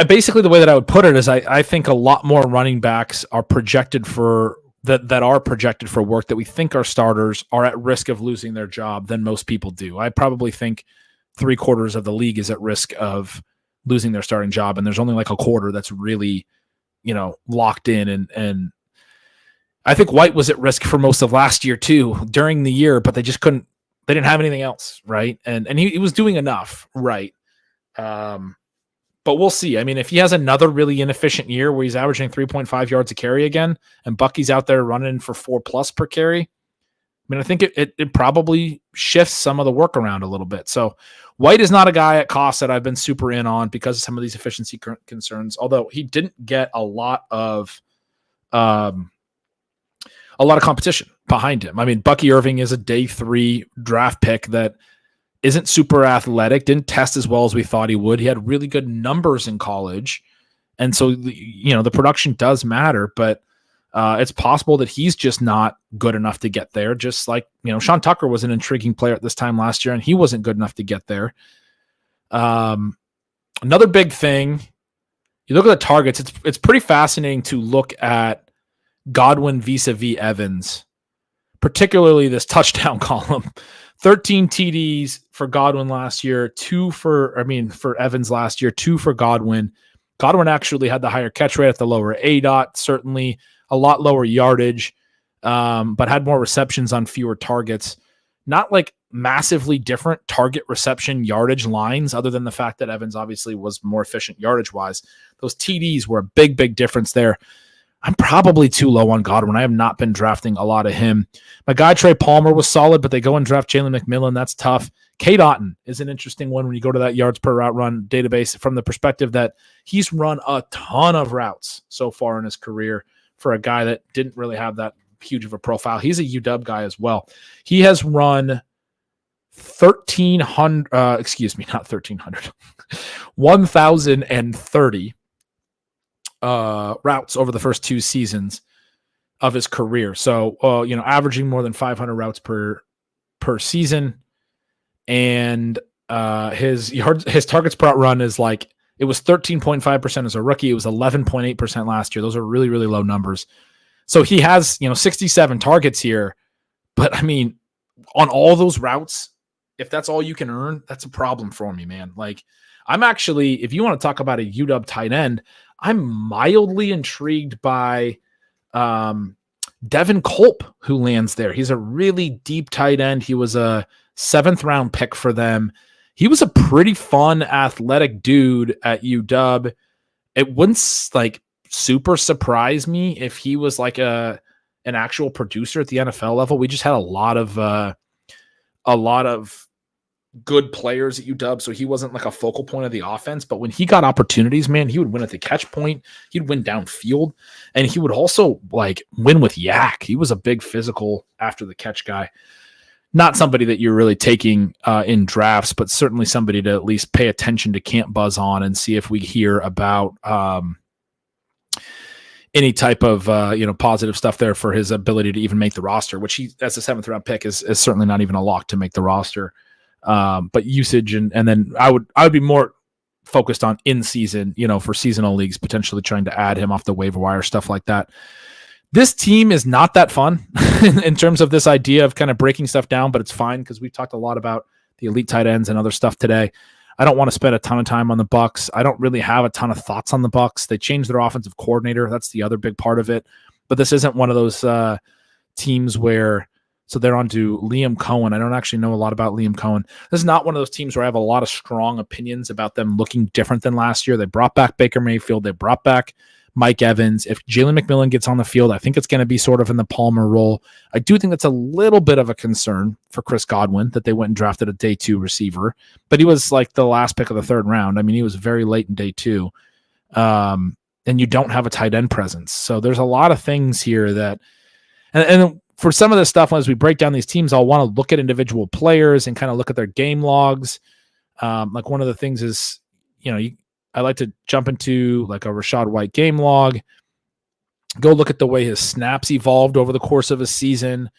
[SPEAKER 1] basically the way that I would put it is I think a lot more running backs are projected for that are projected for work that we think our starters are at risk of losing their job than most people do. I probably think 3/4 of the league is at risk of losing their starting job, and there's only like a quarter that's really, locked in. And I think White was at risk for most of last year too, during the year, but they didn't have anything else, right? And he was doing enough, right? But we'll see. I mean, if he has another really inefficient year where he's averaging 3.5 yards a carry again, and Bucky's out there running for 4+ per carry, I think it probably shifts some of the work around a little bit. So White is not a guy at cost that I've been super in on because of some of these efficiency concerns, although he didn't get a lot of competition behind him. I mean, Bucky Irving is a day 3 draft pick that isn't super athletic, didn't test as well as we thought he would. He had really good numbers in college. And so, the production does matter, but it's possible that he's just not good enough to get there. Just like, Sean Tucker was an intriguing player at this time last year, and he wasn't good enough to get there. Another big thing, you look at the targets, it's pretty fascinating to look at Godwin vis-a-vis Evans, particularly this touchdown column. 13 TDs for Godwin last year, for Evans last year, 2 for Godwin. Godwin actually had the higher catch rate at the lower ADOT, certainly a lot lower yardage, but had more receptions on fewer targets. Not like massively different target reception yardage lines, other than the fact that Evans obviously was more efficient yardage wise. Those TDs were a big, big difference there. I'm probably too low on Godwin. I have not been drafting a lot of him. My guy Trey Palmer was solid, but they go and draft Jalen McMillan. That's tough. Cade Otton is an interesting one when you go to that yards per route run database from the perspective that he's run a ton of routes so far in his career for a guy that didn't really have that huge of a profile. He's a UW guy as well. He has run 1,030 routes over the first 2 seasons of his career. So, averaging more than 500 routes per season. And his targets per route run is like It was 13.5% as a rookie. It was 11.8% last year. Those are really, really low numbers. So he has, 67 targets here. But I mean, on all those routes, if that's all you can earn, that's a problem for me, man. Like, I'm actually, if you want to talk about a UW tight end, I'm mildly intrigued by Devin Culp, who lands there. He's a really deep tight end. He was a 7th round pick for them. He was a pretty fun, athletic dude at UW. It wouldn't super surprise me if he was like an actual producer at the NFL level. We just had a lot of good players at UW, so he wasn't like a focal point of the offense. But when he got opportunities, man, he would win at the catch point. He'd win downfield, and he would also like win with yak. He was a big physical after the catch guy. Not somebody that you're really taking in drafts, but certainly somebody to at least pay attention to Camp Buzz on and see if we hear about any type of positive stuff there for his ability to even make the roster, which he, as a 7th round pick, is certainly not even a lock to make the roster. But usage and then I would be more focused on in season, for seasonal leagues, potentially trying to add him off the waiver wire, stuff like that. This team is not that fun in terms of this idea of kind of breaking stuff down, but it's fine because we've talked a lot about the elite tight ends and other stuff today. I don't want to spend a ton of time on the Bucs. I don't really have a ton of thoughts on the Bucs. They changed their offensive coordinator. That's the other big part of it. But this isn't one of those teams where, so they're on to Liam Cohen. I don't actually know a lot about Liam Cohen. This is not one of those teams where I have a lot of strong opinions about them looking different than last year. They brought back Baker Mayfield. They brought back Mike Evans. If Jalen McMillan gets on the field, I think it's going to be sort of in the Palmer role. I do think that's a little bit of a concern for Chris Godwin that they went and drafted a day 2 receiver, but he was like the last pick of the 3rd round. I mean, he was very late in day 2. And you don't have a tight end presence. So there's a lot of things here that, and for some of this stuff, as we break down these teams, I'll want to look at individual players and kind of look at their game logs. Like one of the things is, I like to jump into like a Rachaad White game log, go look at the way his snaps evolved over the course of a season,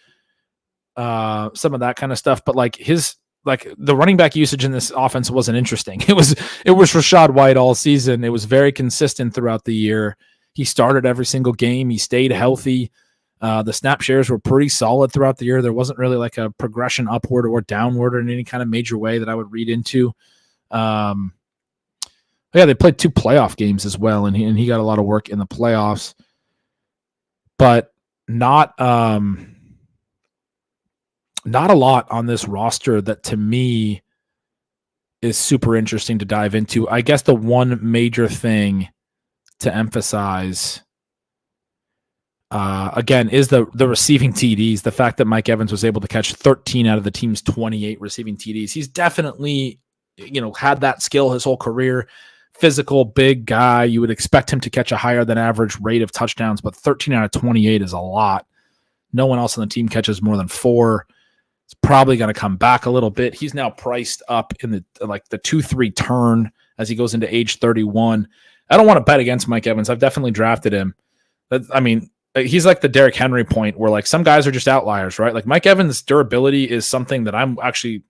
[SPEAKER 1] some of that kind of stuff. But the running back usage in this offense wasn't interesting. It was Rachaad White all season. It was very consistent throughout the year. He started every single game. He stayed healthy. The snap shares were pretty solid throughout the year. There wasn't really like a progression upward or downward in any kind of major way that I would read into. Yeah, they played 2 playoff games as well, and he got a lot of work in the playoffs, but not a lot on this roster that to me is super interesting to dive into. I guess the one major thing to emphasize again is the receiving TDs, the fact that Mike Evans was able to catch 13 out of the team's 28 receiving TDs. He's definitely, had that skill his whole career. Physical, big guy. You would expect him to catch a higher than average rate of touchdowns, but 13 out of 28 is a lot. No one else on the team catches more than 4. It's probably going to come back a little bit. He's now priced up in the 2-3 turn as he goes into age 31. I don't want to bet against Mike Evans. I've definitely drafted him. He's like the Derrick Henry point where like some guys are just outliers, right? Like Mike Evans' durability is something that I'm actually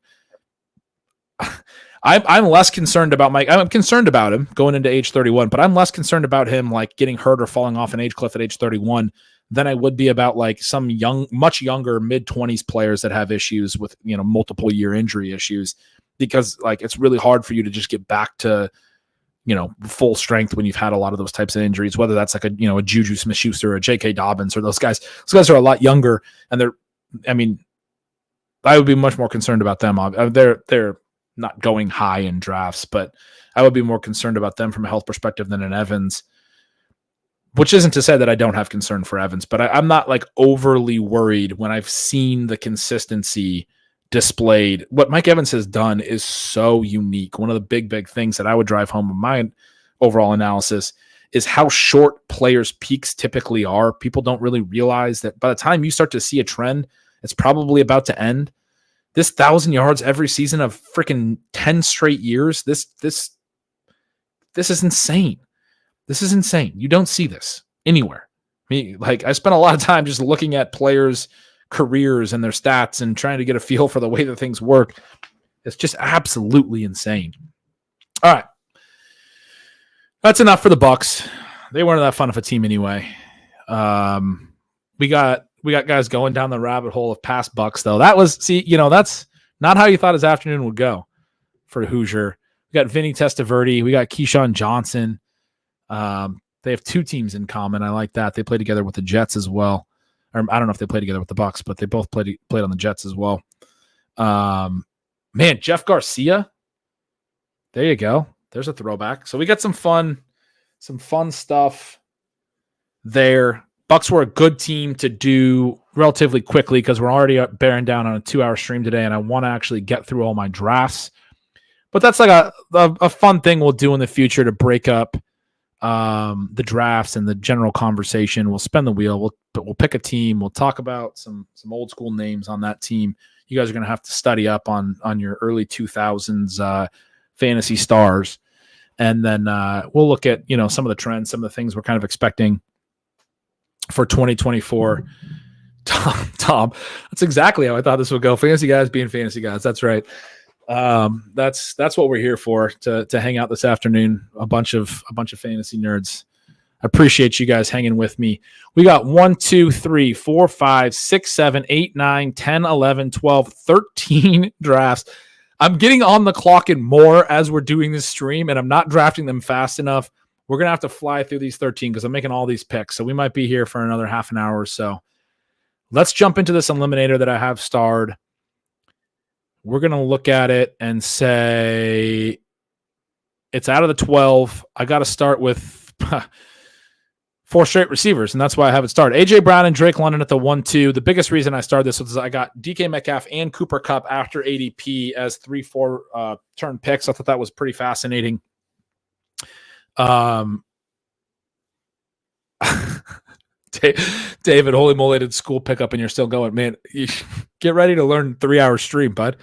[SPEAKER 1] I'm less concerned about Mike. I'm concerned about him going into age 31, but I'm less concerned about him like getting hurt or falling off an age cliff at age 31 than I would be about like some much younger mid-20s players that have issues with, multiple year injury issues, because like it's really hard for you to just get back to, full strength when you've had a lot of those types of injuries, whether that's like a Juju Smith-Schuster or a J.K. Dobbins or those guys. Those guys are a lot younger, and I would be much more concerned about them. They're not going high in drafts, but I would be more concerned about them from a health perspective than an Evans, which isn't to say that I don't have concern for Evans, but I'm not like overly worried when I've seen the consistency displayed. What Mike Evans has done is so unique. One of the big things that I would drive home in my overall analysis is how short players' peaks typically are. People don't really realize that by the time you start to see a trend, it's probably about to end. This 1,000 yards every season of freaking 10 straight years, this is insane. This is insane. You don't see this anywhere. I spent a lot of time just looking at players' careers and their stats and trying to get a feel for the way that things work. It's just absolutely insane. All right. That's enough for the Bucks. They weren't that fun of a team anyway. We got guys going down the rabbit hole of past Bucks though. That's not how you thought his afternoon would go for Hoosier. We got Vinny Testaverde. We got Keyshawn Johnson. They have two teams in common. I like that. They play together with the Jets as well. Or I don't know if they play together with the Bucks, but they both played on the Jets as well. Man, Jeff Garcia. There you go. There's a throwback. So we got some fun stuff there. Bucks were a good team to do relatively quickly because we're already bearing down on a 2-hour stream today, and I want to actually get through all my drafts. But that's like a fun thing we'll do in the future to break up the drafts and the general conversation. We'll spin the wheel. We'll pick a team. We'll talk about some old school names on that team. You guys are going to have to study up on your early 2000s fantasy stars. And then we'll look at, some of the trends, some of the things we're kind of expecting for 2024. Tom, that's exactly how I thought this would go. Fantasy guys being fantasy guys. That's right. That's what we're here for, to hang out this afternoon. A bunch of fantasy nerds. I appreciate you guys hanging with me. We got 1, 2, 3, 4, 5, 6, 7, 8, 9, 10, 11, 12, 13 drafts. I'm getting on the clock and more as we're doing this stream, and I'm not drafting them fast enough. We're going to have to fly through these 13 because I'm making all these picks. So we might be here for another half an hour or so. Let's jump into this eliminator that I have starred. We're going to look at it and say it's out of the 12. I got to start with 4 straight receivers, and that's why I have it started. A.J. Brown and Drake London at the 1-2. The biggest reason I started this was I got DK Metcalf and Cooper Kupp after ADP as 3-4 turn picks. I thought that was pretty fascinating. David, holy moly, did school pickup and you're still going. Man, get ready to learn 3-hour stream, bud.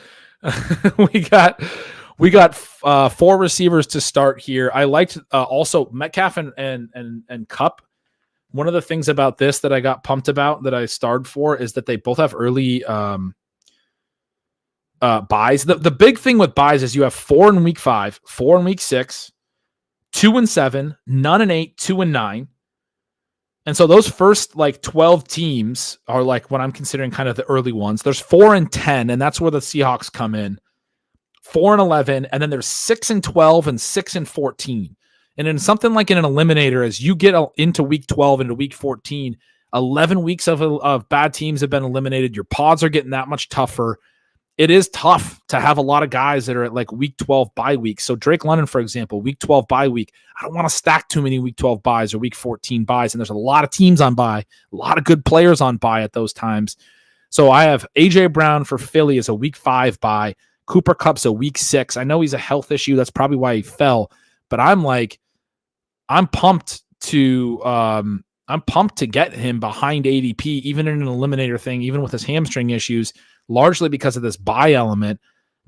[SPEAKER 1] We got 4 receivers to start here. I liked also Metcalf and Kupp. One of the things about this that I got pumped about that I starred for is that they both have early buys. The big thing with buys is you have 4 in week 5, 4 in week 6, 2 and 7, none in 8, 2 and 9. And so those first 12 teams are what I'm considering kind of the early ones. There's 4 and 10, and that's where the Seahawks come in. 4 and 11, and then there's 6 and 12 and 6 and 14. And in something like in an eliminator, as you get into week 12 into week 14, 11 weeks of bad teams have been eliminated. Your pods are getting that much tougher. It is tough to have a lot of guys that are at week 12 bye week. So Drake London, for example, week 12 bye week. I don't want to stack too many week 12 buys or week 14 buys. And there's a lot of teams on bye, a lot of good players on bye at those times. So I have A.J. Brown for Philly as a week 5 bye. Cooper Kupp's a week 6. I know he's a health issue. That's probably why he fell. But I'm pumped to get him behind ADP, even in an eliminator thing, even with his hamstring issues, largely because of this bye element.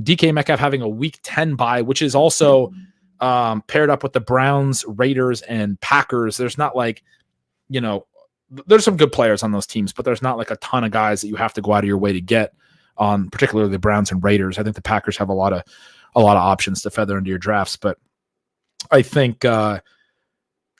[SPEAKER 1] DK Metcalf having a week 10 bye, which is also paired up with the Browns, Raiders, and Packers. There's not there's some good players on those teams, but there's not a ton of guys that you have to go out of your way to get on, particularly the Browns and Raiders. I think the Packers have a lot of options to feather into your drafts, but I think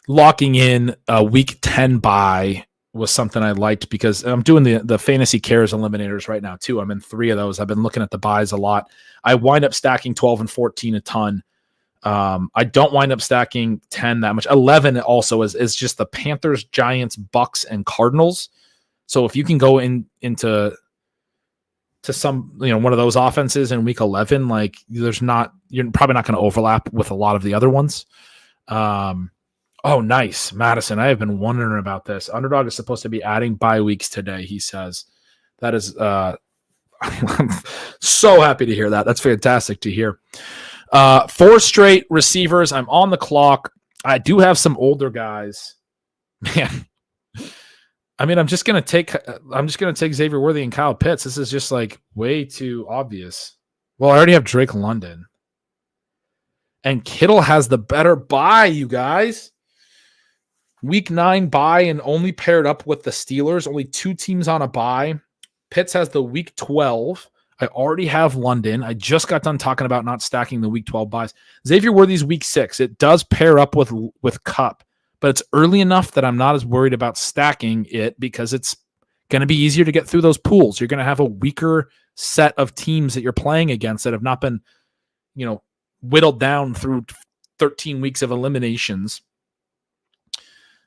[SPEAKER 1] locking in a week 10 bye was something I liked because I'm doing the Fantasy Cares eliminators right now too. I'm in 3 of those. I've been looking at the buys a lot. I wind up stacking 12 and 14 a ton. I don't wind up stacking 10 that much. 11 also is just the Panthers, Giants, Bucks, and Cardinals. So if you can go into some, one of those offenses in week 11, you're probably not going to overlap with a lot of the other ones. Oh, nice. Madison, I have been wondering about this. Underdog is supposed to be adding bye weeks today, he says. That is I'm so happy to hear that. That's fantastic to hear. 4 straight receivers. I'm on the clock. I do have some older guys. Man. I mean, I'm just gonna take Xavier Worthy and Kyle Pitts. This is just way too obvious. Well, I already have Drake London. And Kittle has the better bye, you guys. Week 9 bye and only paired up with the Steelers. Only 2 teams on a bye. Pitts has the week 12. I already have London. I just got done talking about not stacking the week 12 buys. Xavier Worthy's week 6. It does pair up with Cup, but it's early enough that I'm not as worried about stacking it because it's going to be easier to get through those pools. You're going to have a weaker set of teams that you're playing against that have not been, whittled down through 13 weeks of eliminations.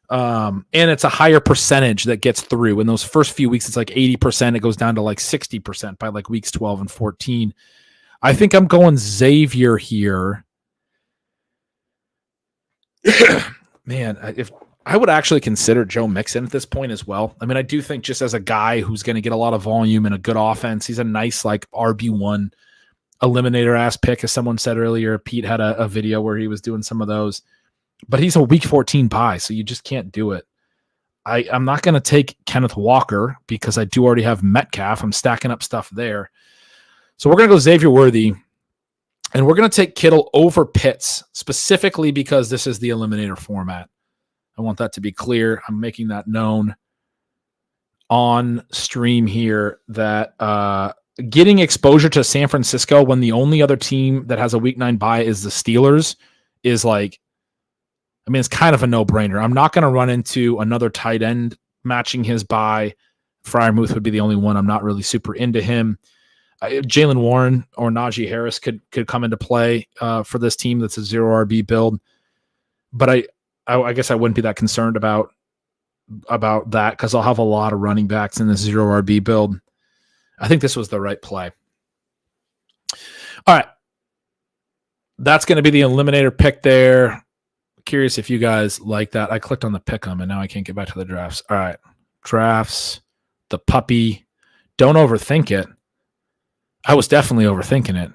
[SPEAKER 1] And it's a higher percentage that gets through. In those first few weeks, it's like 80%. It goes down to like 60% by like weeks 12 and 14. I think I'm going Xavier here. Man, if I would actually consider Joe Mixon at this point as well. I mean, I do think just as a guy who's going to get a lot of volume and a good offense, he's a nice like RB1 eliminator ass pick, as someone said earlier. Pete had a video where he was doing some of those. But he's a week 14 buy, so you just can't do it. I'm not going to take Kenneth Walker because I do already have Metcalf. I'm stacking up stuff there. So we're going to go Xavier Worthy, and we're going to take Kittle over Pitts, specifically because this is the eliminator format. I want that to be clear. I'm making that known on stream here that getting exposure to San Francisco when the only other team that has a week 9 bye is the Steelers is like, I mean, it's kind of a no-brainer. I'm not going to run into another tight end matching his bye. Freiermuth would be the only one. I'm not really super into him. Jalen Warren or Najee Harris could come into play for this team that's a 0 RB build. But I guess I wouldn't be that concerned about that because I'll have a lot of running backs in this 0 RB build. I think this was the right play. All right. That's going to be the eliminator pick there. Curious if you guys like that. I clicked on the pick 'em and now I can't get back to the drafts. All right. Drafts, the puppy. Don't overthink it. I was definitely overthinking it.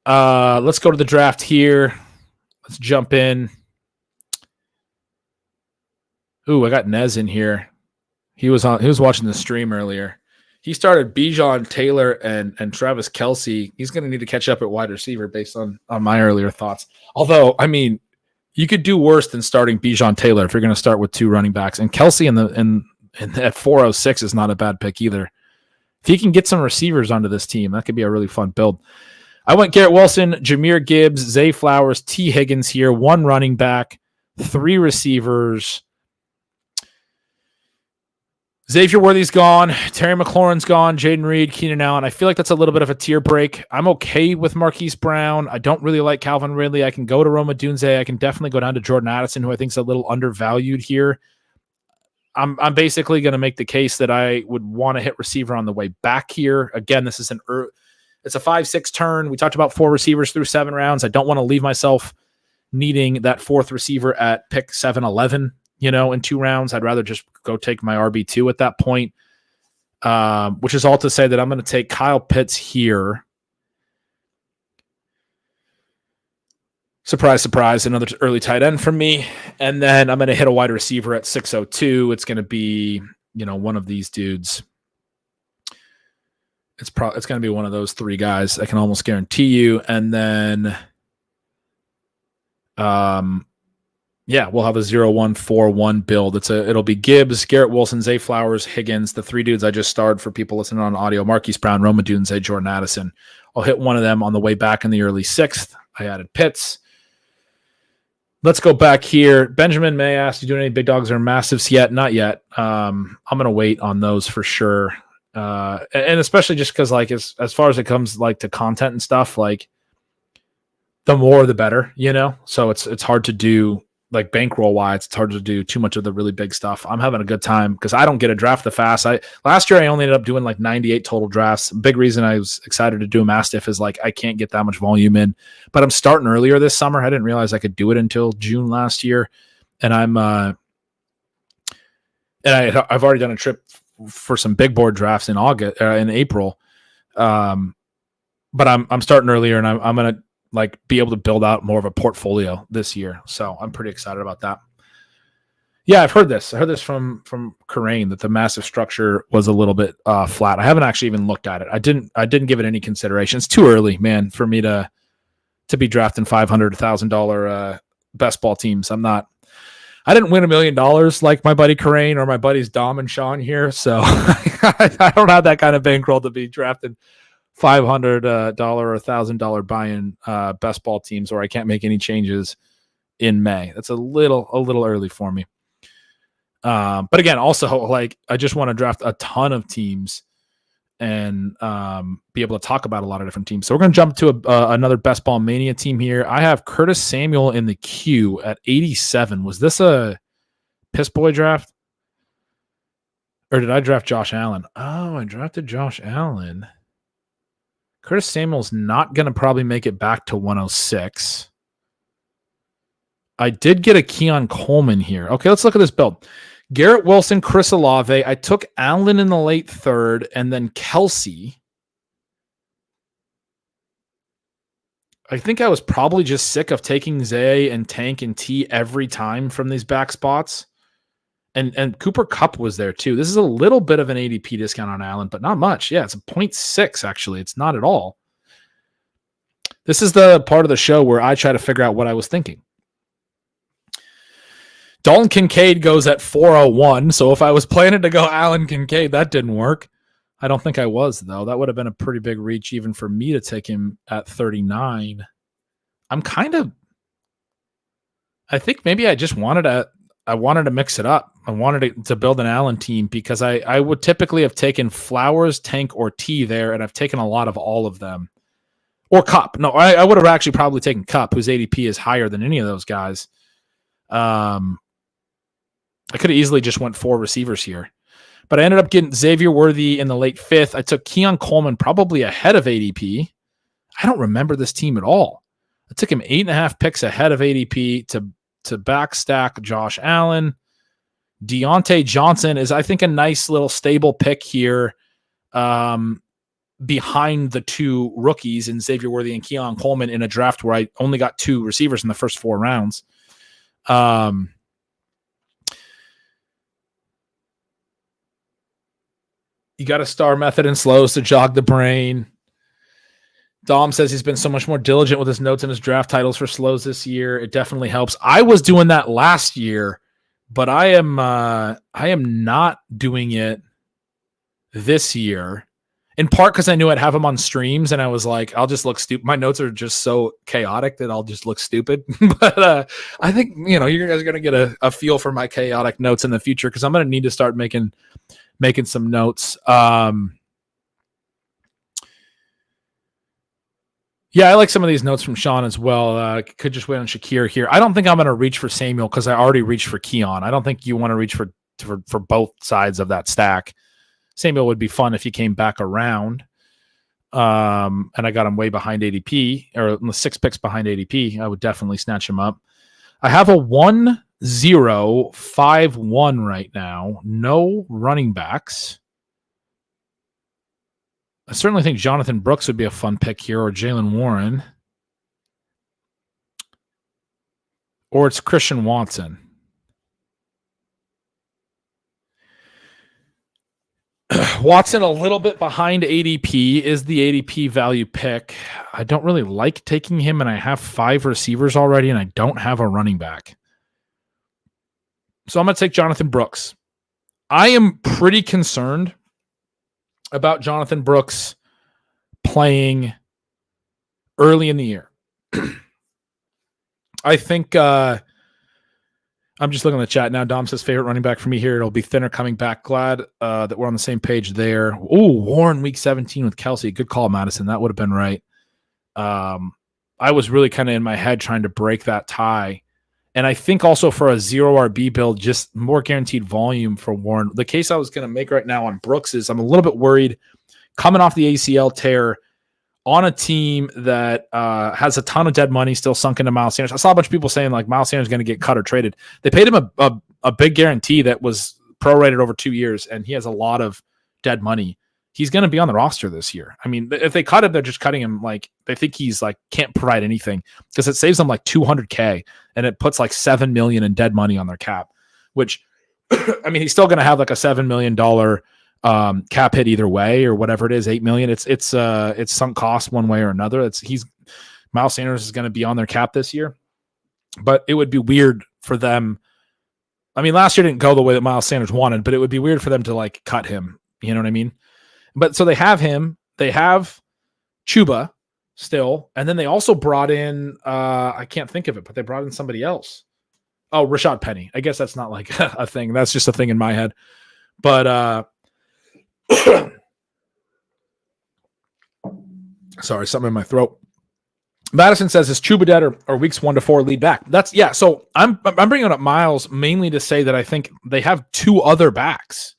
[SPEAKER 1] Let's go to the draft here. Let's jump in. Ooh, I got Nez in here. He was watching the stream earlier. He started Bijan Taylor and Travis Kelce. He's going to need to catch up at wide receiver based on my earlier thoughts. Although, I mean, you could do worse than starting Bijan Taylor if you're going to start with 2 running backs. And Kelce at 406 is not a bad pick either. If he can get some receivers onto this team, that could be a really fun build. I went Garrett Wilson, Jahmyr Gibbs, Zay Flowers, T. Higgins here. 1 running back, 3 receivers. Xavier Worthy's gone. Terry McLaurin's gone. Jaden Reed, Keenan Allen. I feel like that's a little bit of a tier break. I'm okay with Marquise Brown. I don't really like Calvin Ridley. I can go to Roma Dunze. I can definitely go down to Jordan Addison, who I think is a little undervalued here. I'm basically going to make the case that I would want to hit receiver on the way back here. Again, this is it's a 5-6 turn. We talked about 4 receivers through 7 rounds. I don't want to leave myself needing that 4th receiver at pick 7-11. In 2 rounds. I'd rather just go take my RB2 at that point, which is all to say that I'm going to take Kyle Pitts here. Surprise, surprise, another early tight end from me. And then I'm going to hit a wide receiver at 602. It's going to be, one of these dudes. It's going to be one of those 3 guys. I can almost guarantee you. And then, we'll have a 0-1-4-1 build. It'll be Gibbs, Garrett Wilson, Zay Flowers, Higgins, the 3 dudes I just starred for people listening on audio, Marquise Brown, Roma Dunze, Jordan Addison. I'll hit one of them on the way back in the early 6th. I added Pitts. Let's go back here. Benjamin May asked, you doing any big dogs or massives yet? Not yet. I'm going to wait on those for sure. And especially just because as far as it comes to content and stuff, the more the better, So it's hard to do bankroll wise. It's hard to do too much of the really big stuff. I'm having a good time because I don't get a draft that fast. Last year I only ended up doing 98 total drafts. Big reason I was excited to do a Mastiff is I can't get that much volume in, but I'm starting earlier this summer. I didn't realize I could do it until June last year. And I've already done a trip for some big board drafts in April. But I'm starting earlier and I'm going to be able to build out more of a portfolio this year. So I'm pretty excited about that. Yeah, I've heard this. I heard this from Karain that the massive structure was a little bit flat. I haven't actually even looked at it. I didn't give it any consideration. It's too early, man, for me to be drafting $500,000 best ball teams. I'm not I didn't win $1 million like my buddy Karain or my buddies Dom and Sean here, so I don't have that kind of bankroll to be drafting $500 or $1,000 buy-in best ball teams, or I can't make any changes in May. That's a little early for me. But again, also like I just want to draft a ton of teams and be able to talk about a lot of different teams. So we're going to jump to another best ball mania team here. I have Curtis Samuel in the queue at 87. Was this a piss boy draft? Or did I draft Josh Allen? Oh, I drafted Josh Allen. Curtis Samuel's not going to probably make it back to 106. I did get a Keon Coleman here. Okay, let's look at this build. Garrett Wilson, Chris Olave. I took Allen in the late third, and then Kelsey. I think I was probably just sick of taking Zay and Tank and T every time from these back spots. And Cooper Kupp was there too. This is a little bit of an ADP discount on Allen, but not much. Yeah, it's a 0.6 actually. It's not at all. This is the part of the show where I try to figure out what I was thinking. Dalton Kincaid goes at 401. So if I was planning to go Allen Kincaid, that didn't work. I don't think I was, though. That would have been a pretty big reach even for me to take him at 39. I think maybe I just wanted to mix it up. I wanted to build an Allen team because I would typically have taken Flowers, Tank, or T there, and I've taken a lot of all of them. Or Kupp. No, I would have actually probably taken Kupp, whose ADP is higher than any of those guys. I could have easily just went 4 receivers here. But I ended up getting Xavier Worthy in the late 5th. I took Keon Coleman probably ahead of ADP. I don't remember this team at all. I took him 8.5 picks ahead of ADP to backstack Josh Allen. Deontay Johnson is, I think, a nice little stable pick here behind the 2 rookies in Xavier Worthy and Keon Coleman in a draft where I only got 2 receivers in the first 4 rounds. You got a star method and slows to jog the brain. Dom says he's been so much more diligent with his notes and his draft titles for slows this year. It definitely helps. I was doing that last year, but I am not doing it this year. In part because I knew I'd have them on streams, and I was like, I'll just look stupid. My notes are just so chaotic that I'll just look stupid. But I think you guys are gonna get a feel for my chaotic notes in the future because I'm gonna need to start making some notes. Yeah, I like some of these notes from Sean as well. Could just wait on Shakir here. I don't think I'm going to reach for Samuel because I already reached for Keon. I don't think you want to reach for both sides of that stack. Samuel would be fun if he came back around. And I got him way behind ADP, or 6 picks behind ADP. I would definitely snatch him up. I have a 1-0-5-1 right now. No running backs. I certainly think Jonathan Brooks would be a fun pick here, or Jalen Warren. Or it's Christian Watson. Watson a little bit behind ADP is the ADP value pick. I don't really like taking him, and I have 5 receivers already, and I don't have a running back. So I'm going to take Jonathan Brooks. I am pretty concerned about Jonathan Brooks playing early in the year. I think I'm just looking at the chat now. Dom says favorite running back for me here. It'll be Thinner coming back. Glad that we're on the same page there. Oh, Warren week 17 with Kelsey. Good call, Madison. That would have been right. I was really kind of in my head trying to break that tie. And I think also for a 0 RB build, just more guaranteed volume for Warren. The case I was going to make right now on Brooks is I'm a little bit worried coming off the ACL tear on a team that has a ton of dead money still sunk into Miles Sanders. I saw a bunch of people saying like Miles Sanders is going to get cut or traded. They paid him a big guarantee that was prorated over 2 years, and he has a lot of dead money. He's going to be on the roster this year. I mean, if they cut him, they're just cutting him like they think he's like can't provide anything because it saves them like $200K and it puts like $7 million in dead money on their cap, which I mean, he's still going to have like a $7 million cap hit either way or whatever it is, $8 million. It's sunk cost one way or another. Miles Sanders is going to be on their cap this year, but it would be weird for them
[SPEAKER 2] I mean, last year didn't go the way that Miles Sanders wanted, but it would be weird for them to like cut him. You know what I mean? But so they have him. They have Chuba still, and then they also brought in I can't think of it, but they brought in somebody else. Oh, Rashad Penny. I guess that's not like a thing. That's just a thing in my head. But sorry, something in my throat. Madison says, is Chuba dead or weeks 1 to 4 lead back? That's yeah. So I'm bringing up Miles mainly to say that I think they have 2 other backs.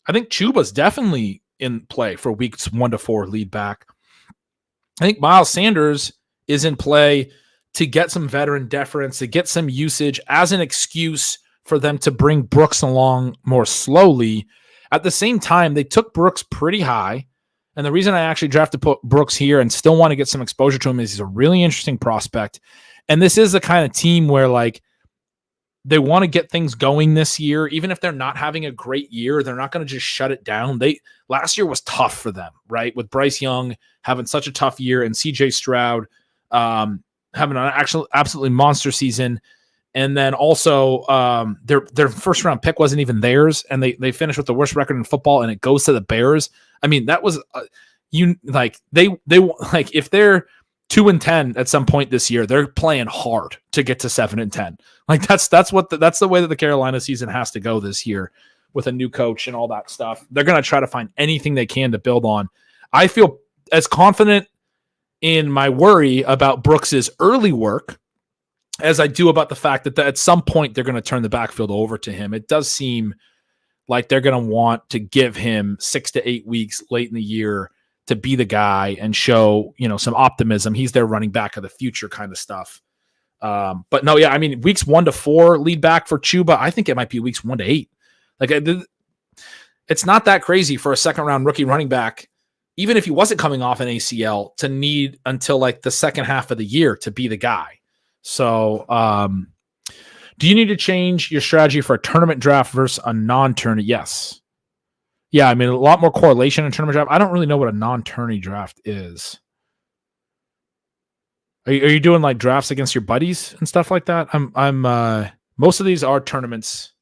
[SPEAKER 2] I think Chuba's definitely in play for weeks 1 to 4 lead back. I think Miles Sanders is in play to get some veteran deference, to get some usage as an excuse for them to bring Brooks along more slowly. At the same time, they took Brooks pretty high. And the reason I actually drafted Brooks here and still want to get some exposure to him is he's a really interesting prospect. And this is the kind of team where like they want to get things going this year. Even if they're not having a great year, they're not going to just shut it down. Last year was tough for them, right? With Bryce Young having such a tough year and CJ Stroud having an absolutely monster season. And then also their first round pick wasn't even theirs. And they finished with the worst record in football and it goes to the Bears. I mean, that was they if they're 2-10 at some point this year, they're playing hard to get to 7-10. Like that's the way that the Carolina season has to go this year with a new coach and all that stuff. They're going to try to find anything they can to build on. I feel as confident in my worry about Brooks's early work as I do about the fact that at some point they're going to turn the backfield over to him. It does seem like they're going to want to give him 6 to 8 weeks late in the year to be the guy and show, some optimism. He's their running back of the future kind of stuff. But no, yeah, I mean, weeks 1 to 4 lead back for Chuba. I think it might be weeks 1 to 8. Like it's not that crazy for a second round rookie running back, even if he wasn't coming off an ACL, to need until like the second half of the year to be the guy. So, do you need to change your strategy for a tournament draft versus a non-tourney? Yes. Yeah, I mean, a lot more correlation in tournament draft. I don't really know what a non-tourney draft is. Are you doing like drafts against your buddies and stuff like that? I'm most of these are tournaments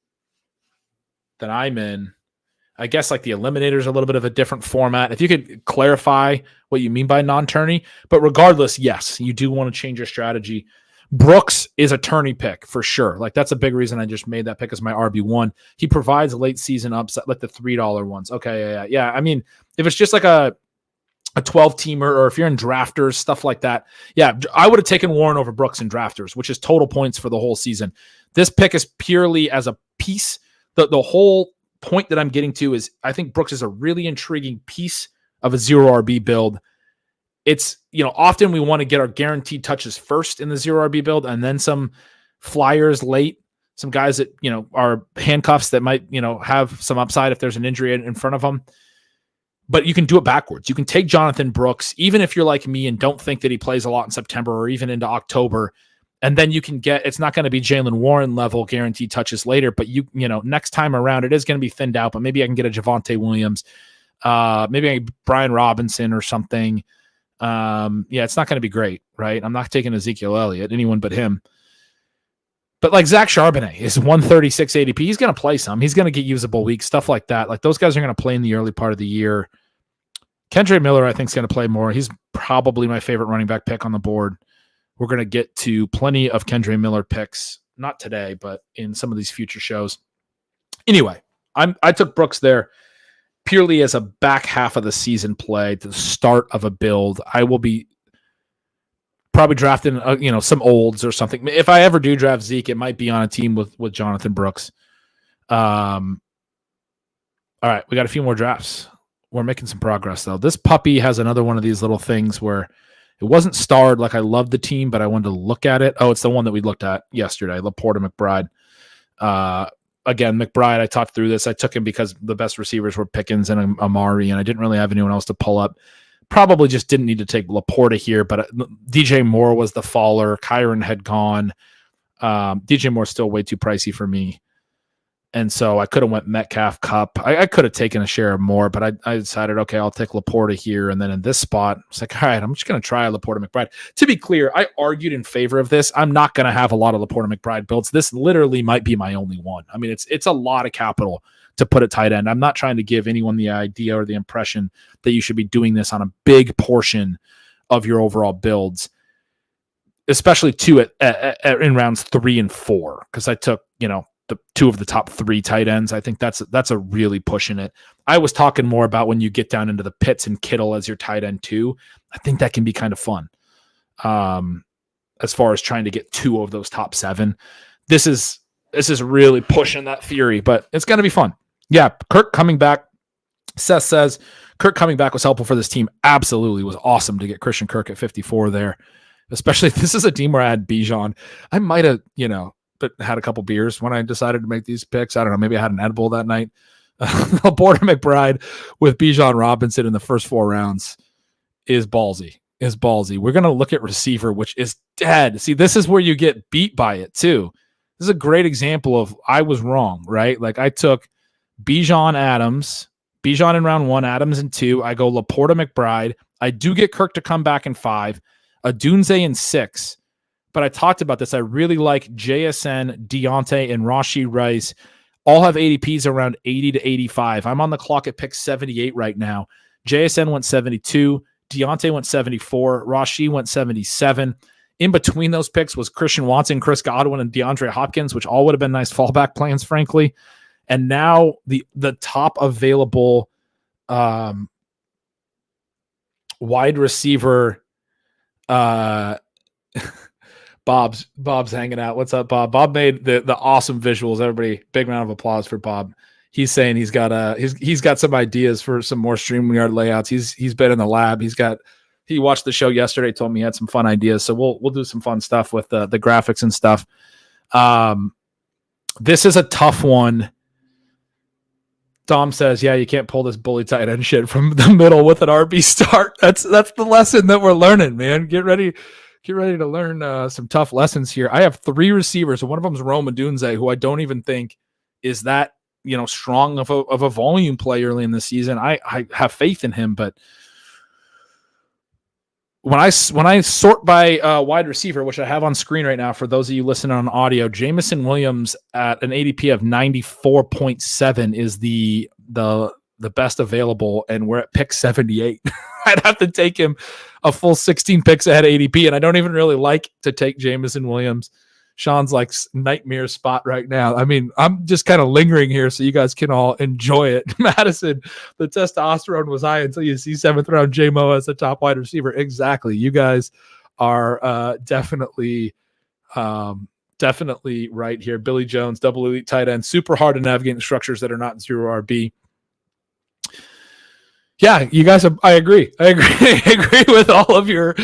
[SPEAKER 2] that I'm in. I guess like the Eliminator is a little bit of a different format. If you could clarify what you mean by non-tourney, but regardless, yes, you do want to change your strategy. Brooks is a tourney pick for sure. Like that's a big reason I just made that pick as my RB1. He provides late season upside, like the $3 ones. Okay, yeah. I mean, if it's just like a 12-teamer or if you're in drafters, stuff like that, yeah, I would have taken Warren over Brooks in drafters, which is total points for the whole season. This pick is purely as a piece. The whole point that I'm getting to is I think Brooks is a really intriguing piece of a 0 RB build. It's, often we want to get our guaranteed touches first in the 0 RB build and then some flyers late, some guys that, are handcuffs that might, have some upside if there's an injury in front of them. But you can do it backwards. You can take Jonathan Brooks, even if you're like me and don't think that he plays a lot in September or even into October, and then you can it's not going to be Jaylen Warren level guaranteed touches later, but next time around, it is going to be thinned out, but maybe I can get a Javonte Williams, maybe Brian Robinson or something. It's not going to be great, right? I'm not taking Ezekiel Elliott, anyone but him. But like Zach Charbonnet is 136 ADP. He's going to play some. He's going to get usable weeks, stuff like that. Like those guys are going to play in the early part of the year. Kendre Miller, I think, is going to play more. He's probably my favorite running back pick on the board. We're going to get to plenty of Kendre Miller picks, not today, but in some of these future shows. Anyway, I took Brooks there purely as a back half of the season play, to the start of a build. I will be probably drafting, some olds or something. If I ever do draft Zeke, it might be on a team with Jonathan Brooks. All right, we got a few more drafts. We're making some progress, though. This puppy has another one of these little things where it wasn't starred like I love the team, but I wanted to look at it. Oh, it's the one that we looked at yesterday, Laporta McBride. Again, McBride, I talked through this. I took him because the best receivers were Pickens and Amari, and I didn't really have anyone else to pull up. Probably just didn't need to take Laporta here, but DJ Moore was the faller. Kyron had gone. DJ Moore's still way too pricey for me. And so I could have went Metcalf, Cup. I could have taken a share more, but I decided, okay, I'll take Laporta here. And then in this spot, it's like, all right, I'm just going to try Laporta McBride. To be clear, I argued in favor of this. I'm not going to have a lot of Laporta McBride builds. This literally might be my only one. I mean, it's a lot of capital to put at tight end. I'm not trying to give anyone the idea or the impression that you should be doing this on a big portion of your overall builds, especially in rounds 3 and 4, because I took, the 2 of the top 3 tight ends. I think that's a really pushing it. I was talking more about when you get down into the Pitts and Kittle as your tight end 2. I think that can be kind of fun. As far as trying to get 2 of those top 7, this is really pushing that theory, but it's going to be fun. Yeah. Kirk coming back. Seth says Kirk coming back was helpful for this team. Absolutely. It was awesome to get Christian Kirk at 54 there, especially if this is a team where I had Bijan. I might have, but had a couple beers when I decided to make these picks. I don't know. Maybe I had an edible that night. Laporta McBride with Bijan Robinson in the first 4 rounds is ballsy. We're going to look at receiver, which is dead. See, this is where you get beat by it too. This is a great example of I was wrong, right? Like I took Bijan in round 1, Adams in 2. I go Laporta McBride. I do get Kirk to come back in 5, Adunze in 6. But I talked about this. I really like JSN, Deontay, and Rashee Rice. All have ADPs around 80 to 85. I'm on the clock at pick 78 right now. JSN went 72. Deontay went 74. Rashee went 77. In between those picks was Christian Watson, Chris Godwin, and DeAndre Hopkins, which all would have been nice fallback plans, frankly. And now the top available wide receiver Bob's hanging out. What's up, Bob? Bob made the awesome visuals. Everybody, big round of applause for Bob. He's saying he's got some ideas for some more StreamYard layouts. He's been in the lab. He watched the show yesterday, told me he had some fun ideas. So we'll do some fun stuff with the graphics and stuff. This is a tough one. Dom says, yeah, you can't pull this bully tight end shit from the middle with an RB start. That's the lesson that we're learning, man. Get ready to learn some tough lessons here. I have 3 receivers, and one of them is Rome Odunze, who I don't even think is that strong of a volume play early in the season. I have faith in him, but when I sort by wide receiver, which I have on screen right now for those of you listening on audio, Jameson Williams at an ADP of 94.7 is the best available, and we're at pick 78. I'd have to take him a full 16 picks ahead of ADP, and I don't even really like to take Jameson Williams. Sean's like nightmare spot right now. I mean, I'm just kind of lingering here so you guys can all enjoy it. Madison, the testosterone was high until you see 7th round J-Mo as the top wide receiver. Exactly. You guys are definitely right here. Billy Jones, double elite tight end, super hard to navigate in structures that are not 0 RB. Yeah, you guys I agree. I agree with all of your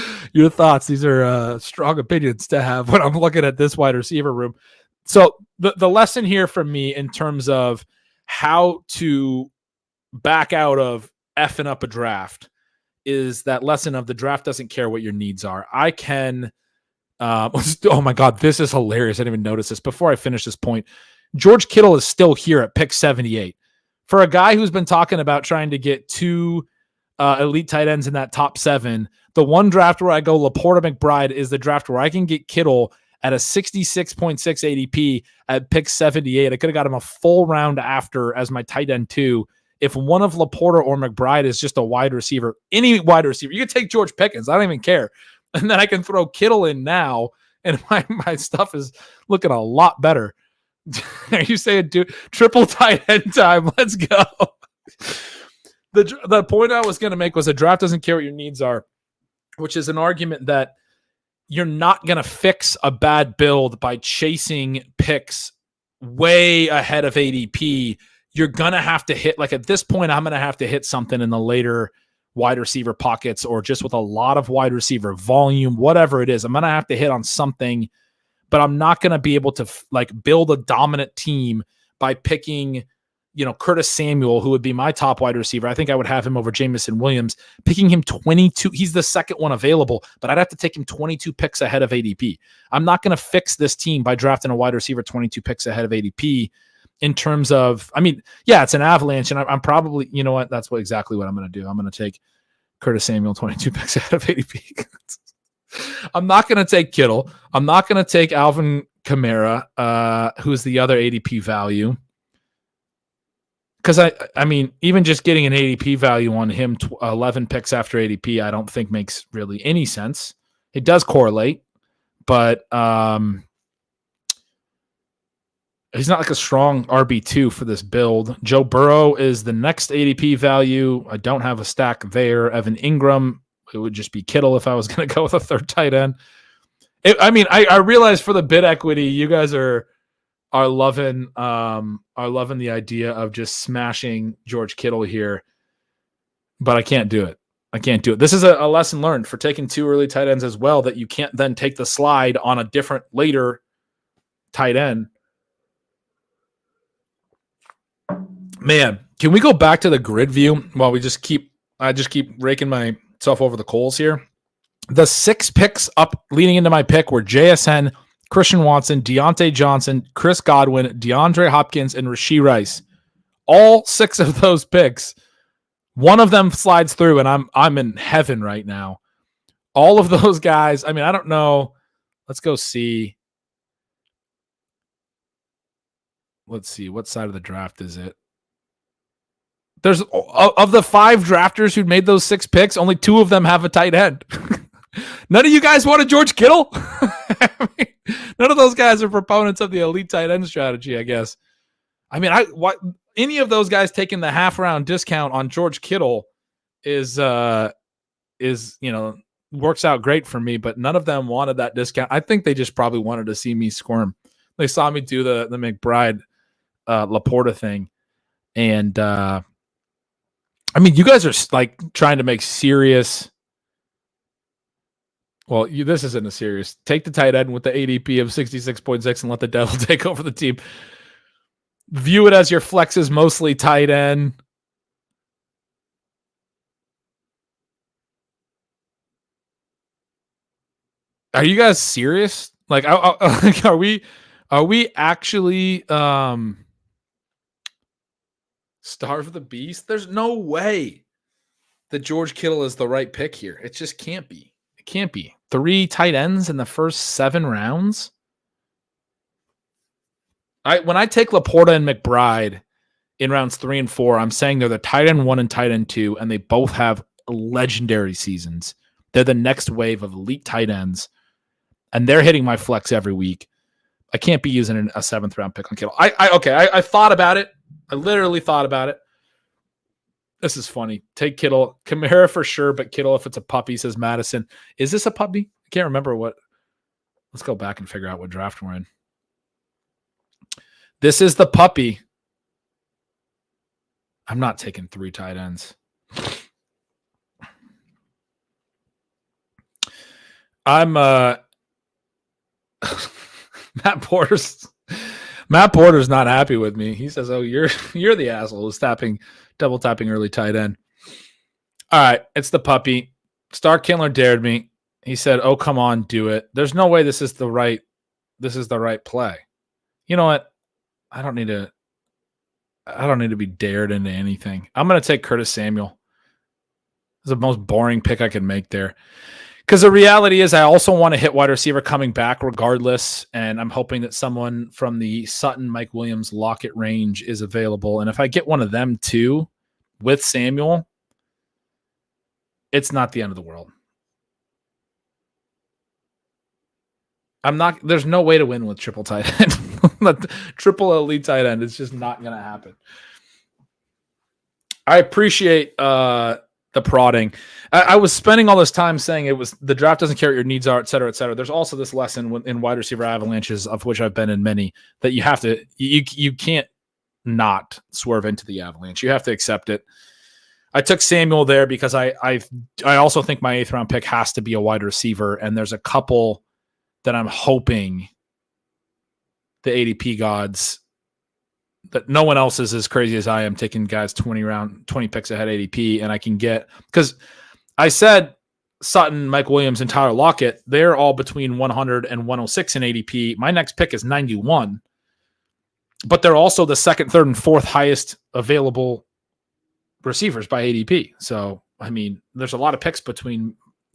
[SPEAKER 2] thoughts. These are strong opinions to have when I'm looking at this wide receiver room. So the lesson here from me in terms of how to back out of effing up a draft is that lesson of the draft doesn't care what your needs are. I can oh my God, this is hilarious. I didn't even notice this. Before I finish this point, George Kittle is still here at pick 78. For a guy who's been talking about trying to get 2 elite tight ends in that top 7, the one draft where I go Laporta McBride is the draft where I can get Kittle at a 66.6 ADP at pick 78. I could have got him a full round after as my tight end 2. If one of Laporta or McBride is just a wide receiver, any wide receiver, you can take George Pickens. I don't even care. And then I can throw Kittle in now, and my stuff is looking a lot better. Are you saying triple tight end time? Let's go. The point I was going to make was the draft doesn't care what your needs are, which is an argument that you're not going to fix a bad build by chasing picks way ahead of ADP. You're going to have to hit, like at this point, I'm going to have to hit something in the later wide receiver pockets or just with a lot of wide receiver volume, whatever it is. I'm going to have to hit on something, but I'm not going to be able to build a dominant team by picking, Curtis Samuel, who would be my top wide receiver. I think I would have him over Jameson Williams, picking him 22. He's the second one available, but I'd have to take him 22 picks ahead of ADP. I'm not going to fix this team by drafting a wide receiver 22 picks ahead of ADP. in terms of, I mean, yeah, it's an avalanche, and I'm probably, you know what, that's exactly what I'm going to do. I'm going to take Curtis Samuel 22 picks out of ADP. I'm not going to take Kittle. I'm not going to take Alvin Kamara, who's the other ADP value. Because I mean, even just getting an ADP value on him, 11 picks after ADP, I don't think makes really any sense. It does correlate, but he's not like a strong RB2 for this build. Joe Burrow is the next ADP value. I don't have a stack there. Evan Ingram, it would just be Kittle if I was going to go with a third tight end. I realize for the bid equity, you guys are loving the idea of just smashing George Kittle here, but I can't do it. This is a lesson learned for taking 2 early tight ends as well, that you can't then take the slide on a different later tight end. Man, can we go back to the grid view while I just keep raking myself over the coals here? The 6 picks up leading into my pick were JSN, Christian Watson, Deontay Johnson, Chris Godwin, DeAndre Hopkins, and Rashee Rice. All 6 of those picks, one of them slides through, and I'm in heaven right now. All of those guys, I mean, I don't know. Let's go see. Let's see. What side of the draft is it? There's of the 5 drafters who made those 6 picks, only 2 of them have a tight end. None of you guys wanted George Kittle? I mean, none of those guys are proponents of the elite tight end strategy, I guess. I mean, any of those guys taking the half round discount on George Kittle is works out great for me, but none of them wanted that discount. I think they just probably wanted to see me squirm. They saw me do the McBride Laporta thing, and I mean, you guys are like trying to make serious. Well, this isn't a serious. Take the tight end with the ADP of 66.6 and let the devil take over the team. View it as your flex is mostly tight end. Are you guys serious? Like, are we actually starve the beast? There's no way that George Kittle is the right pick here. It just can't be. It can't be. 3 tight ends in the first 7 rounds. When I take Laporta and McBride in rounds 3 and 4, I'm saying they're the tight end 1 and tight end 2, and they both have legendary seasons. They're the next wave of elite tight ends, and they're hitting my flex every week. I can't be using a 7th round pick on Kittle. I thought about it. I literally thought about it. This is funny. Take Kittle. Kamara for sure, but Kittle if it's a puppy, says Madison. Is this a puppy? I can't remember what. Let's go back and figure out what draft we're in. This is the puppy. I'm not taking 3 tight ends. I'm Matt Porter's not happy with me. He says, "Oh, you're the asshole who's double tapping early tight end." All right, it's the puppy. Star Kindler dared me. He said, "Oh, come on, do it." There's no way this is the right play. You know what? I don't need to be dared into anything. I'm going to take Curtis Samuel. It's the most boring pick I could make there. Because the reality is I also want to hit wide receiver coming back regardless, and I'm hoping that someone from the Sutton, Mike Williams, Lockett range is available. And if I get one of them too with Samuel, it's not the end of the world. There's no way to win with triple tight end. Triple elite tight end. It's just not going to happen. I appreciate the prodding. I was spending all this time saying it was the draft doesn't care what your needs are, et cetera, et cetera. There's also this lesson in wide receiver avalanches, of which I've been in many, that you have to, you can't not swerve into the avalanche. You have to accept it. I took Samuel there because I also think my 8th round pick has to be a wide receiver, and there's a couple that I'm hoping the ADP gods, that no one else is as crazy as I am taking guys 20 picks ahead ADP, and I can get, because I said Sutton, Mike Williams, and Tyler Lockett, they're all between 100 and 106 in ADP. My next pick is 91. but they're also the second, third, and fourth highest available receivers by ADP. So, I mean, there's a lot of picks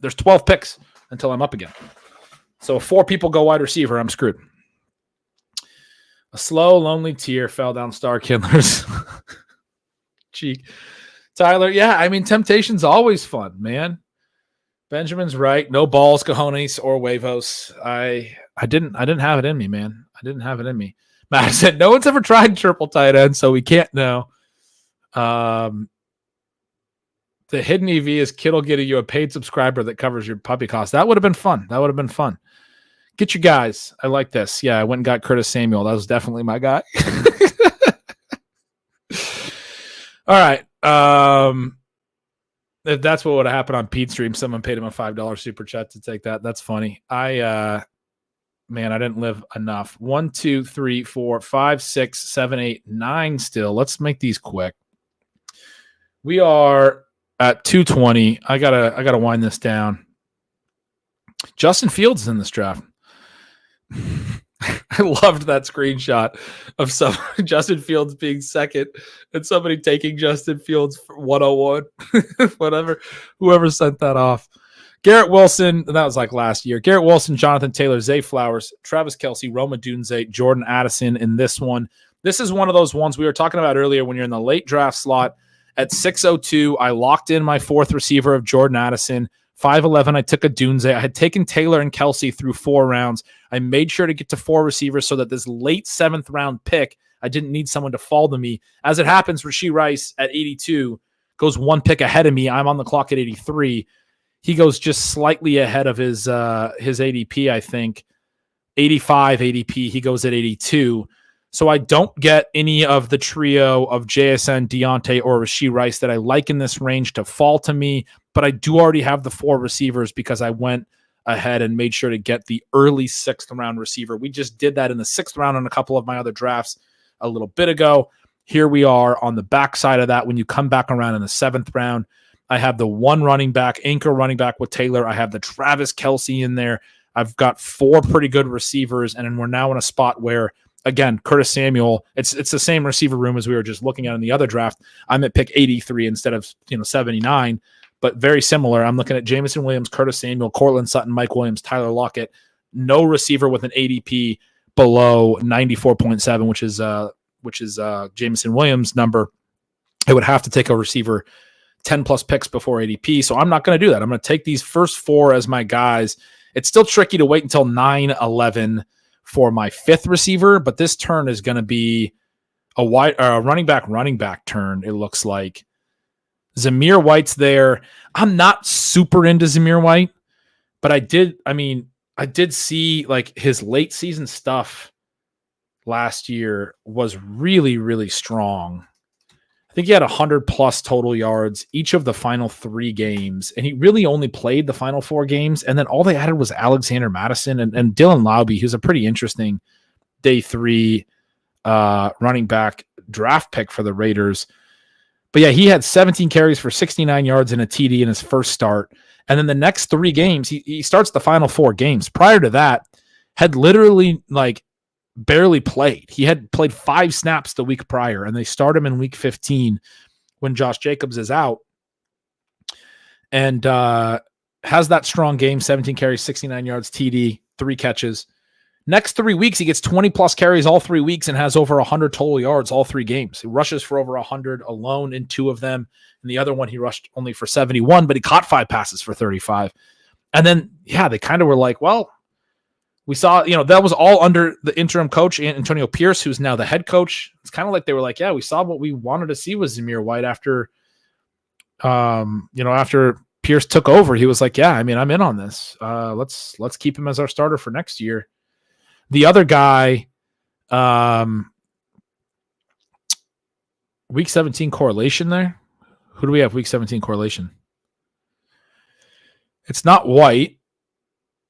[SPEAKER 2] there's 12 picks until I'm up again. So if 4 people go wide receiver, I'm screwed. A slow, lonely tear fell down Star Kindler's cheek. Tyler, yeah, I mean, temptation's always fun, man. Benjamin's right. No balls, cojones, or huevos. I didn't have it in me, man. I didn't have it in me. Matt said, no one's ever tried triple tight end, so we can't know. The hidden EV is Kittle getting you a paid subscriber that covers your puppy cost. That would have been fun. Get your guys. I like this. Yeah, I went and got Curtis Samuel. That was definitely my guy. All right. If that's what would have happened on Pete's stream, someone paid him a $5 super chat to take that. That's funny. I didn't live enough. 1, 2, 3, 4, 5, 6, 7, 8, 9 still. Let's make these quick. We are at 220. I gotta wind this down. Justin Fields is in this draft. I loved that screenshot of Justin Fields being second and somebody taking Justin Fields for 101. Whatever, whoever sent that off. Garrett Wilson, that was like last year. Garrett Wilson, Jonathan Taylor, Zay Flowers, Travis Kelce, Roma Dunze, Jordan Addison in this one. This is one of those ones we were talking about earlier when you're in the late draft slot. At 6:02, I locked in my 4th receiver of Jordan Addison. 5:11, I took a Dunze. I had taken Taylor and Kelce through 4 rounds. I made sure to get to 4 receivers so that this late 7th round pick, I didn't need someone to fall to me. As it happens, Rashee Rice at 82 goes 1 pick ahead of me. I'm on the clock at 83. He goes just slightly ahead of his ADP, I think. 85 ADP. He goes at 82. So I don't get any of the trio of JSN, Deontay, or Rashee Rice that I like in this range to fall to me, but I do already have the 4 receivers because I went ahead and made sure to get the early 6th round receiver. We just did that in the 6th round on a couple of my other drafts a little bit ago. Here we are on the backside of that. When you come back around in the 7th round, I have the 1 running back, anchor running back with Taylor. I have the Travis Kelce in there. I've got 4 pretty good receivers, and then we're now in a spot where, again, Curtis Samuel, it's the same receiver room as we were just looking at in the other draft. I'm at pick 83 instead of 79, but very similar. I'm looking at Jameson Williams, Curtis Samuel, Cortland Sutton, Mike Williams, Tyler Lockett. No receiver with an ADP below 94.7, which is Jameson Williams' number. I would have to take a receiver 10 plus picks before ADP, so I'm not going to do that. I'm going to take these first 4 as my guys. It's still tricky to wait until 9-11 for my 5th receiver, but this turn is going to be a running back turn, it looks like. Zamir White's there. I'm not super into Zamir White, but I did see like his late season stuff last year was really, really strong. I think he had 100 plus total yards each of the final 3 games, and he really only played the final 4 games. And then all they added was Alexander Madison and Dylan Laube, who's a pretty interesting day 3 running back draft pick for the Raiders. But yeah, he had 17 carries for 69 yards and a TD in his first start. And then the next 3 games, he starts the final 4 games. Prior to that, had literally like barely played. He had played 5 snaps the week prior, and they start him in week 15 when Josh Jacobs is out. And has that strong game, 17 carries, 69 yards, TD, 3 catches. Next 3 weeks, he gets 20 plus carries all 3 weeks and has over 100 total yards all 3 games. He rushes for over 100 alone in 2 of them. And the other one, he rushed only for 71, but he caught 5 passes for 35. And then, yeah, they kind of were like, well, we saw, that was all under the interim coach, Antonio Pierce, who's now the head coach. It's kind of like they were like, yeah, we saw what we wanted to see with Zamir White after, after Pierce took over. He was like, yeah, I'm in on this. Let's keep him as our starter for next year. The other guy, week 17 correlation there. Who do we have week 17 correlation? It's not White.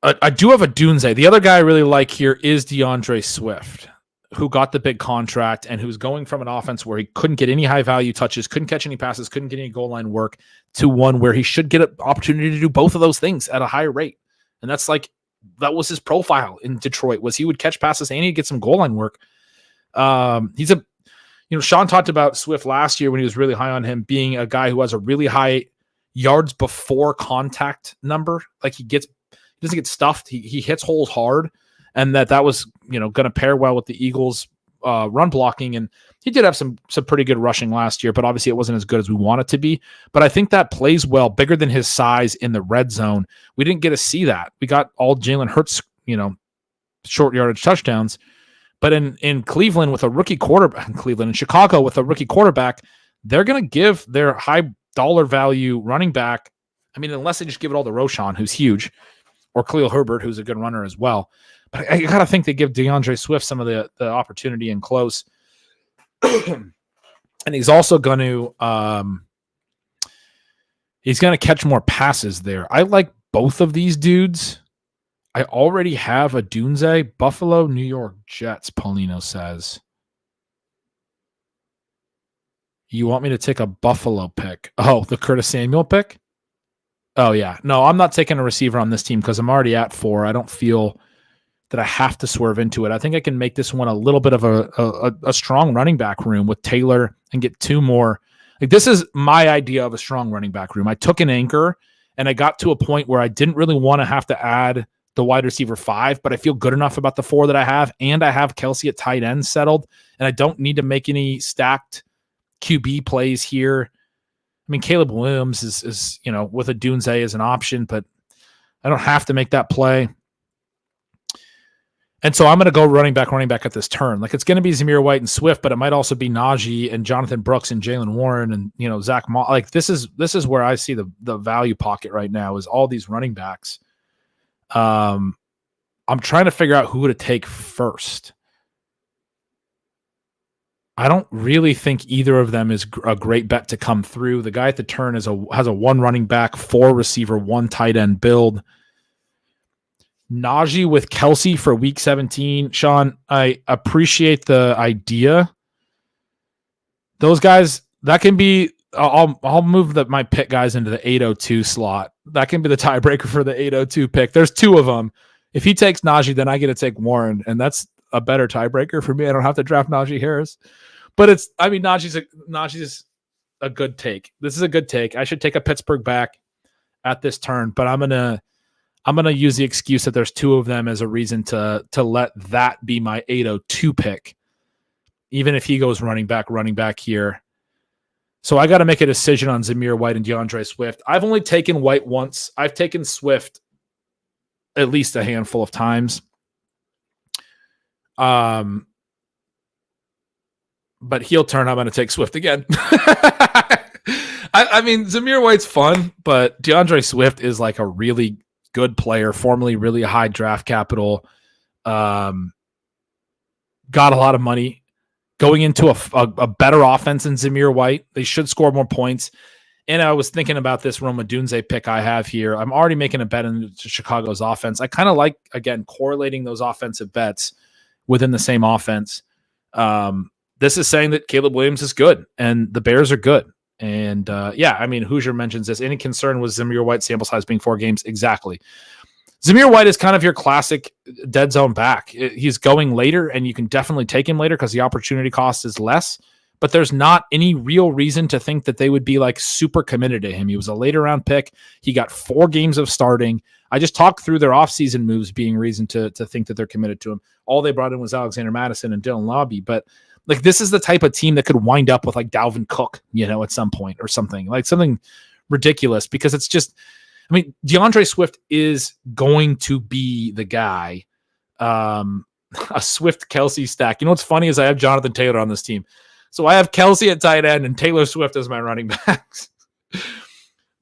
[SPEAKER 2] I do have a Dunze. The other guy I really like here is DeAndre Swift, who got the big contract and who's going from an offense where he couldn't get any high value touches, couldn't catch any passes, couldn't get any goal line work, to one where he should get an opportunity to do both of those things at a higher rate. And that was his profile in Detroit, was he would catch passes and he'd get some goal line work. He's a, Sean talked about Swift last year when he was really high on him being a guy who has a really high yards before contact number. Like he doesn't get stuffed. He hits holes hard, and that was going to pair well with the Eagles' run blocking. And he did have some pretty good rushing last year, but obviously it wasn't as good as we want it to be. But I think that plays well, bigger than his size in the red zone. We didn't get to see that. We got all Jalen Hurts, short yardage touchdowns. But in Cleveland with a rookie quarterback, in Chicago with a rookie quarterback, they're going to give their high dollar value running back. I mean, unless they just give it all to Roshan, who's huge, or Khalil Herbert, who's a good runner as well. But I got to think they give DeAndre Swift some of the opportunity in close. And he's also going to catch more passes there. I like both of these dudes. I already have a Dunze. Buffalo, New York Jets, Paulino says. You want me to take a Buffalo pick? Oh, the Curtis Samuel pick? Oh, yeah. No, I'm not taking a receiver on this team because I'm already at 4. I don't feel that I have to swerve into it. I think I can make this one a little bit of a strong running back room with Taylor and get 2 more. Like, this is my idea of a strong running back room. I took an anchor and I got to a point where I didn't really want to have to add the wide receiver 5, but I feel good enough about the 4 that I have, and I have Kelsey at tight end settled, and I don't need to make any stacked QB plays here. I mean, Caleb Williams is with a Dunze as an option, but I don't have to make that play. And so I'm going to go running back at this turn. Like, it's going to be Zamir White and Swift, but it might also be Najee and Jonathan Brooks and Jalen Warren and Zach Moss. Like, this is where I see the value pocket right now, is all these running backs. I'm trying to figure out who to take first. I don't really think either of them is a great bet to come through. The guy at the turn has a 1 running back, 4 receiver, 1 tight end build. Najee with Kelsey for week 17. Sean, I appreciate the idea. Those guys, that can be, I'll move my pick guys into the 802 slot. That can be the tiebreaker for the 802 pick. There's 2 of them. If he takes Najee, then I get to take Warren, and that's a better tiebreaker for me. I don't have to draft Najee Harris. But Najee's a good take. This is a good take. I should take a Pittsburgh back at this turn, but I'm gonna use the excuse that there's 2 of them as a reason to let that be my 802 pick, even if he goes running back here. So I got to make a decision on Zamir White and DeAndre Swift. I've only taken White once. I've taken Swift at least a handful of times. But heel turn, I'm going to take Swift again. I mean, Zamir White's fun, but DeAndre Swift is like a really good player, formerly really high draft capital. Got a lot of money. Going into a better offense than Zamir White. They should score more points. And I was thinking about this Roma Dunze pick I have here. I'm already making a bet into Chicago's offense. I kind of like, again, correlating those offensive bets within the same offense. This is saying that Caleb Williams is good and the Bears are good. And I mean, Hoosier mentions this. Any concern with Zamir White sample size being 4 games? Exactly. Zamir White is kind of your classic dead zone back. He's going later, and you can definitely take him later because the opportunity cost is less. But there's not any real reason to think that they would be like super committed to him. He was a later round pick. He got 4 games of starting. I just talked through their offseason moves being reason to think that they're committed to him. All they brought in was Alexander Madison and Dylan Lobby. But like, this is the type of team that could wind up with like Dalvin Cook, at some point or something ridiculous, because it's just, I mean, DeAndre Swift is going to be the guy. A Swift Kelsey stack. What's funny is I have Jonathan Taylor on this team. So I have Kelsey at tight end and Taylor Swift as my running backs.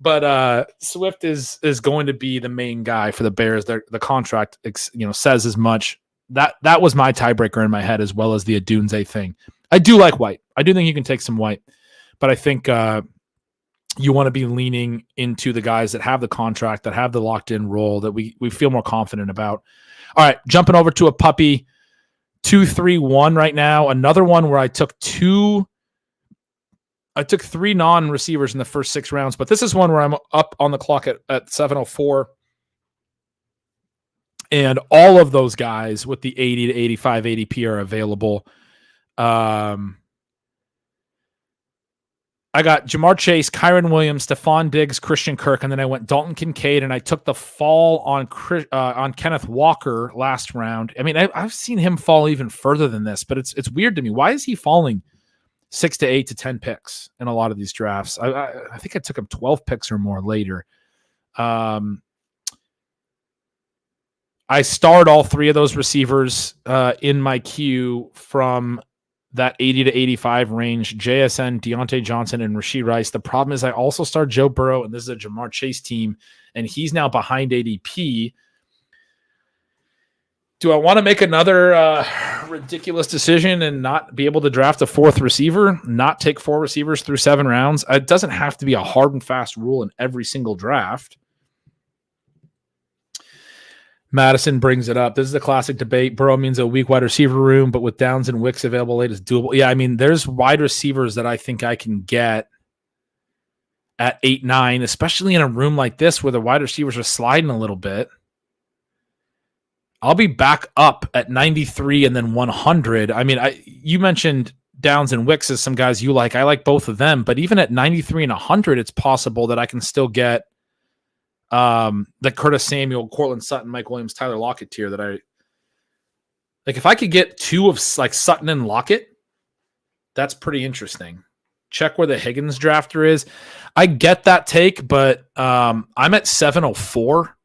[SPEAKER 2] But Swift is going to be the main guy for the Bears. The contract says as much. That was my tiebreaker in my head, as well as the Adunze thing. I do like White. I do think you can take some White, but I think you want to be leaning into the guys that have the contract, that have the locked in role, that we feel more confident about. All right, jumping over to a puppy 2-3-1 right now. Another one where I took 3 non-receivers in the first 6 rounds, but this is one where I'm up on the clock at 7:04. And all of those guys with the 80 to 85 ADP are available. I got Jamar Chase, Kyron Williams, Stephon Diggs, Christian Kirk, and then I went Dalton Kincaid, and I took the fall on Kenneth Walker last round. I mean, I've seen him fall even further than this, but it's weird to me. Why is he falling 6 to 8 to 10 picks in a lot of these drafts? I think I took him 12 picks or more later. I starred all three of those receivers in my queue from that 80 to 85 range: JSN, Deontay Johnson, and Rashee Rice. The problem is I also start Joe Burrow, and this is a Jamar Chase team, and he's now behind ADP. Do I want to make another ridiculous decision and not be able to draft a fourth receiver, not take 4 receivers through 7 rounds? It doesn't have to be a hard and fast rule in every single draft. Madison brings it up. This is a classic debate. Burrow means a weak wide receiver room, but with Downs and Wicks available late, is doable. Yeah, I mean, there's wide receivers that I think I can get at 8-9, especially in a room like this where the wide receivers are sliding a little bit. I'll be back up at 93 and then 100. I mean, you mentioned Downs and Wicks as some guys you like. I like both of them, but even at 93 and 100, it's possible that I can still get the Curtis Samuel, Cortland Sutton, Mike Williams, Tyler Lockett tier that I like. If I could get 2 of like Sutton and Lockett, that's pretty interesting. Check where the Higgins drafter is. I get that take, but I'm at 704.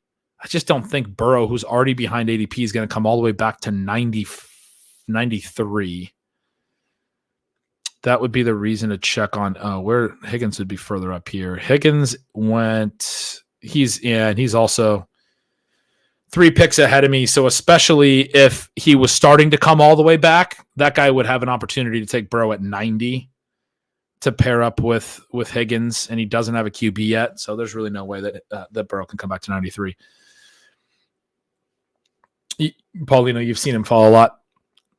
[SPEAKER 2] I just don't think Burrow, who's already behind ADP, is going to come all the way back to 93. That would be the reason to check on where Higgins would be further up here. Higgins went. He's also 3 picks ahead of me. So especially if he was starting to come all the way back, that guy would have an opportunity to take Burrow at 90 to pair up with Higgins, and he doesn't have a QB yet. So there's really no way that Burrow can come back to 93. Paulino, you've seen him fall a lot.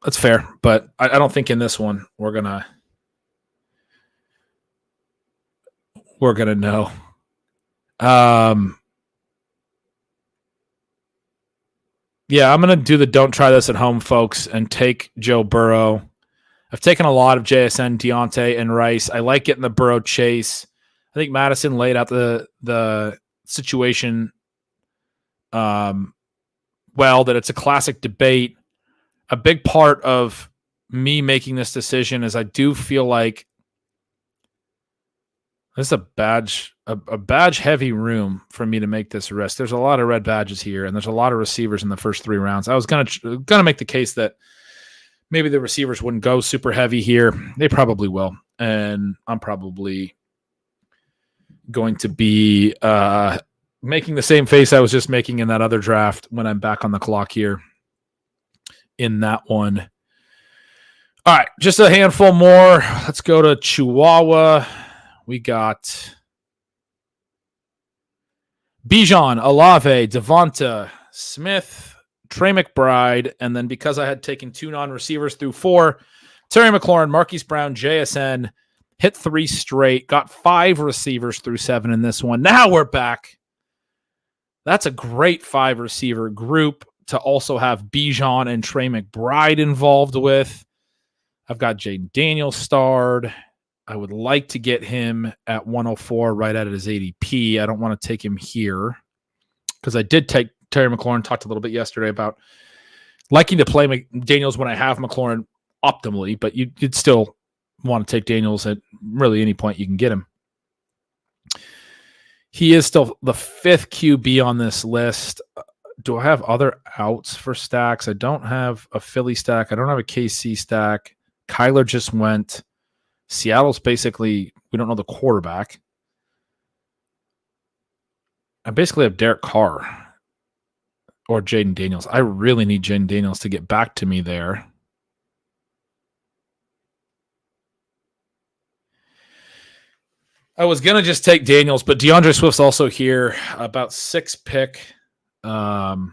[SPEAKER 2] That's fair, but I don't think in this one we're gonna know. Yeah, I'm going to do the don't try this at home, folks, and take Joe Burrow. I've taken a lot of JSN, Deontay, and Rice. I like getting the Burrow chase. I think Madison laid out the situation well, that it's a classic debate. A big part of me making this decision is I do feel like this is a badge heavy room for me to make this risk. There's a lot of red badges here, and there's a lot of receivers in the first 3 rounds. I was gonna make the case that maybe the receivers wouldn't go super heavy here. They probably will, and I'm probably going to be making the same face I was just making in that other draft when I'm back on the clock here in that one. All right, just a handful more. Let's go to Chihuahua. We got Bijan, Olave, Devonta Smith, Trey McBride, and then because I had taken 2 non-receivers through 4, Terry McLaurin, Marquise Brown, JSN, hit 3 straight, got 5 receivers through 7 in this one. Now we're back. That's a great 5 receiver group to also have Bijan and Trey McBride involved with. I've got Jaden Daniels starred. I would like to get him at 104 right at his ADP. I don't want to take him here because I did take Terry McLaurin, talked a little bit yesterday about liking to play Daniels when I have McLaurin optimally, but you'd still want to take Daniels at really any point you can get him. He is still the 5th QB on this list. Do I have other outs for stacks? I don't have a Philly stack. I don't have a KC stack. Kyler just went. Seattle's basically, we don't know the quarterback. I basically have Derek Carr or Jaden Daniels. I really need Jaden Daniels to get back to me there. I was going to just take Daniels, but DeAndre Swift's also here, about 6th pick. About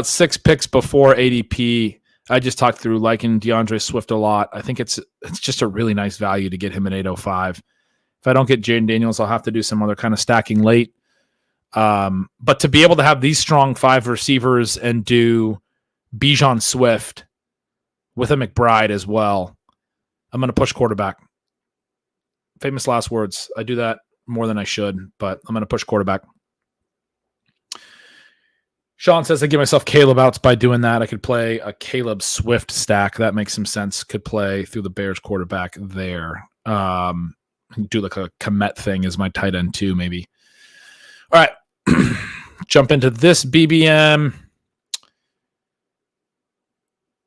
[SPEAKER 2] 6 picks before ADP. I just talked through liking DeAndre Swift a lot. I think it's just a really nice value to get him at 805. If I don't get Jaden Daniels, I'll have to do some other kind of stacking late. But to be able to have these strong 5 receivers and do Bijan Swift with a McBride as well. I'm going to push quarterback. Famous last words. I do that more than I should, but I'm going to push quarterback. Sean says I give myself Caleb outs by doing that. I could play a Caleb Swift stack. That makes some sense. Could play through the Bears quarterback there. Do like a Komet thing as my tight end too, maybe. All right. Jump into this BBM.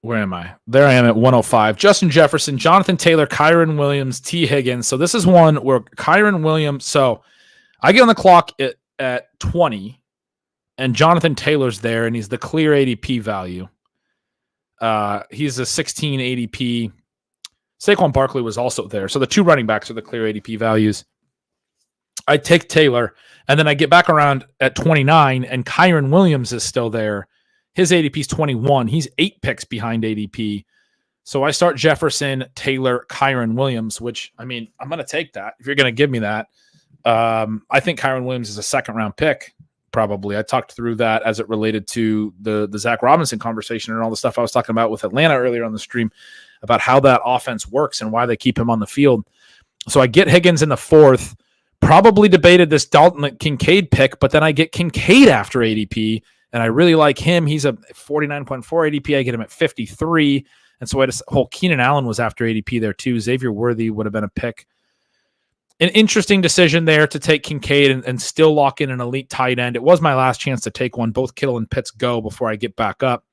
[SPEAKER 2] Where am I? There I am at 105. Justin Jefferson, Jonathan Taylor, Kyron Williams, T. Higgins. So this is one where Kyron Williams. So I get on the clock at 20, and Jonathan Taylor's there, and he's the clear ADP value. He's a 16 ADP. Saquon Barkley was also there. So the two running backs are the clear ADP values. I take Taylor, and then I get back around at 29, and Kyron Williams is still there. His ADP is 21. He's 8 picks behind ADP. So I start Jefferson, Taylor, Kyron Williams, which, I mean, I'm going to take that if you're going to give me that. I think Kyron Williams is a second-round pick, probably. I talked through that as it related to the Zach Robinson conversation and all the stuff I was talking about with Atlanta earlier on the stream about how that offense works and why they keep him on the field. So I get Higgins in the 4th. Probably debated this Dalton Kincaid pick, but then I get Kincaid after ADP. And I really like him. He's a 49.4 ADP. I get him at 53. And so Keenan Allen was after ADP there too. Xavier Worthy would have been a pick. An interesting decision there to take Kincaid and still lock in an elite tight end. It was my last chance to take one. Both Kittle and Pitts go before I get back up.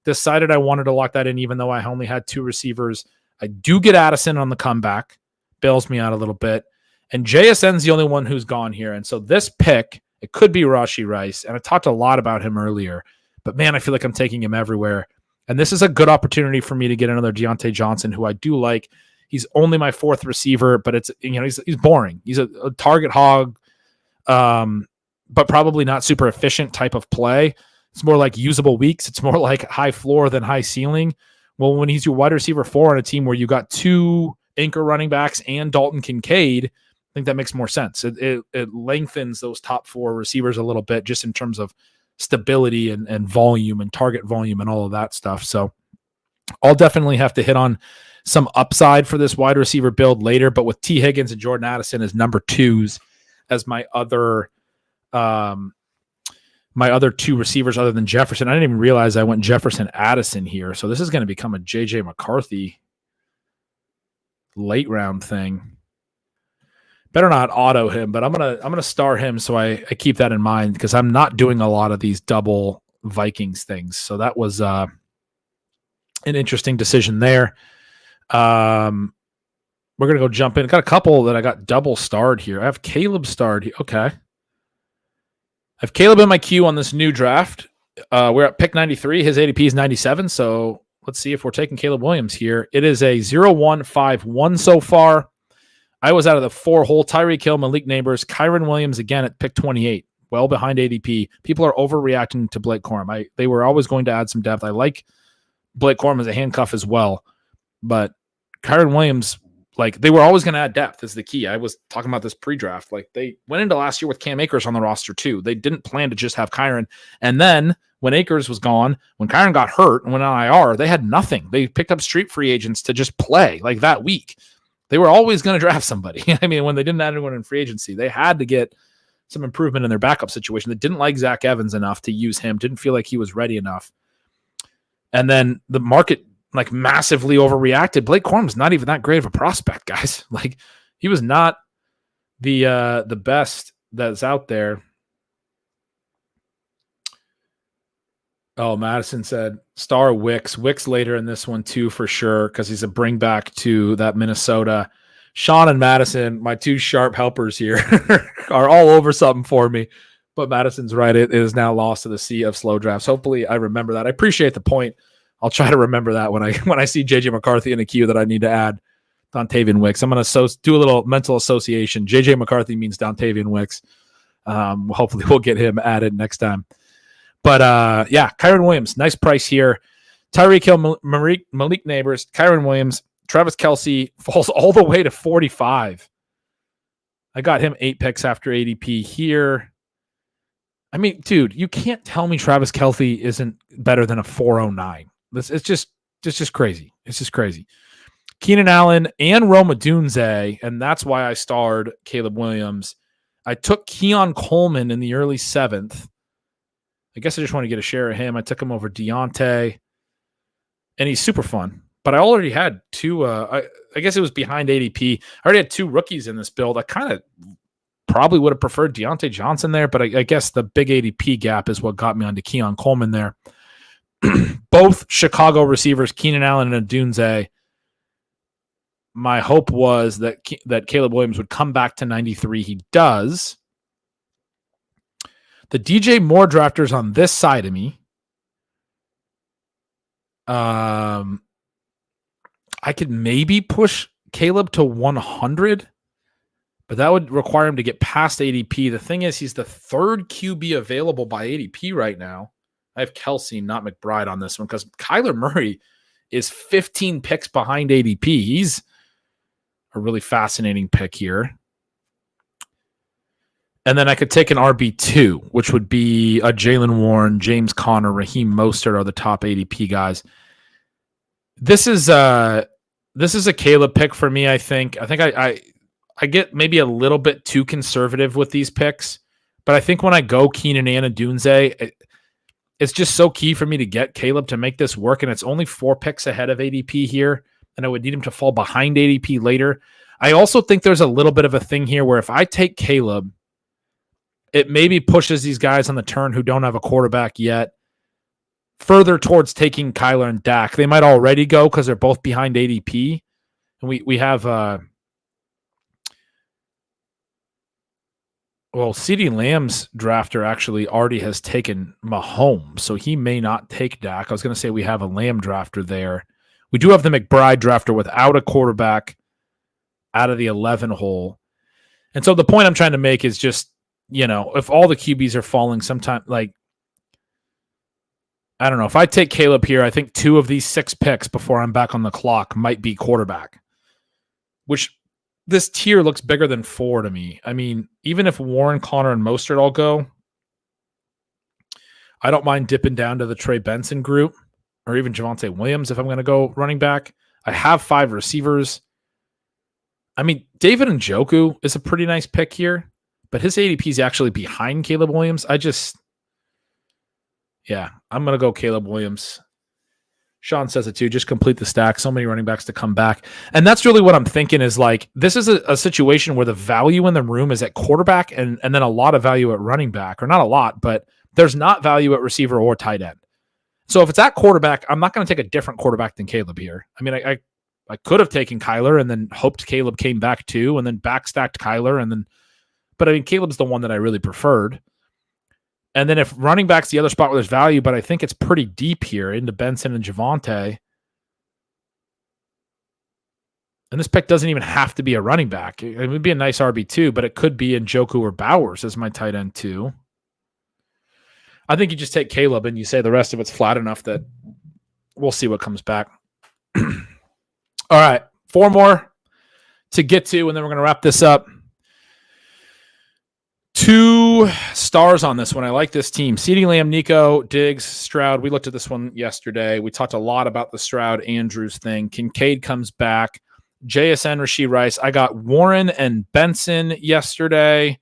[SPEAKER 2] Decided I wanted to lock that in even though I only had 2 receivers. I do get Addison on the comeback. Bails me out a little bit. And JSN's the only one who's gone here. And so this pick, it could be Rashee Rice, and I talked a lot about him earlier, but man, I feel like I'm taking him everywhere. And this is a good opportunity for me to get another Deontay Johnson, who I do like. He's only my 4th receiver, but it's, he's boring. He's a target hog, but probably not super efficient type of play. It's more like usable weeks. It's more like high floor than high ceiling. Well, when he's your wide receiver 4 on a team where you got 2 anchor running backs and Dalton Kincaid, I think that makes more sense. It lengthens those top 4 receivers a little bit just in terms of stability and volume and target volume and all of that stuff. So I'll definitely have to hit on some upside for this wide receiver build later, but with T. Higgins and Jordan Addison as number 2s as my other 2 receivers other than Jefferson. I didn't even realize I went Jefferson Addison here. So this is going to become a JJ McCarthy late round thing. Better not auto him, but I'm gonna star him so I keep that in mind because I'm not doing a lot of these double Vikings things. So that was an interesting decision there. We're gonna go jump in. Got a couple that I got double starred here. I have Caleb starred. Okay, I have Caleb in my queue on this new draft. We're at pick 93. His ADP is 97. So let's see if we're taking Caleb Williams here. It is a 0-1-5-1 so far. I was out of the 4 hole. Tyreek Hill, Malik Neighbors, Kyron Williams again at pick 28, well behind ADP. People are overreacting to Blake Corum. They were always going to add some depth. I like Blake Corum as a handcuff as well, but Kyron Williams, like they were always going to add depth is the key. I was talking about this pre-draft. Like they went into last year with Cam Akers on the roster too. They didn't plan to just have Kyron. And then when Akers was gone, when Kyron got hurt and went on IR, they had nothing. They picked up street free agents to just play like that week. They were always going to draft somebody. I mean, when they didn't add anyone in free agency, they had to get some improvement in their backup situation. They didn't like Zach Evans enough to use him, didn't feel like he was ready enough. And then the market like massively overreacted. Blake Corum's not even that great of a prospect, guys. Like he was not the best that's out there. Oh, Madison said star Wicks. Wicks later in this one too, for sure, because he's a bring back to that Minnesota. Sean and Madison, my 2 sharp helpers here, are all over something for me. But Madison's right. It is now lost to the sea of slow drafts. Hopefully I remember that. I appreciate the point. I'll try to remember that when I see JJ McCarthy in the queue that I need to add Dontavian Wicks. I'm going to do a little mental association. JJ McCarthy means Dontavian Wicks. Hopefully we'll get him added next time. But yeah, Kyron Williams, nice price here. Tyreek Hill, Malik Neighbors, Kyron Williams, Travis Kelce falls all the way to 45. I got him 8 picks after ADP here. I mean, dude, you can't tell me Travis Kelce isn't better than a 409. It's just just crazy. It's just crazy. Keenan Allen and Rome Odunze, and that's why I starred Caleb Williams. I took Keon Coleman in the early 7th. I guess I just want to get a share of him. I took him over Deontay, and he's super fun. But I already had two. I guess it was behind ADP. I already had 2 rookies in this build. I kind of probably would have preferred Deontay Johnson there, but I guess the big ADP gap is what got me onto Keon Coleman there. Both Chicago receivers, Keenan Allen and Odunze. My hope was that Caleb Williams would come back to 93. He does. The DJ Moore drafters on this side of me. I could maybe push Caleb to 100, but that would require him to get past ADP. The thing is, he's the 3rd QB available by ADP right now. I have Kelsey, not McBride on this one, because Kyler Murray is 15 picks behind ADP. He's a really fascinating pick here. And then I could take an RB2, which would be a Jalen Warren, James Conner, Raheem Mostert are the top ADP guys. This is a Caleb pick for me, I think. I think I get maybe a little bit too conservative with these picks, but I think when I go Keenan and Odunze, it's just so key for me to get Caleb to make this work, and it's only 4 picks ahead of ADP here, and I would need him to fall behind ADP later. I also think there's a little bit of a thing here where if I take Caleb, it maybe pushes these guys on the turn who don't have a quarterback yet further towards taking Kyler and Dak. They might already go because they're both behind ADP. And we have CeeDee Lamb's drafter actually already has taken Mahomes, so he may not take Dak. I was going to say we have a Lamb drafter there. We do have the McBride drafter without a quarterback out of the 11 hole. And so the point I'm trying to make is just, if all the QBs are falling sometime, like, I don't know. If I take Caleb here, I think 2 of these 6 picks before I'm back on the clock might be quarterback, which this tier looks bigger than 4 to me. I mean, even if Warren, Connor, and Mostert all go, I don't mind dipping down to the Trey Benson group or even Javonte Williams if I'm going to go running back. I have 5 receivers. I mean, David Njoku is a pretty nice pick here, but his ADP is actually behind Caleb Williams. I'm going to go Caleb Williams. Sean says it too. Just complete the stack. So many running backs to come back. And that's really what I'm thinking is like, this is a situation where the value in the room is at quarterback and then a lot of value at running back, or not a lot, but there's not value at receiver or tight end. So if it's at quarterback, I'm not going to take a different quarterback than Caleb here. I mean, I could have taken Kyler and then hoped Caleb came back too, and then backstacked Kyler. But I mean, Caleb's the one that I really preferred. And then if running back's the other spot where there's value, but I think it's pretty deep here into Benson and Javonte. And this pick doesn't even have to be a running back. It would be a nice RB2, but it could be Njoku or Bowers as my tight end too. I think you just take Caleb and you say the rest of it's flat enough that we'll see what comes back. All right, 4 more to get to, and then we're going to wrap this up. 2 stars on this one. I like this team. CeeDee Lamb, Nico, Diggs, Stroud. We looked at this one yesterday. We talked a lot about the Stroud-Andrews thing. Kincaid comes back. JSN, Rashee Rice. I got Warren and Benson yesterday.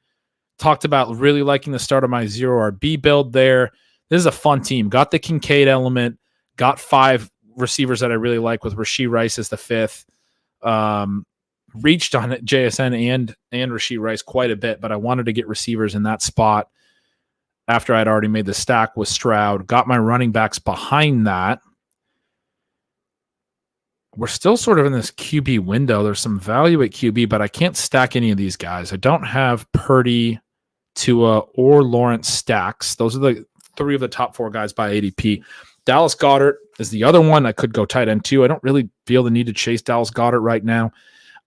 [SPEAKER 2] Talked about really liking the start of my 0 RB build there. This is a fun team. Got the Kincaid element. Got 5 receivers that I really like with Rashee Rice as the 5th. Reached on JSN and Rashee Rice quite a bit, but I wanted to get receivers in that spot after I'd already made the stack with Stroud. Got my running backs behind that. We're still sort of in this QB window. There's some value at QB, but I can't stack any of these guys. I don't have Purdy, Tua, or Lawrence stacks. Those are the 3 of the top 4 guys by ADP. Dallas Goedert is the other one. I could go tight end too. I don't really feel the need to chase Dallas Goedert right now.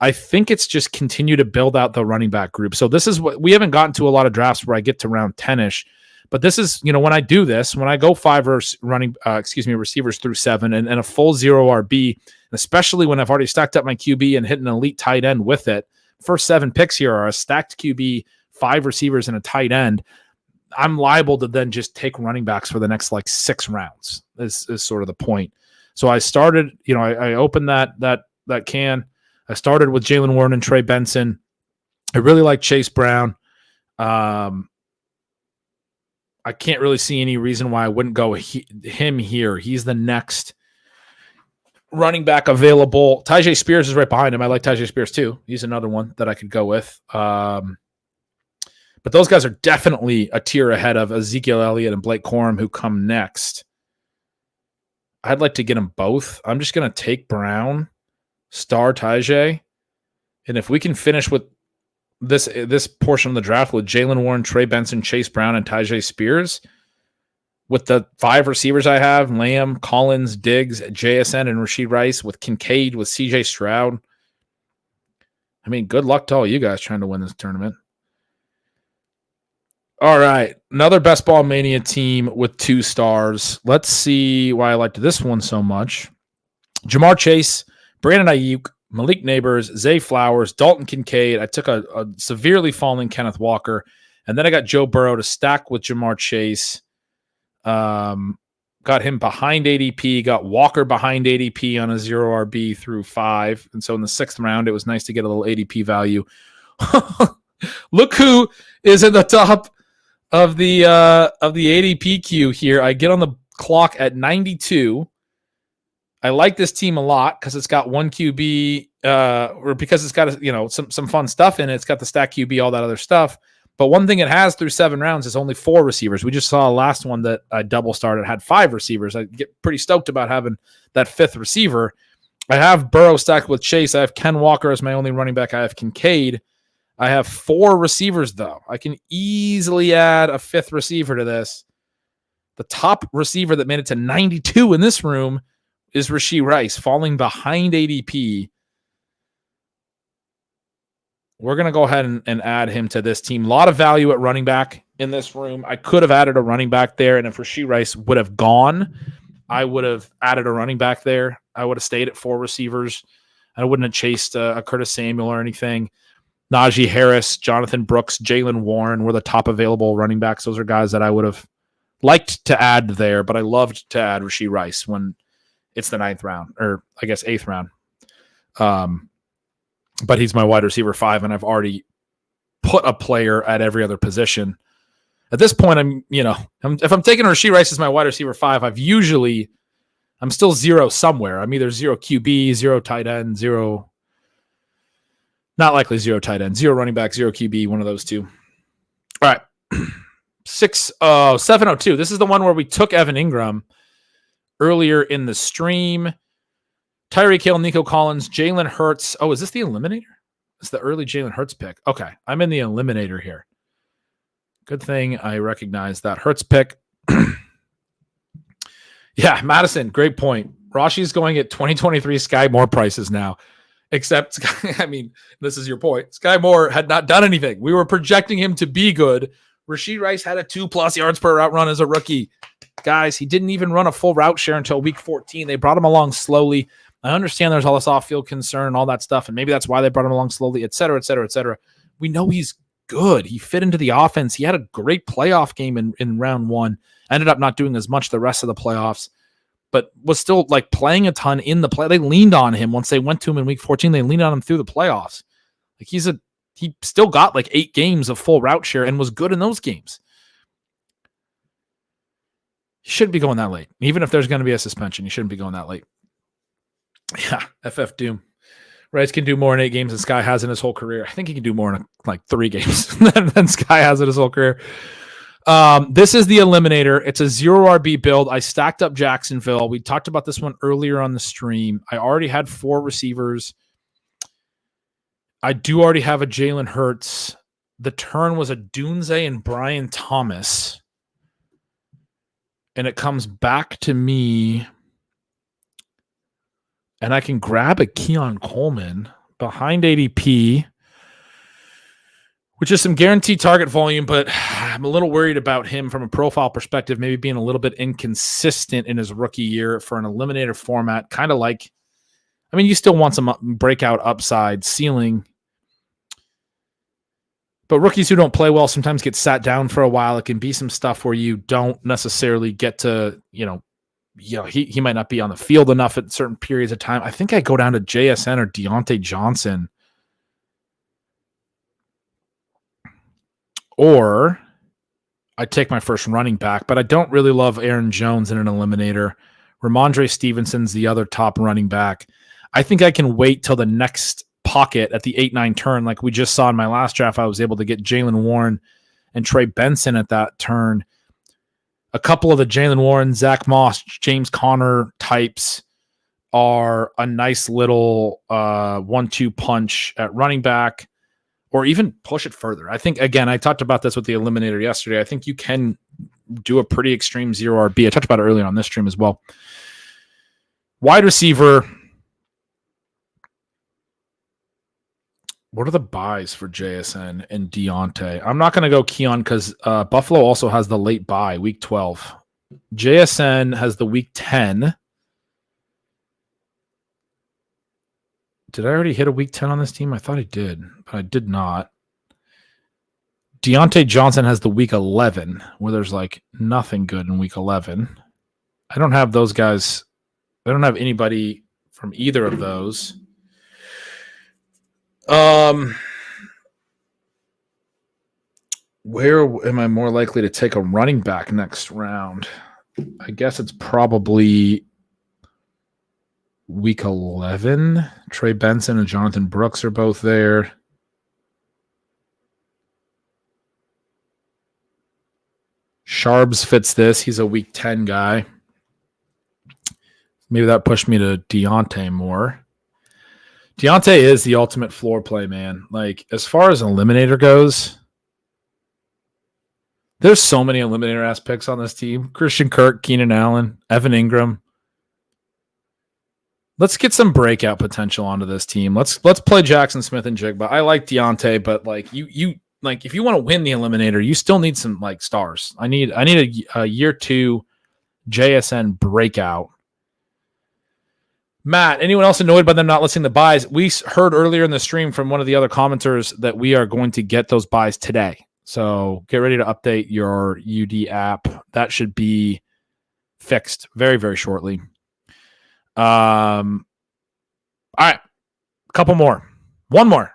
[SPEAKER 2] I think it's just continue to build out the running back group. So this is what we haven't gotten to a lot of drafts where I get to round 10-ish, but this is, when I do this, when I go 5 receivers through 7 and a full 0 RB, especially when I've already stacked up my QB and hit an elite tight end with it. First 7 picks here are a stacked QB, 5 receivers, and a tight end. I'm liable to then just take running backs for the next 6 rounds is sort of the point. So I started, I opened that can. I started with Jalen Warren and Trey Benson. I really like Chase Brown. I can't really see any reason why I wouldn't go him here. He's the next running back available. Tyjae Spears is right behind him. I like Tyjae Spears too. He's another one that I could go with. But those guys are definitely a tier ahead of Ezekiel Elliott and Blake Corum, who come next. I'd like to get them both. I'm just going to take Brown, star Tyjae, and if we can finish with this portion of the draft with Jalen Warren, Trey Benson, Chase Brown, and Tyjae Spears, with the 5 receivers I have, Lamb, Collins, Diggs, JSN, and Rashee Rice, with Kincaid, with CJ Stroud. I mean, good luck to all you guys trying to win this tournament. All right, another Best Ball Mania team with 2 stars. Let's see why I liked this one so much. Jamar Chase, Brandon Ayuk, Malik Neighbors, Zay Flowers, Dalton Kincaid. I took a severely falling Kenneth Walker, and then I got Joe Burrow to stack with Jamar Chase. Got him behind ADP, got Walker behind ADP on a 0 RB through 5. And so in the 6th round, it was nice to get a little ADP value. Look who is in the top of the ADP queue here. I get on the clock at 92. I like this team a lot because it's got 1 QB, or because it's got some fun stuff in it. It's got the stack QB, all that other stuff. But one thing it has through 7 rounds is only 4 receivers. We just saw last one that I double started had 5 receivers. I get pretty stoked about having that 5th receiver. I have Burrow stacked with Chase. I have Ken Walker as my only running back. I have Kincaid. I have 4 receivers, though. I can easily add a 5th receiver to this. The top receiver that made it to 92 in this room is Rashee Rice, falling behind ADP. We're going to go ahead and add him to this team. A lot of value at running back in this room. I could have added a running back there, and if Rashee Rice would have gone, I would have added a running back there. I would have stayed at 4 receivers. I wouldn't have chased a Curtis Samuel or anything. Najee Harris, Jonathan Brooks, Jalen Warren were the top available running backs. Those are guys that I would have liked to add there, but I loved to add Rashee Rice when it's the 9th round, or I guess 8th round. But he's my wide receiver 5, and I've already put a player at every other position. At this point, if I'm taking Rashee Rice as my wide receiver 5, I'm still 0 somewhere. I'm either 0 QB, 0 tight end, 0, not likely 0 tight end, 0 running back, 0 QB, one of those 2. All right. 702. This is the one where we took Evan Ingram earlier in the stream. Tyreek Hill, Nico Collins, Jalen Hurts. Oh, is this the eliminator? It's the early Jalen Hurts pick. Okay, I'm in the eliminator here. Good thing I recognize that Hurts pick. Yeah, Madison, great point. Rashi's going at 2023 Sky Moore prices now. Except, this is your point. Sky Moore had not done anything. We were projecting him to be good. Rashee Rice had a 2+ yards per route run as a rookie. Guys, he didn't even run a full route share until week 14. They brought him along slowly. I understand there's all this off-field concern and all that stuff, and maybe that's why they brought him along slowly, et cetera, et cetera, et cetera. We know he's good. He fit into the offense. He had a great playoff game in round 1. Ended up not doing as much the rest of the playoffs, but was still playing a ton in the play. They leaned on him once they went to him in week 14. They leaned on him through the playoffs. He still got 8 games of full route share and was good in those games. He shouldn't be going that late. Even if there's going to be a suspension, he shouldn't be going that late. Yeah, FF Doom. Rice can do more in 8 games than Sky has in his whole career. I think he can do more in 3 games than Sky has in his whole career. This is the eliminator. It's a 0 RB build. I stacked up Jacksonville. We talked about this one earlier on the stream. I already had 4 receivers. I do already have a Jalen Hurts. The turn was a Dunze and Brian Thomas. And it comes back to me. And I can grab a Keon Coleman behind ADP, which is some guaranteed target volume, but I'm a little worried about him from a profile perspective, maybe being a little bit inconsistent in his rookie year for an eliminator format. Kind of you still want some breakout upside ceiling, but rookies who don't play well sometimes get sat down for a while. It can be some stuff where you don't necessarily get to, he might not be on the field enough at certain periods of time. I think I go down to JSN or Deontay Johnson. Or I take my first running back, but I don't really love Aaron Jones in an eliminator. Ramondre Stevenson's the other top running back. I think I can wait till the next pocket at the 8-9 turn. Like we just saw in my last draft, I was able to get Jaylen Warren and Trey Benson at that turn. A couple of the Jaylen Warren, Zach Moss, James Conner types are a nice little 1-2 punch at running back, or even push it further. I think, again, I talked about this with the eliminator yesterday. I think you can do a pretty extreme 0 RB. I talked about it earlier on this stream as well. Wide receiver. What are the buys for JSN and Deontay? I'm not going to go Keon because Buffalo also has the late buy, week 12. JSN has the week 10. Did I already hit a week 10 on this team? I thought I did, but I did not. Deontay Johnson has the week 11, where there's like nothing good in week 11. I don't have those guys. I don't have anybody from either of those. Where am I more likely to take a running back next round? I guess it's probably week 11. Trey Benson and Jonathan Brooks are both there. Sharbs fits this. He's a week 10 guy. Maybe that pushed me to Deontay more. Deontay is the ultimate floor play, man. Like, as far as an eliminator goes, there's so many eliminator-ass picks on this team. Christian Kirk, Keenan Allen, Evan Ingram. Let's get some breakout potential onto this team. Let's play Jackson Smith and Jigba. I like Deontay, but like you like if you want to win the eliminator, you still need some like stars. I need a year 2 JSN breakout. Matt, anyone else annoyed by them not listing the buys? We heard earlier in the stream from one of the other commenters that we are going to get those buys today. So get ready to update your UD app. That should be fixed very, very shortly. All right. A couple more. One more.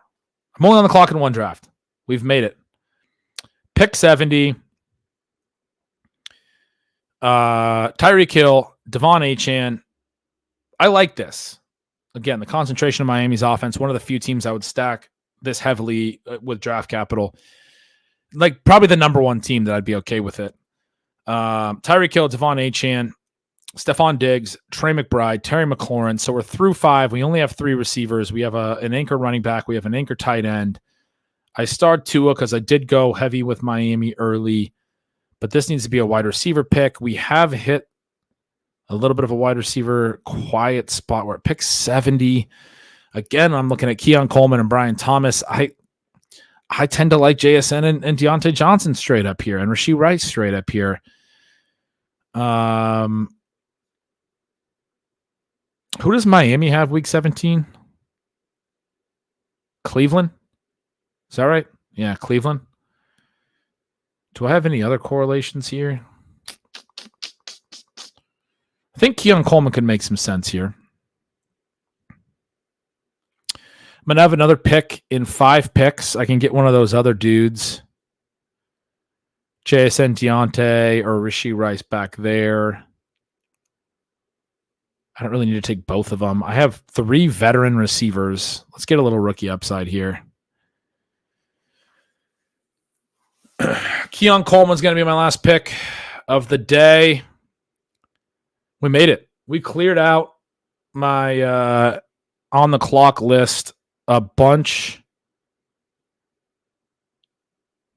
[SPEAKER 2] I'm only on the clock in one draft. We've made it. Pick 70. Tyreek Hill, Devon Achane. I like this. Again, the concentration of Miami's offense, one of the few teams I would stack this heavily with draft capital. Like probably the number one team that I'd be okay with it. Tyreek Hill, Devon Achane, Stephon Diggs, Trey McBride, Terry McLaurin. So we're through 5. We only have 3 receivers. We have an anchor running back. We have an anchor tight end. I start Tua because I did go heavy with Miami early, but this needs to be a wide receiver pick. We have hit a little bit of a wide receiver quiet spot. We're at pick 70. Again, I'm looking at Keon Coleman and Brian Thomas. I tend to like JSN and Deontay Johnson straight up here and Rashee Rice straight up here. Who does Miami have week 17? Cleveland? Is that right? Yeah, Cleveland. Do I have any other correlations here? I think Keon Coleman could make some sense here. I'm going to have another pick in 5 picks. I can get one of those other dudes. JSN Deontay or Rashee Rice back there. I don't really need to take both of them. I have 3 veteran receivers. Let's get a little rookie upside here. Keon Coleman's going to be my last pick of the day. We made it. We cleared out my on the clock list a bunch.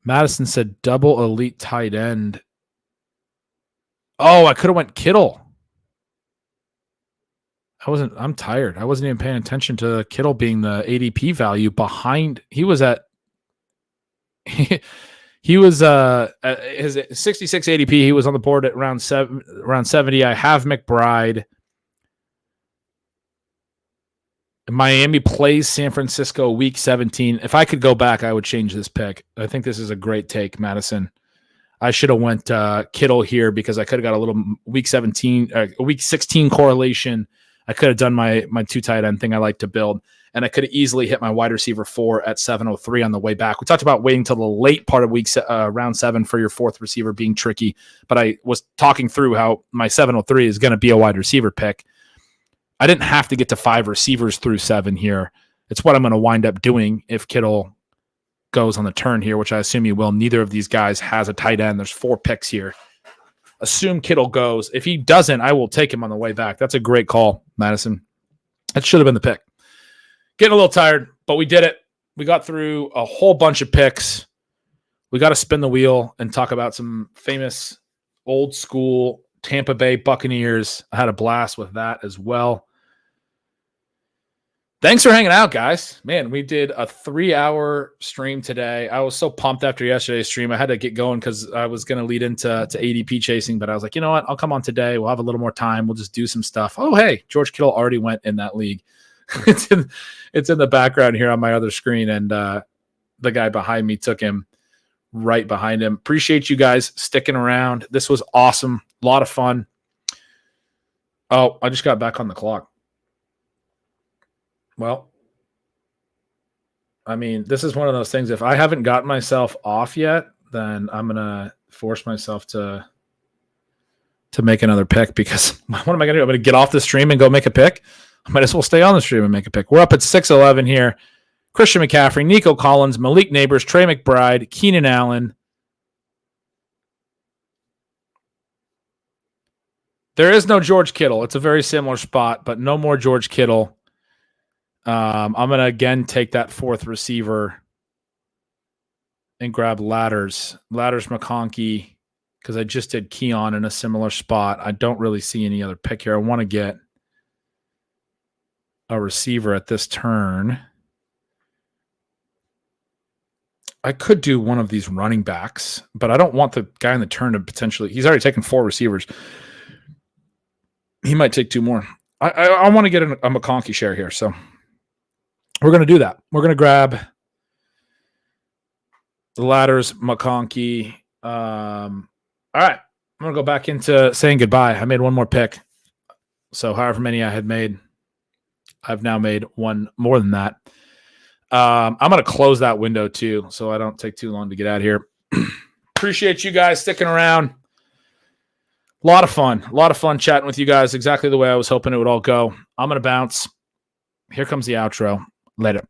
[SPEAKER 2] Madison said double elite tight end. Oh, I could have went Kittle. I'm tired. I wasn't even paying attention to Kittle being the ADP value behind. He was at his 66 ADP. He was on the board at around 70. I have McBride. Miami plays San Francisco week 17. If I could go back, I would change this pick. I think this is a great take, Madison. I should have went Kittle here because I could have got a little week 16 correlation. I could have done my 2 tight end thing I like to build, and I could have easily hit my wide receiver 4 at 703 on the way back. We talked about waiting till the late part of round 7 for your 4th receiver being tricky, but I was talking through how my 703 is going to be a wide receiver pick. I didn't have to get to 5 receivers through 7 here. It's what I'm going to wind up doing if Kittle goes on the turn here, which I assume he will. Neither of these guys has a tight end. There's 4 picks here. Assume Kittle goes. If he doesn't, I will take him on the way back. That's a great call, Madison. That should have been the pick. Getting a little tired, but we did it. We got through a whole bunch of picks. We got to spin the wheel and talk about some famous old school Tampa Bay Buccaneers. I had a blast with that as well. Thanks for hanging out, guys. Man, we did a 3-hour stream today. I was so pumped after yesterday's stream. I had to get going because I was going to lead into ADP chasing, but I was like, you know what? I'll come on today. We'll have a little more time. We'll just do some stuff. Oh, hey, George Kittle already went in that league. It's in the background here on my other screen, and the guy behind me took him right behind him. Appreciate you guys sticking around. This was awesome. A lot of fun. Oh, I just got back on the clock. Well, I mean, this is one of those things. If I haven't gotten myself off yet, then I'm going to force myself to make another pick because what am I going to do? I'm going to get off the stream and go make a pick. I might as well stay on the stream and make a pick. We're up at 6:11 here. Christian McCaffrey, Nico Collins, Malik Neighbors, Trey McBride, Keenan Allen. There is no George Kittle. It's a very similar spot, but no more George Kittle. I'm going to, again, take that 4th receiver and grab Ladders McConkey, because I just did Keon in a similar spot. I don't really see any other pick here. I want to get a receiver at this turn. I could do one of these running backs, but I don't want the guy in the turn to potentially – he's already taken 4 receivers. He might take 2 more. I want to get a McConkey share here, so – we're going to do that. We're going to grab the Ladders, McConkey. All right. I'm going to go back into saying goodbye. I made one more pick. So however many I had made, I've now made one more than that. I'm going to close that window too, so I don't take too long to get out of here. Appreciate you guys sticking around. A lot of fun chatting with you guys. Exactly the way I was hoping it would all go. I'm going to bounce. Here comes the outro. Later.